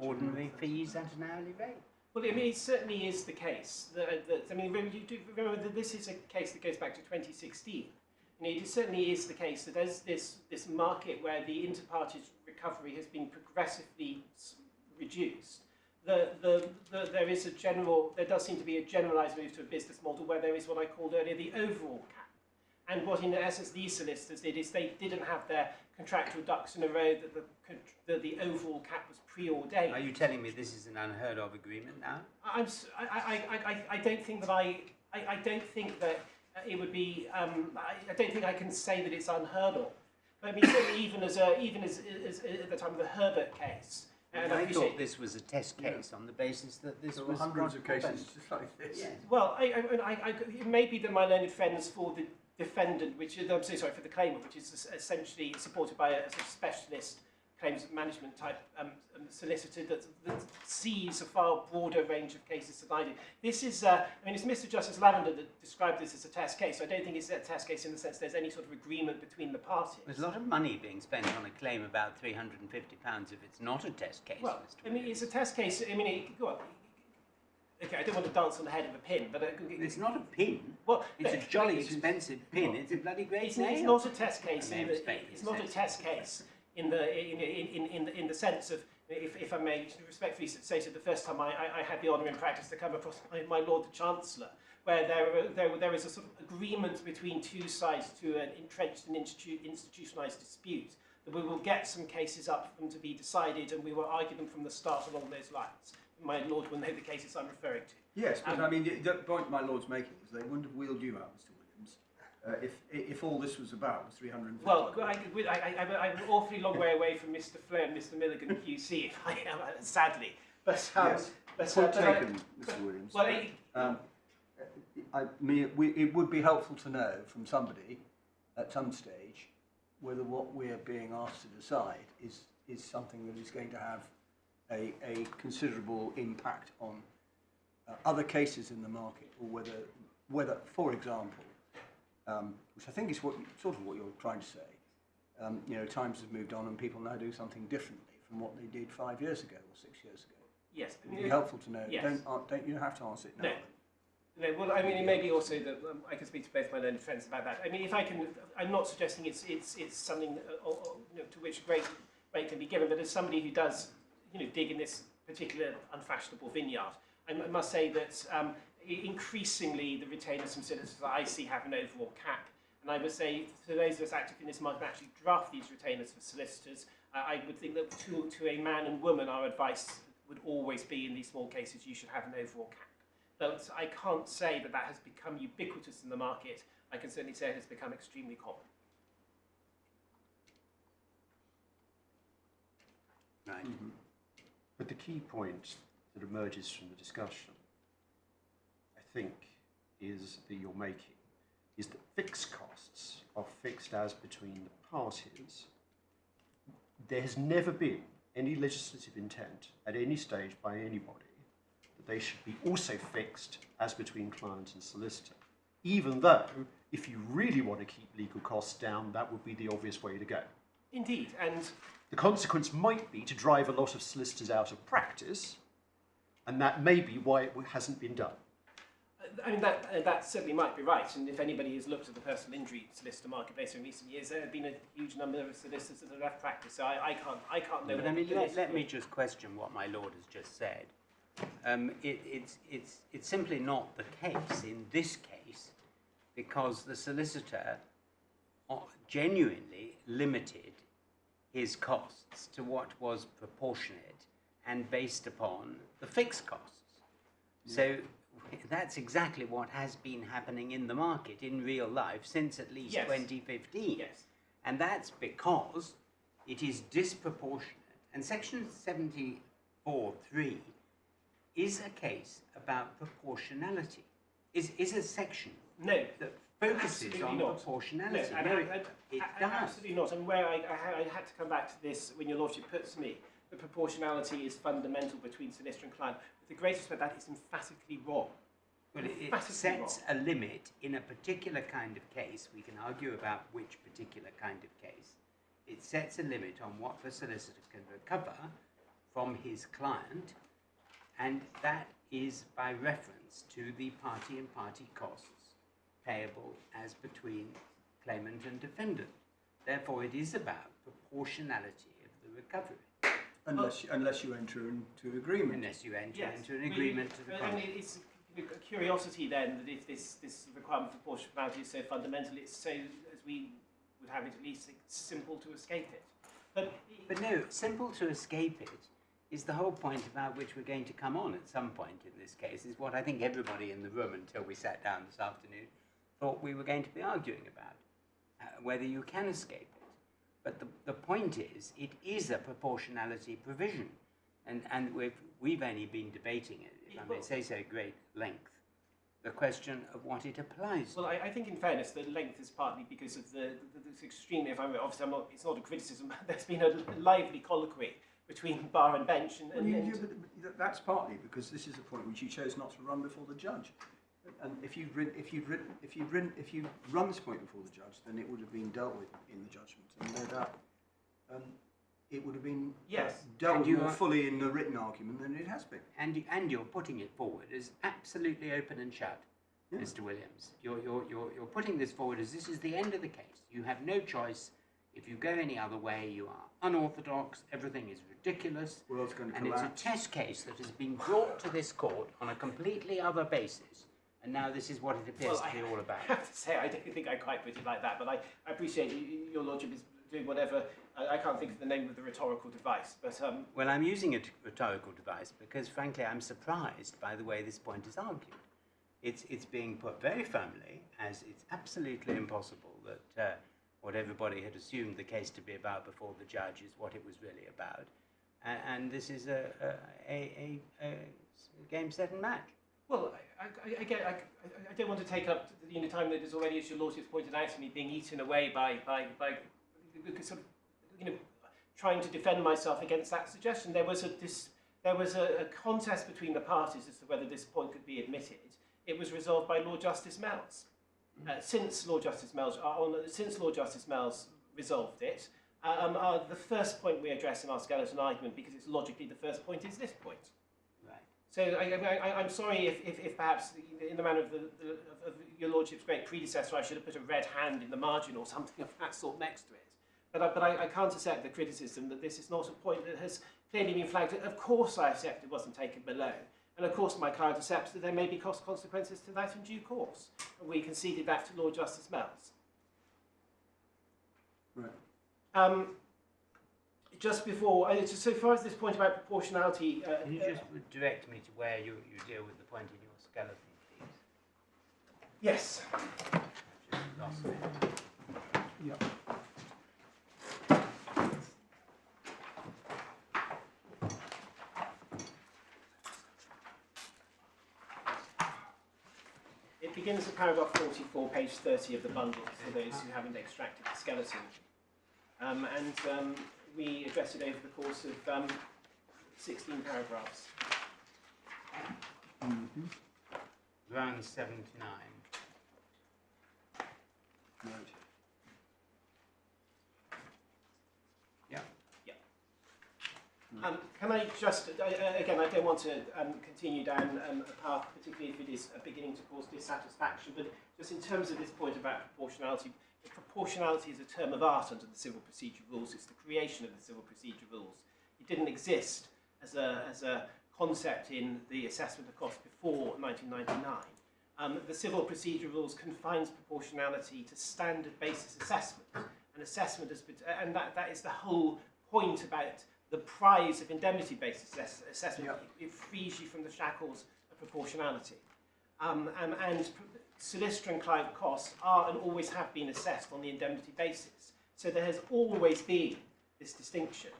ordinary fees at an hourly rate. Well, I mean, it certainly is the case. I mean, you do remember that this is a case that goes back to 2016. It certainly is the case that as this market where the inter-parties recovery has been progressively reduced, there does seem to be a generalised move to a business model where there is what I called earlier the overall cap. And what in essence these solicitors did is they didn't have their contractual ducks in a row that the overall cap was preordained. Are you telling me this is an unheard of agreement now? I don't think that I don't think that it would be. I don't think I can say that it's unheard of. But I mean, certainly even as at the time of the Herbert case. And I thought this was a test case on the basis that this was hundreds of cases just like this. Yes. Well, it may be that my learned friends for the defendant, which is, I'm so sorry, for the claimant, which is essentially supported by a sort of specialist claims management type solicitor that sees a far broader range of cases than I do. This is, I mean, it's Mr Justice Lavender that described this as a test case. So I don't think it's a test case in the sense there's any sort of agreement between the parties. There's a lot of money being spent on a claim about £350 if it's not a test case. Well, Mr. I mean, it's a test case. I mean, go on. Okay, I don't want to dance on the head of a pin, but it's not a pin. Well, it's a jolly expensive pin. It's a bloody great it's, nail. it's not a test case. It's not a test case in the sense of, if I may respectfully say so, the first time I had the honour in practice to come across my Lord the Chancellor, where there is a sort of agreement between two sides to an entrenched and institutionalised dispute, that we will get some cases up for them to be decided, and we will argue them from the start along those lines. My Lord will know the cases I'm referring to. Yes, but I mean, the point my Lord's making is they wouldn't have wheeled you out, Mr Williams, if all this was about was 350. Well, I'm an awfully long way away from Mr Flay and Mr Milligan QC, if I am, sadly. But, yes, point taken, Mr Williams. Well, I mean, it would be helpful to know from somebody at some stage whether what we're being asked to decide is something that is going to have a considerable impact on other cases in the market, or whether, for example, which I think is what you're trying to say, times have moved on and people now do something differently from what they did 5 years ago or 6 years ago. Yes, it would be helpful to know. Yes. Don't you have to answer it now? No, well, I mean, it may be also that I can speak to both my learned friends about that. I mean, if I can, I'm not suggesting it's something to which great weight can be given, but as somebody who does, dig in this particular unfashionable vineyard, I must say that increasingly the retainers from solicitors that I see have an overall cap. And I would say to those of us active in this market actually draft these retainers for solicitors, I would think that to a man and woman, our advice would always be in these small cases, you should have an overall cap. But I can't say that has become ubiquitous in the market. I can certainly say it has become extremely common. Right. Mm-hmm. But the key point that emerges from the discussion, I think, is that you're making, is that fixed costs are fixed as between the parties. There has never been any legislative intent at any stage by anybody that they should be also fixed as between client and solicitor, even though if you really want to keep legal costs down, that would be the obvious way to go. Indeed, and the consequence might be to drive a lot of solicitors out of practice, and that may be why it hasn't been done. I mean, that certainly might be right, and if anybody has looked at the personal injury solicitor marketplace in recent years, there have been a huge number of solicitors that have left practice, so I can't know. But I mean, let me just question what my lord has just said. It's simply not the case in this case, because the solicitor genuinely limited his costs to what was proportionate and based upon the fixed costs. Yeah. So that's exactly what has been happening in the market in real life since at least 2015. Yes. And that's because it is disproportionate. And Section 74(3) is a case about proportionality. Is a section that focuses on proportionality. It does. Absolutely not. And where I had to come back to this when your lordship puts to me, the proportionality is fundamental between solicitor and client. With the greatest respect, that is emphatically wrong. Well, it sets a limit in a particular kind of case. We can argue about which particular kind of case. It sets a limit on what the solicitor can recover from his client, and that is by reference to the party and party costs payable as between claimant and defendant. Therefore, it is about proportionality of the recovery. Unless you enter into an agreement. Unless you enter into an agreement to the contract. I mean, it's a curiosity then that if this requirement for proportionality is so fundamental, it's so, as we would have it at least, it's simple to escape it. But no, simple to escape it is the whole point about which we're going to come on at some point in this case, is what I think everybody in the room, until we sat down this afternoon, thought we were going to be arguing about, whether you can escape it. But the point is, it is a proportionality provision, and we've only been debating it, if I may say so, at great length, the question of what it applies to. Well, I think in fairness, the length is partly because of the extremely, obviously it's not a criticism, there's been a lively colloquy between bar and bench. But that's partly because this is a point which you chose not to run before the judge. And if you'd run this point before the judge, then it would have been dealt with in the judgment, and no doubt it would have been dealt with more fully in the written argument than it has been. And you're putting it forward as absolutely open and shut, Mr. Williams. You're putting this forward as this is the end of the case. You have no choice. If you go any other way, you are unorthodox. Everything is ridiculous. World's going to and collapse. It's a test case that has been brought to this court on a completely other basis. And now this is what it appears to be all about. I have to say, I don't think I quite put it like that, but I appreciate your lordship is doing whatever. I can't think of the name of the rhetorical device, but well, I'm using a rhetorical device because, frankly, I'm surprised by the way this point is argued. It's being put very firmly as it's absolutely impossible that what everybody had assumed the case to be about before the judge is what it was really about, and this is a game, set and match. Well, I don't want to take up the time that is already, as your lordship's pointed out to me, being eaten away by sort of, trying to defend myself against that suggestion. There was a contest between the parties as to whether this point could be admitted. It was resolved by Lord Justice Mells. Since Lord Justice Mells resolved it, the first point we address in our skeleton argument, because it's logically the first point, is this point. So I'm sorry if perhaps in the manner of your lordship's great predecessor, I should have put a red hand in the margin or something of that sort next to it. But I can't accept the criticism that this is not a point that has clearly been flagged. Of course I accept it wasn't taken below. And of course my client accepts that there may be cost consequences to that in due course. And we conceded that to Lord Justice Mells. Right. Just before, so far as this point about proportionality... Can you just direct me to where you deal with the point in your skeleton, please? Yes. Just lost it. Yeah. begins at paragraph 44, page 30 of the bundle, for those who haven't extracted the skeleton. We address it over the course of 16 paragraphs. Round 79. Right. Yeah. Can I just, again, I don't want to continue down a path, particularly if it is beginning to cause dissatisfaction, but just in terms of this point about proportionality, proportionality is a term of art under the Civil Procedure Rules. It's the creation of the Civil Procedure Rules. It didn't exist as a concept in the assessment of cost before 1999. The Civil Procedure Rules confines proportionality to standard basis assessment. An assessment has been, and that is the whole point about the prize of indemnity-based assessment. Yep. It frees you from the shackles of proportionality. And solicitor and client costs are and always have been assessed on the indemnity basis. So there has always been this distinction.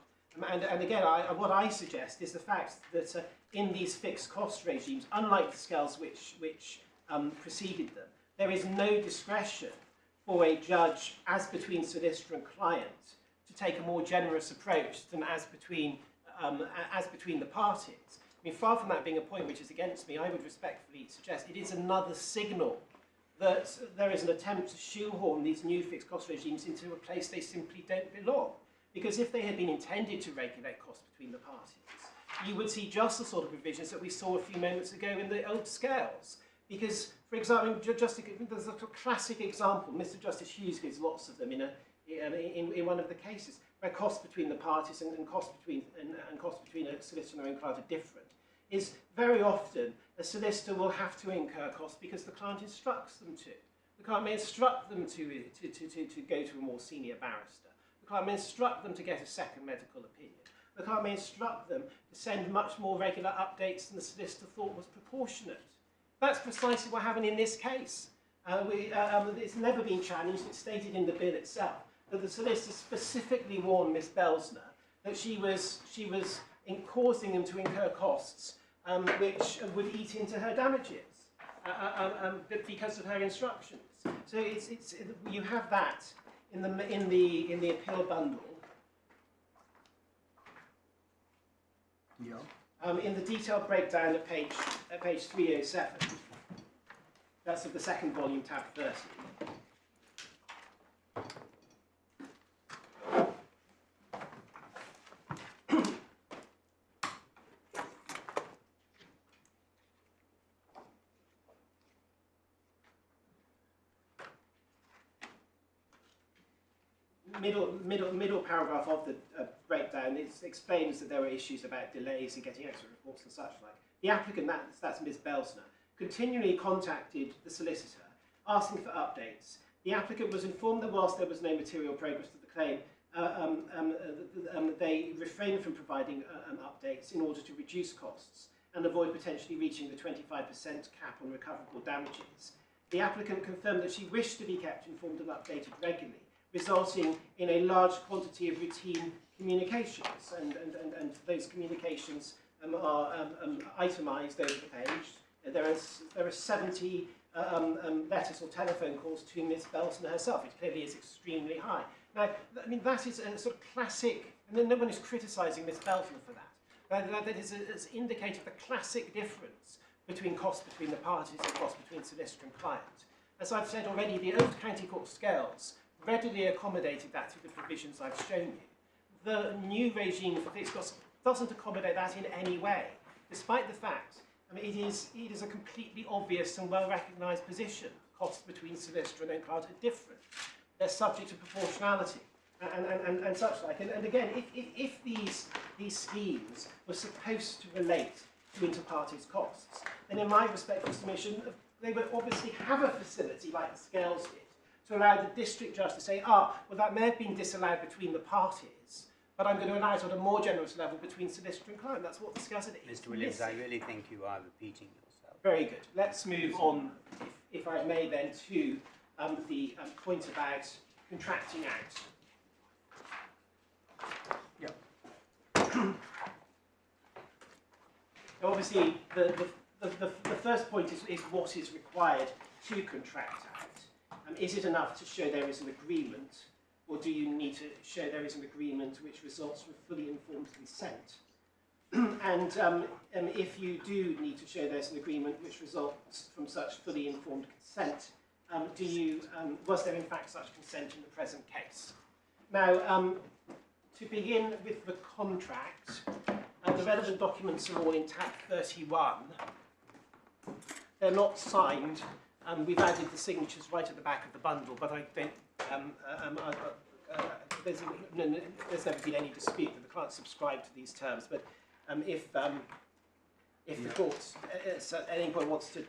And again, what I suggest is the fact that in these fixed cost regimes, unlike the scales which preceded them, there is no discretion for a judge as between solicitor and client to take a more generous approach than as between the parties. I mean, far from that being a point which is against me, I would respectfully suggest it is another signal that there is an attempt to shoehorn these new fixed cost regimes into a place they simply don't belong. Because if they had been intended to regulate costs between the parties, you would see just the sort of provisions that we saw a few moments ago in the old scales. Because, for example, there's a classic example, Mr Justice Hughes gives lots of them in one of the cases, where costs between the parties and costs between a solicitor and their own client are different, is very often a solicitor will have to incur costs because the client instructs them to. The client may instruct them to go to a more senior barrister. The client may instruct them to get a second medical opinion. The client may instruct them to send much more regular updates than the solicitor thought was proportionate. That's precisely what happened in this case. It's never been challenged. It's stated in the bill itself that the solicitor specifically warned Ms Belsner that she was causing them to incur costs which would eat into her damages because of her instructions. So you have that in the appeal bundle. Yeah. In the detailed breakdown at page 307. That's of the second volume, tab 30. Middle paragraph of the breakdown explains that there were issues about delays in getting extra reports and such like. The applicant, that's Ms Belsner, continually contacted the solicitor asking for updates. The applicant was informed that whilst there was no material progress to the claim, they refrained from providing updates in order to reduce costs and avoid potentially reaching the 25% cap on recoverable damages. The applicant confirmed that she wished to be kept informed and updated regularly, resulting in a large quantity of routine communications, and those communications are itemised over the page. There are 70 letters or telephone calls to Ms Belsner herself, which clearly is extremely high. Now, I mean, that is a sort of classic, and no one is criticising Ms Belsner for that. That is indicated the classic difference between costs between the parties and costs between solicitor and client. As I've said already, the old county court scales readily accommodated that through the provisions I've shown you. The new regime for fixed costs doesn't accommodate that in any way, despite the fact, I mean, it is a completely obvious and well-recognised position. Costs between solicitor and client are different. They're subject to proportionality and such like. And again, if these schemes were supposed to relate to inter-parties costs, then in my respectful submission, they would obviously have a facility like the scales did, to allow the district judge to say, well, that may have been disallowed between the parties, but I'm going to allow it on a more generous level between solicitor and client. That's what the scales did. Mr Williams, I really think you are repeating yourself. Very good. Let's move on, if I may then, to the point about contracting out. Yeah. Obviously, the the first point is what is required to contract out. Is it enough to show there is an agreement, or do you need to show there is an agreement which results from fully informed consent? And if you do need to show there's an agreement which results from such fully informed consent, was there in fact such consent in the present case? Now, to begin with the contract, the relevant documents are all in tab 31. They're not signed. We've added the signatures right at the back of the bundle, but I don't. There's never been any dispute that the client subscribed to these terms. But if the court at any point wants to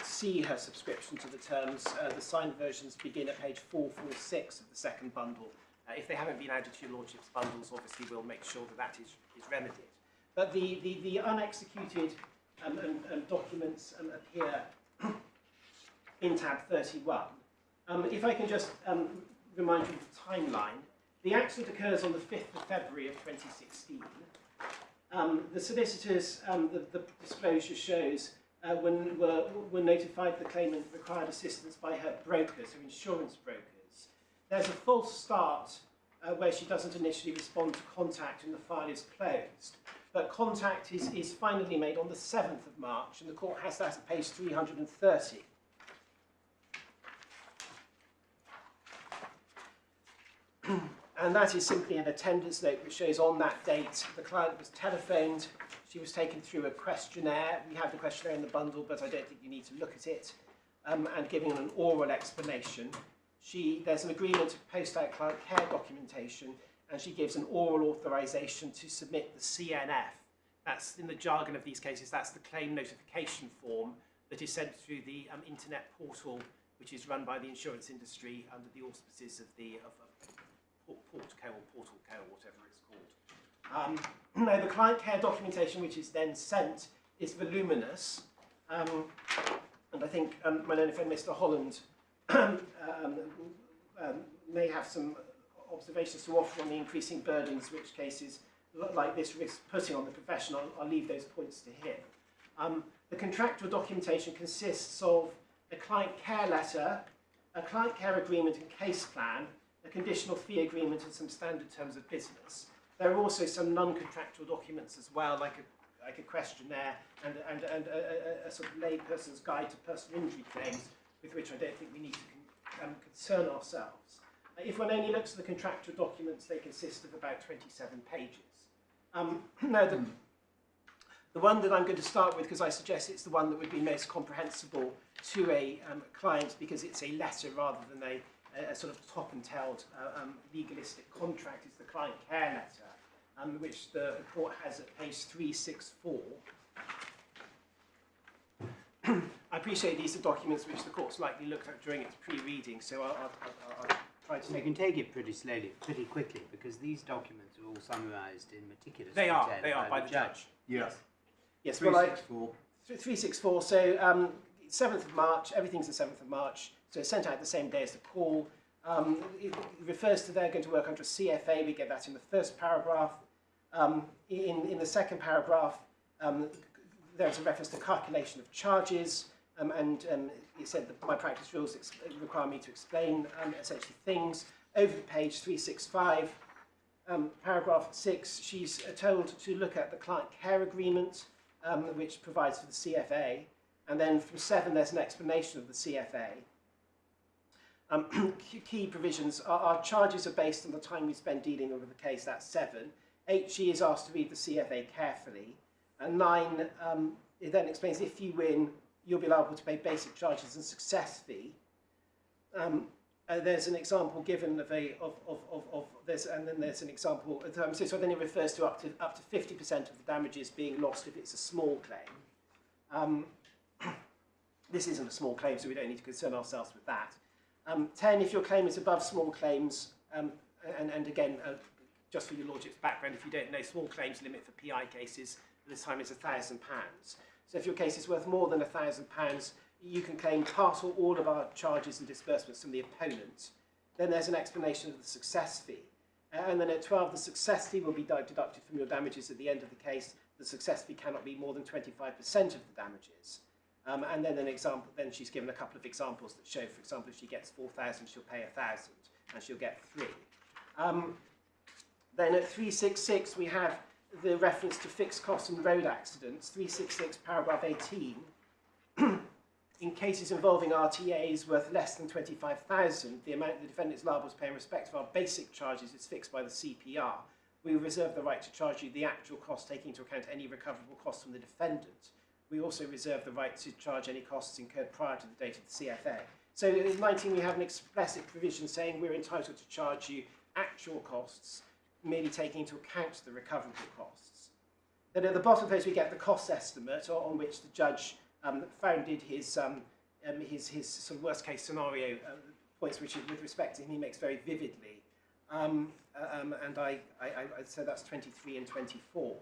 see her subscription to the terms, the signed versions begin at page 446 of the second bundle. If they haven't been added to your Lordship's bundles, obviously we'll make sure that is remedied. But the unexecuted documents appear in tab 31. If I can just remind you of the timeline, the accident occurs on the 5th of February of 2016. The solicitors, the disclosure shows, were notified the claimant required assistance by her brokers, her insurance brokers. There's a false start where she doesn't initially respond to contact and the file is closed. But contact is finally made on the 7th of March, and the court has that at page 330. And that is simply an attendance note which shows on that date the client was telephoned, she was taken through a questionnaire. We have the questionnaire in the bundle, but I don't think you need to look at it, and giving an oral explanation. There's an agreement to post out client care documentation, and she gives an oral authorisation to submit the CNF. That's, in the jargon of these cases, that's the claim notification form that is sent through the internet portal, which is run by the insurance industry under the auspices of the Portco or Portalco, or whatever it's called. Now, the client care documentation which is then sent is voluminous, and I think my learned friend Mr Holland may have some observations to offer on the increasing burdens which cases like this risk putting on the profession. I'll leave those points to him. The contractual documentation consists of a client care letter, a client care agreement and case plan, a conditional fee agreement and some standard terms of business. There are also some non-contractual documents as well, like a questionnaire and a sort of layperson's guide to personal injury claims, with which I don't think we need to concern ourselves. If one only looks at the contractual documents, they consist of about 27 pages. Now, the one that I'm going to start with, because I suggest it's the one that would be most comprehensible to a client, because it's a letter rather than a sort of top-and-tailed legalistic contract, is the client care letter, which the court has at page 364. I appreciate these are documents which the court's likely looked at during its pre-reading, so I'll try to... You can take it pretty slowly, pretty quickly, because these documents are all summarised in meticulous They detail are by the judge. Yes. Yes, 364. 364, so 7th of March, everything's the 7th of March, so it's sent out the same day as the call. It refers to they're going to work under a CFA, we get that in the first paragraph. In the second paragraph, there's a reference to calculation of charges, and it said that my practice rules require me to explain essentially things. Over the page 365, paragraph 6, she's told to look at the client care agreement, which provides for the CFA, and then from 7 there's an explanation of the CFA. Key provisions our charges are based on the time we spend dealing with the case, that's 7. 8, she is asked to read the CFA carefully. And 9, it then explains if you win, you'll be liable to pay basic charges and success fee. There's an example given of this, and then there's an example. So then it refers to up to 50% of the damages being lost if it's a small claim. This isn't a small claim, so we don't need to concern ourselves with that. 10, if your claim is above small claims, and again, just for your Lordship's background, if you don't know, small claims limit for PI cases this time is £1,000. So if your case is worth more than £1,000, you can claim part or all of our charges and disbursements from the opponent. Then there's an explanation of the success fee. And then at 12, the success fee will be deducted from your damages at the end of the case. the success fee cannot be more than 25% of the damages. And then an example, then she's given a couple of examples that show, for example, if she gets 4,000, she'll pay 1,000, and she'll get 3. Then at 366, we have the reference to fixed costs and road accidents. 366, paragraph 18. In cases involving RTAs worth less than 25,000, the amount the defendant is liable to pay in respect of our basic charges is fixed by the CPR. We reserve the right to charge you the actual cost, taking into account any recoverable costs from the defendant. We also reserve the right to charge any costs incurred prior to the date of the CFA. So in 19, we have an explicit provision saying we're entitled to charge you actual costs, merely taking into account the recoverable costs. Then at the bottom of the page, we get the cost estimate on which the judge founded his sort of worst case scenario points, which with respect to him he makes very vividly. And so that's 23 and 24.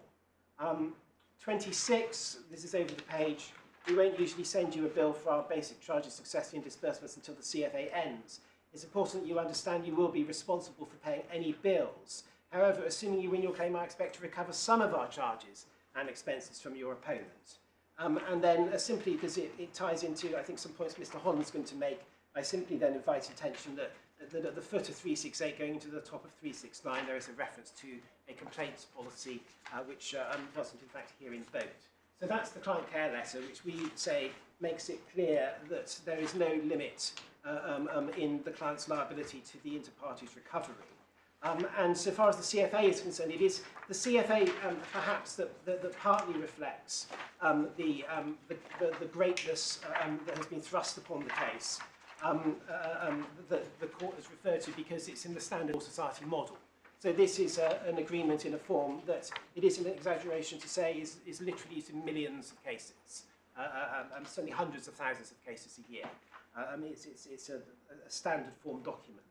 26, this is over the page. We won't usually send you a bill for our basic charges, success fee and disbursements until the CFA ends. It's important that you understand you will be responsible for paying any bills. However, assuming you win your claim, I expect to recover some of our charges and expenses from your opponent. And then simply because it ties into, I think, some points Mr Holland's going to make, I simply then invite attention that at the foot of 368 going to the top of 369, there is a reference to a complaints policy which wasn't in fact here invoked. So that's the client care letter, which we say makes it clear that there is no limit in the client's liability to the inter-parties recovery. And so far as the CFA is concerned, it is the CFA perhaps that partly reflects the greatness that has been thrust upon the case that the court has referred to, because it's in the standard law society model. So this is an agreement in a form that it is an exaggeration to say is literally used in millions of cases, certainly hundreds of thousands of cases a year. It's a standard form document.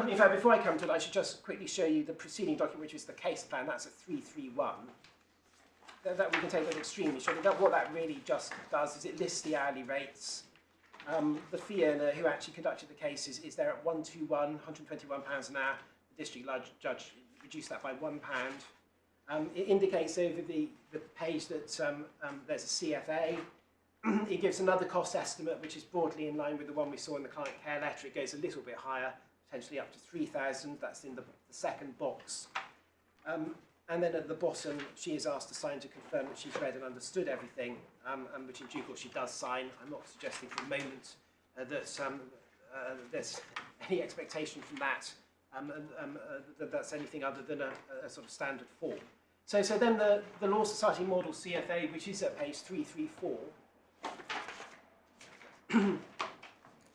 In fact, before I come to it, I should just quickly show you the preceding document, which is the case plan. That's a 331. That we can take that extremely short. What that really just does is it lists the hourly rates. The fee earner who actually conducted the case is there at £121 an hour. The district judge reduced that by £1. It indicates over the page that there's a CFA. It gives another cost estimate, which is broadly in line with the one we saw in the client care letter. It goes a little bit higher, potentially up to 3,000. That's in the second box. And then at the bottom, she is asked to sign to confirm that she's read and understood everything, and which in due course she does sign. I'm not suggesting for a moment that there's any expectation from that, that that's anything other than a sort of standard form. So then the Law Society Model CFA, which is at page 334,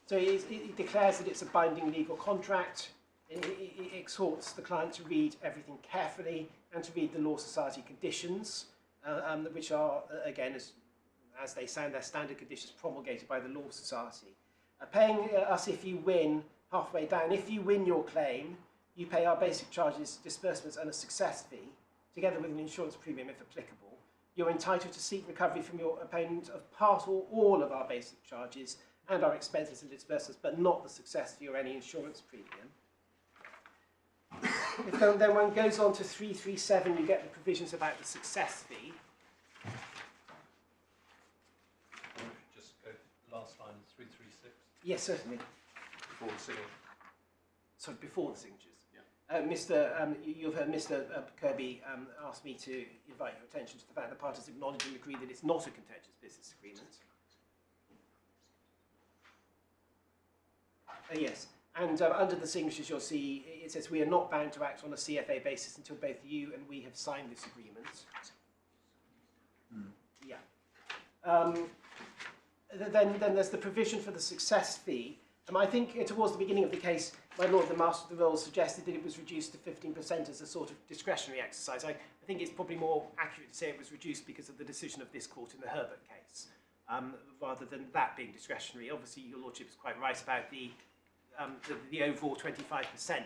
so it declares that it's a binding legal contract. It exhorts the client to read everything carefully and to read the Law Society conditions, which are, again, as they sound, they're standard conditions promulgated by the Law Society. Paying us if you win, halfway down. If you win your claim, you pay our basic charges, disbursements and a success fee, together with an insurance premium if applicable. You're entitled to seek recovery from your opponent of part or all of our basic charges and our expenses and disbursements, but not the success fee or any insurance premium. If then one goes on to 337, you get the provisions about the success fee. Just go to the last line, 336. Yes, certainly. Before the signature. Sorry, before the signatures. Yeah. You've heard Mr. Kirby ask me to invite your attention to the fact that the parties acknowledge and agree that it's not a contentious business agreement. Yes. And under the signatures, you'll see it says we are not bound to act on a CFA basis until both you and we have signed this agreement. Yeah. Then there's the provision for the success fee. I think towards the beginning of the case, my Lord the Master of the Rolls suggested that it was reduced to 15% as a sort of discretionary exercise. I think it's probably more accurate to say it was reduced because of the decision of this court in the Herbert case, rather than that being discretionary. Obviously, your Lordship is quite right about the overall 25%,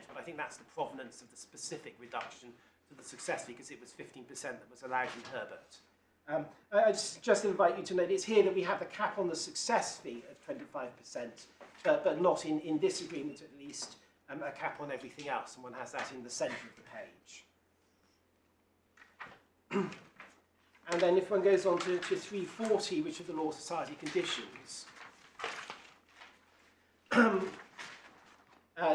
but I think that's the provenance of the specific reduction to the success fee, because it was 15% that was allowed in Herbert. I just invite you to note it's here that we have a cap on the success fee of 25%, but not in this agreement at least, a cap on everything else, and one has that in the centre of the page. And then if one goes on to 340, which are the Law Society conditions, the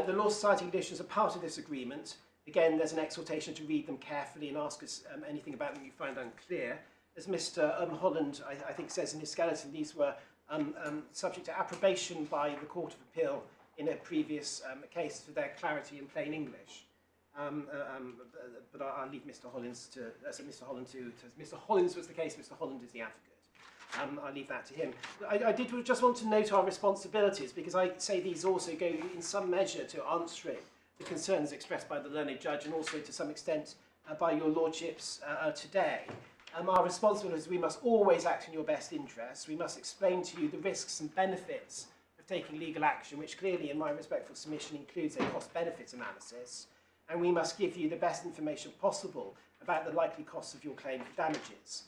Law Society conditions are part of this agreement. Again, there's an exhortation to read them carefully and ask us anything about them you find unclear. As Mr Holland, I think, says in his skeleton, these were subject to approbation by the Court of Appeal in a previous case for their clarity in plain English. But I'll leave Mr Hollins to Mr Hollins was the case, Mr Holland is the advocate. I'll leave that to him. I did just want to note our responsibilities, because I say these also go in some measure to answering the concerns expressed by the learned judge, and also to some extent by your lordships today. Our responsibilities: we must always act in your best interests. We must explain to you the risks and benefits of taking legal action, which clearly, in my respectful submission, includes a cost-benefit analysis. And we must give you the best information possible about the likely costs of your claim for damages.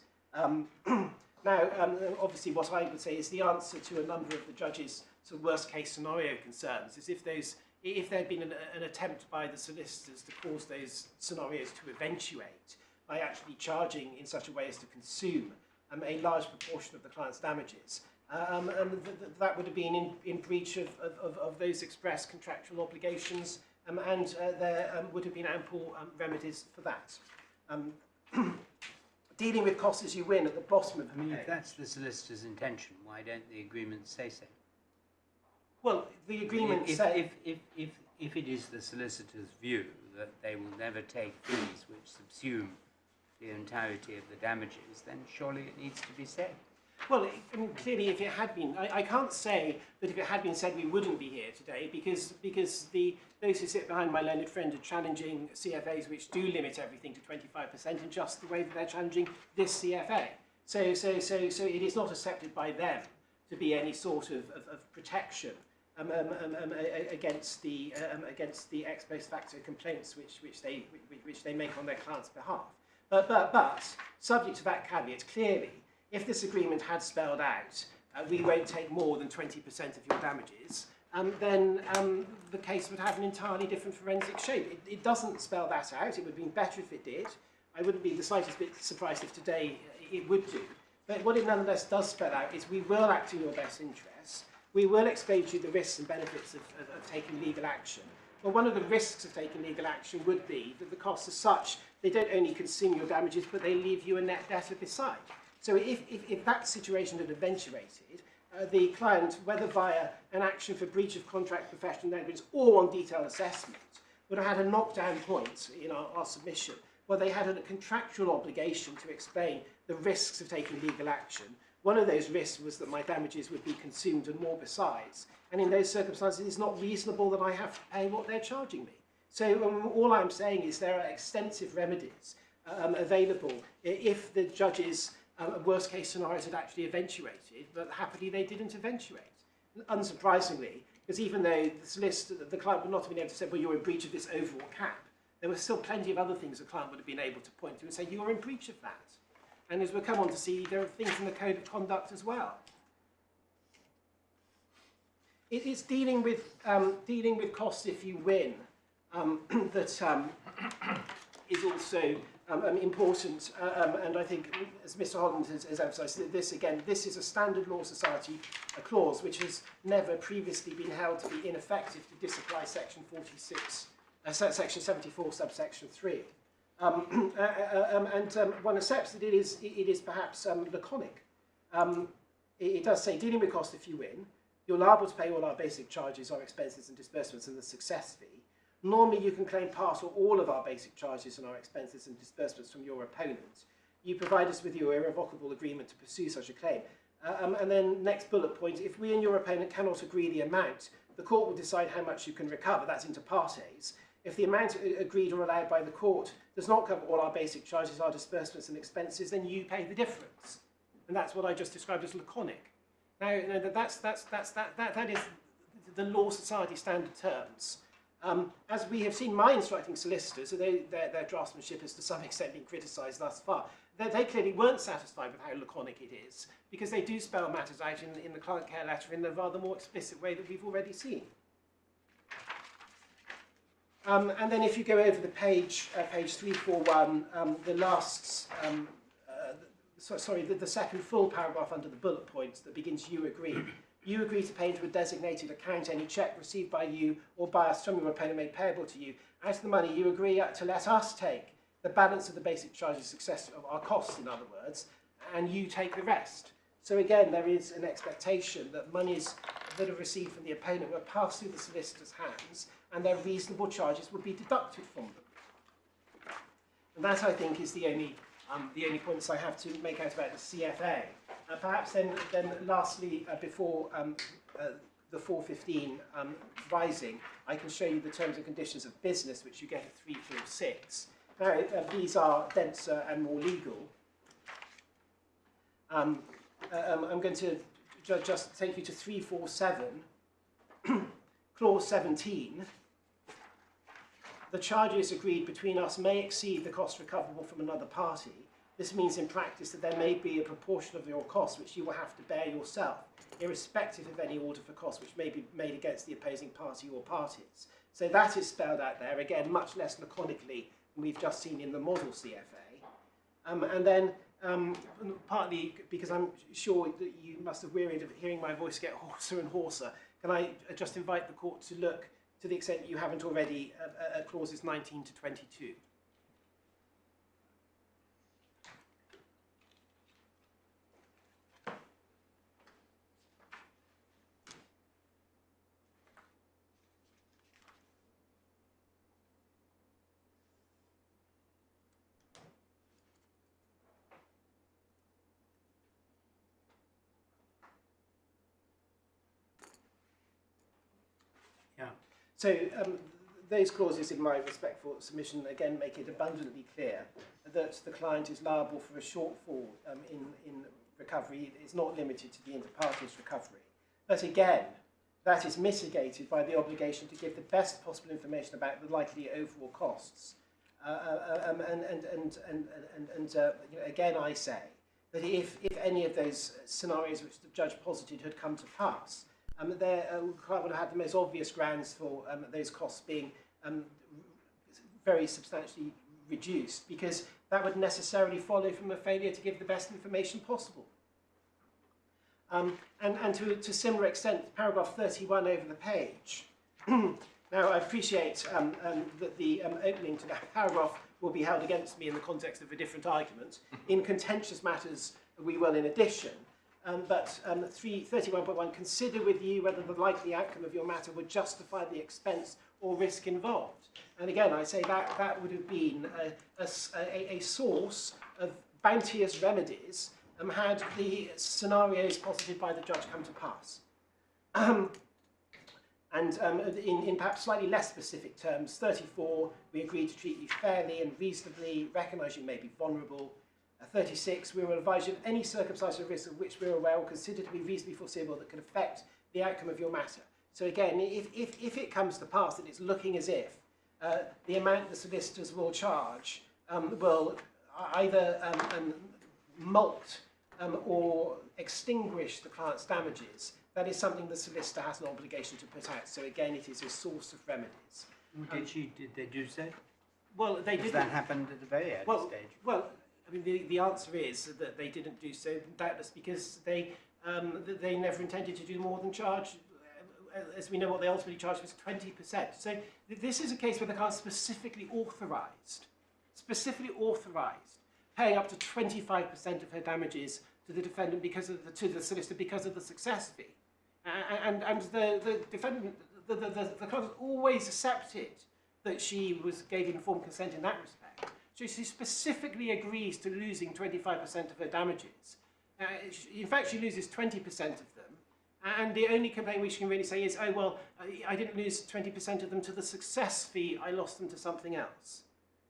Now, obviously, what I would say is the answer to a number of the judge's sort of worst-case scenario concerns is if there had been an attempt by the solicitors to cause those scenarios to eventuate by actually charging in such a way as to consume a large proportion of the client's damages, and that would have been in breach of those express contractual obligations, and there would have been ample remedies for that. Dealing with costs as you win at the bottom of the page. If that's the solicitor's intention, why don't the agreements say so? Well, the agreement says... If it is the solicitor's view that they will never take fees which subsume the entirety of the damages, then surely it needs to be said. Well, clearly, if it had been, I can't say that if it had been said we wouldn't be here today, because those who sit behind my learned friend are challenging CFAs which do limit everything to 25% in just the way that they're challenging this CFA. So it is not accepted by them to be any sort of protection against the ex post facto complaints which they make on their client's behalf. But subject to that caveat, clearly, if this agreement had spelled out, we won't take more than 20% of your damages, then the case would have an entirely different forensic shape. It doesn't spell that out. It would have been better if it did. I wouldn't be the slightest bit surprised if today it would do. But what it nonetheless does spell out is we will act in your best interests. We will explain to you the risks and benefits of taking legal action. Well, one of the risks of taking legal action would be that the costs are such, they don't only consume your damages, but they leave you a net debtor beside. So if that situation had eventuated, the client, whether via an action for breach of contract, professional negligence, or on detailed assessment, would have had a knockdown point in our submission, where they had a contractual obligation to explain the risks of taking legal action. One of those risks was that my damages would be consumed and more besides. And in those circumstances, it's not reasonable that I have to pay what they're charging me. So all I'm saying is there are extensive remedies available if the judge's worst case scenarios had actually eventuated, but happily they didn't eventuate. Unsurprisingly, because even though the client would not have been able to say, well, you're in breach of this overall cap, there were still plenty of other things the client would have been able to point to and say, you're in breach of that. And as we'll come on to see, there are things in the code of conduct as well. It is dealing with costs if you win that is also important, and I think, as Mr Holland has emphasised, this is a standard law society clause which has never previously been held to be ineffective to disapply section 46, section 74, subsection 3. One accepts that it is perhaps laconic. It does say, dealing with cost if you win, you're liable to pay all our basic charges, our expenses and disbursements and the success fee. Normally you can claim part or all of our basic charges and our expenses and disbursements from your opponent. You provide us with your irrevocable agreement to pursue such a claim. And then next bullet point, if we and your opponent cannot agree the amount, the court will decide how much you can recover. That's inter partes. If the amount agreed or allowed by the court does not cover all our basic charges, our disbursements and expenses, then you pay the difference. And that's what I just described as laconic. Now, that is the law society standard terms. As we have seen my instructing solicitors, so their draftsmanship has to some extent been criticised thus far, they clearly weren't satisfied with how laconic it is, because they do spell matters out in the client care letter in a rather more explicit way that we've already seen. And then if you go over the page, page 341, the last, the second full paragraph under the bullet points that begins, you agree. You agree to pay into a designated account any cheque received by you or by us from your opponent made payable to you. Out of the money, you agree to let us take the balance of the basic charges success of our costs, in other words, and you take the rest. So again, there is an expectation that monies that are received from the opponent will pass through the solicitor's hands and their reasonable charges will be deducted from them. And that, I think, is the only points I have to make out about the CFA. Perhaps then lastly, before the 415 rising, I can show you the terms and conditions of business, which you get at 346. Now, these are denser and more legal. I'm going to just take you to 347, clause 17. The charges agreed between us may exceed the cost recoverable from another party. This means in practice that there may be a proportion of your costs which you will have to bear yourself, irrespective of any order for costs which may be made against the opposing party or parties. So that is spelled out there, again, much less laconically than we've just seen in the model CFA. And then, partly because I'm sure that you must have wearied of hearing my voice get hoarser and hoarser, can I just invite the court to look, to the extent you haven't already, at clauses 19 to 22. So those clauses, in my respectful submission, again make it abundantly clear that the client is liable for a shortfall in recovery. It's not limited to the inter-parties recovery. But again, that is mitigated by the obligation to give the best possible information about the likely overall costs. Again, I say that if any of those scenarios which the judge posited had come to pass, the client would have had the most obvious grounds for those costs being very substantially reduced, because that would necessarily follow from a failure to give the best information possible. And to a similar extent, paragraph 31 over the page. Now, I appreciate that the opening to that paragraph will be held against me in the context of a different argument. In contentious matters, we will in addition. But 31.1, consider with you whether the likely outcome of your matter would justify the expense or risk involved. And again, I say that would have been a source of bounteous remedies had the scenarios posited by the judge come to pass. And in perhaps slightly less specific terms, 34, we agree to treat you fairly and reasonably, recognise you may be vulnerable. 36, we will advise you of any circumstance or risk of which we are aware or consider to be reasonably foreseeable that can affect the outcome of your matter. So again, if it comes to pass that it's looking as if the amount the solicitors will charge will either mulct or extinguish the client's damages, that is something the solicitor has an obligation to put out. So again, it is a source of remedies. Did they do so? Well, they did. That happened at the very early stage. Well, I mean, the answer is that they didn't do so, doubtless because they never intended to do more than charge. As we know, what they ultimately charged was 20%. So this is a case where the client specifically authorised, paying up to 25% of her damages to the defendant to the solicitor because of the success fee, and the defendant, the client always accepted that she gave informed consent in that respect. So she specifically agrees to losing 25% of her damages. In fact, she loses 20% of them. And the only complaint we can really say is, oh, well, I didn't lose 20% of them to the success fee, I lost them to something else.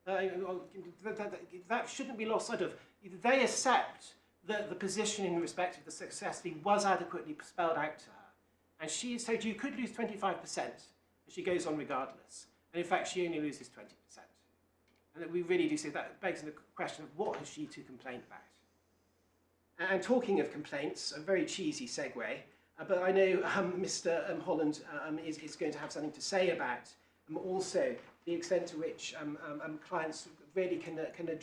That shouldn't be lost sight of. They accept that the position in respect of the success fee was adequately spelled out to her. And she is told, you could lose 25%, and she goes on regardless. And in fact, she only loses 20%. And we really do say that begs the question of what has she to complain about? And talking of complaints, a very cheesy segue, but I know Mr. Holland is going to have something to say about also the extent to which clients really can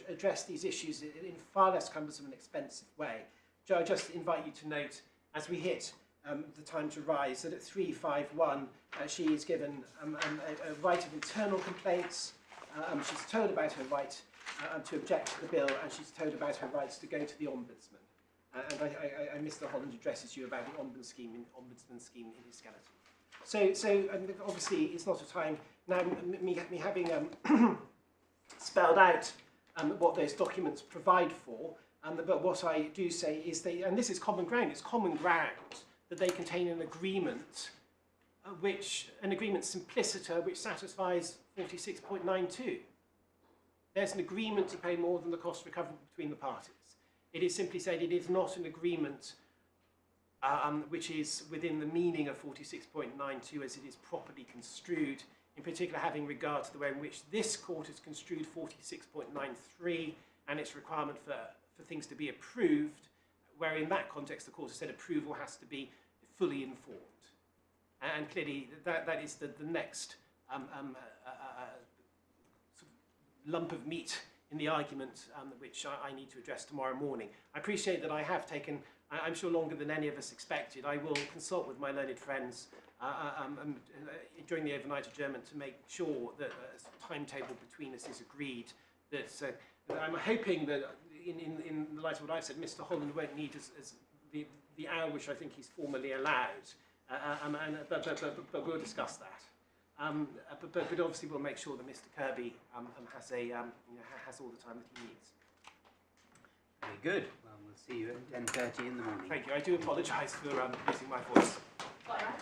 address these issues in far less cumbersome and expensive way. So I just invite you to note, as we hit the time to rise, that at 351 she is given a right of internal complaints. She's told about her right to object to the bill, and she's told about her rights to go to the Ombudsman. And Mr Holland addresses you about the Ombudsman scheme in his skeleton. So obviously it's not a time now, me having spelled out what those documents provide for, but what I do say is and this is common ground, it's common ground that they contain an agreement, an agreement simpliciter which satisfies 46.92. There's an agreement to pay more than the cost recoverable between the parties. It is simply said it is not an agreement which is within the meaning of 46.92 as it is properly construed, in particular having regard to the way in which this court has construed 46.93 and its requirement for things to be approved, where in that context the court has said approval has to be fully informed. And clearly that is the next sort of lump of meat in the argument which I need to address tomorrow morning. I appreciate that I have taken, I'm sure, longer than any of us expected. I will consult with my learned friends during the overnight adjournment to make sure that a timetable between us is agreed. That I'm hoping that in the light of what I've said, Mr Holland won't need as the hour which I think he's formally allowed, but we'll discuss that. But obviously we'll make sure that Mr Kirby has all the time that he needs. Very good. Well, we'll see you at 10:30 in the morning. Thank you. I do apologise for using my voice. Quite right.